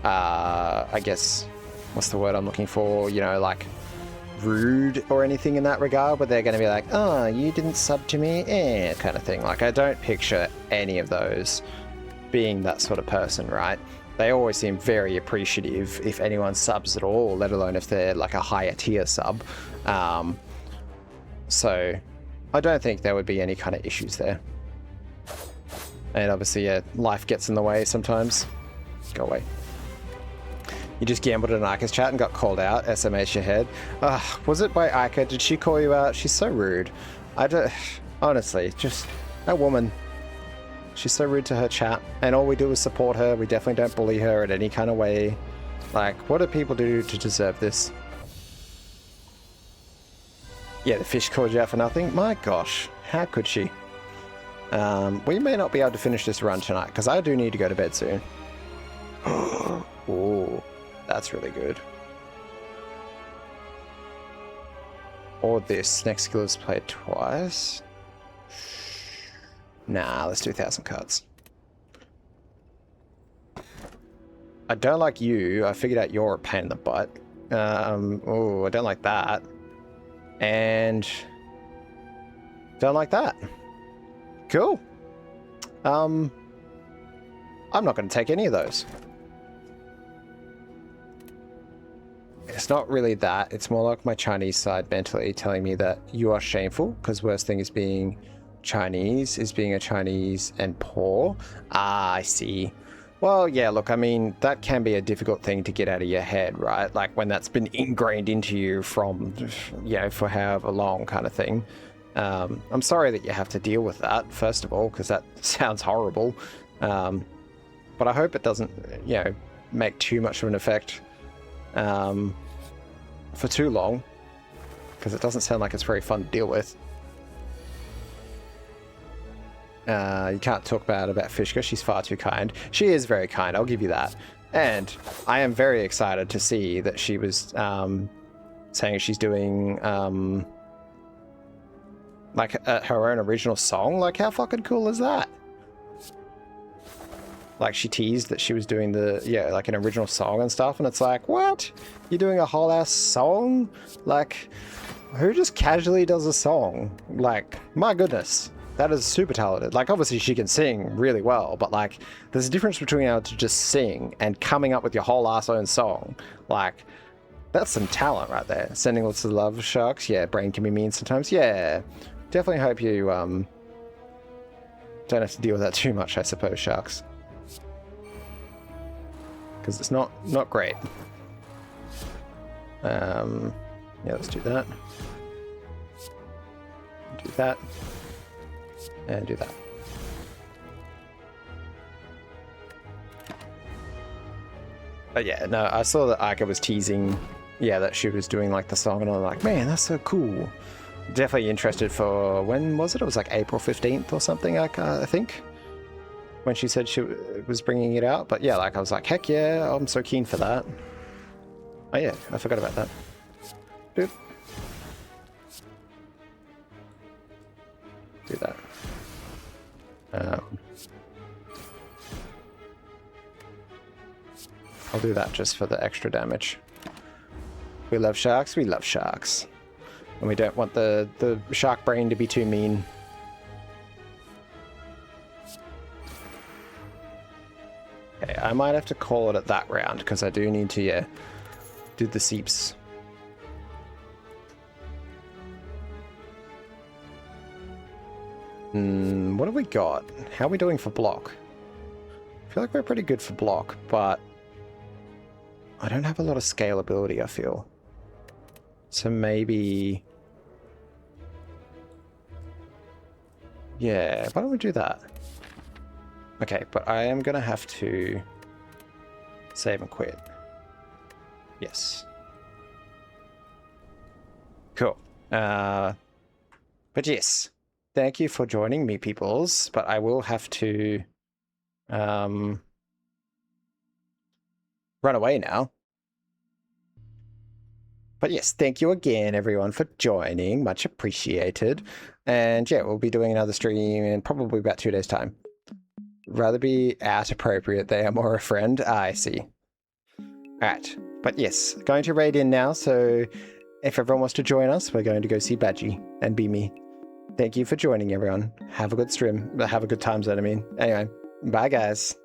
I guess... What's the word I'm looking for? You know, like... rude or anything in that regard, but they're going to be like, oh, you didn't sub to me, kind of thing. Like, I don't picture any of those being that sort of person, right? They always seem very appreciative if anyone subs at all, let alone if they're like a higher tier sub. So I don't think there would be any kind of issues there. And obviously, yeah, life gets in the way sometimes. Go away. You just gambled in Ika's chat and got called out. SMH your head. Was it by Ika? Did she call you out? She's so rude. I don't... Honestly, just... That woman. She's so rude to her chat. And all we do is support her. We definitely don't bully her in any kind of way. Like, what do people do to deserve this? Yeah, the fish called you out for nothing? My gosh. How could she? We may not be able to finish this run tonight, because I do need to go to bed soon. Ooh. That's really good. Or this. Next skill is played twice. Nah, let's do 1,000 cards. I don't like you. I figured out you're a pain in the butt. Oh, I don't like that. And... don't like that. Cool. I'm not going to take any of those. It's not really that. It's more like my Chinese side mentally telling me that you are shameful, because worst thing is being Chinese is being a Chinese and poor. Ah, I see. Well, yeah, look, I mean, that can be a difficult thing to get out of your head, right? Like when that's been ingrained into you from, you know, for however long kind of thing. I'm sorry that you have to deal with that, first of all, because that sounds horrible. But I hope it doesn't, you know, make too much of an effect for too long, because it doesn't sound like it's very fun to deal with. You can't talk bad about Fishka, she's far too kind. She is very kind, I'll give you that. And I am very excited to see that she was saying she's doing like her own original song. Like, how fucking cool is that? Like, she teased that she was doing the, yeah, like an original song and stuff, and it's like, what? You're doing a whole ass song? Like, who just casually does a song? Like, my goodness, that is super talented. Like, obviously she can sing really well, but like, there's a difference between being able to just sing and coming up with your whole ass own song. Like, that's some talent right there. Sending lots of love, Sharks. Yeah, brain can be mean sometimes. Yeah, definitely hope you don't have to deal with that too much, I suppose, Sharks. Because it's not great. Yeah, let's do that. Do that. And do that. But yeah, no, I saw that Ika was teasing, yeah, that she was doing like the song, and I'm like, man, that's so cool. Definitely interested for, when was it? It was like April 15th or something, I think, when she said she was bringing it out. But yeah, like I was like, heck yeah, I'm so keen for that. Oh yeah, I forgot about that. Boop. Do that. I'll do that just for the extra damage. We love sharks, we love sharks. And we don't want the shark brain to be too mean. Okay, I might have to call it at that round, because I do need to, yeah, do the seeps. What have we got? How are we doing for block? I feel like we're pretty good for block, but I don't have a lot of scalability, I feel. So maybe... yeah, why don't we do that? Okay, but I am going to have to save and quit. Yes. Cool. But yes, thank you for joining me, peoples. But I will have to run away now. But yes, thank you again, everyone, for joining. Much appreciated. And yeah, we'll be doing another stream in probably about 2 days' time. Rather be out appropriate there, more a friend. I see. Alright, but yes, going to raid in now, so if everyone wants to join us, we're going to go see Badgie and be me. Thank you for joining, everyone. Have a good stream. Have a good time zone, I mean. Anyway, bye guys.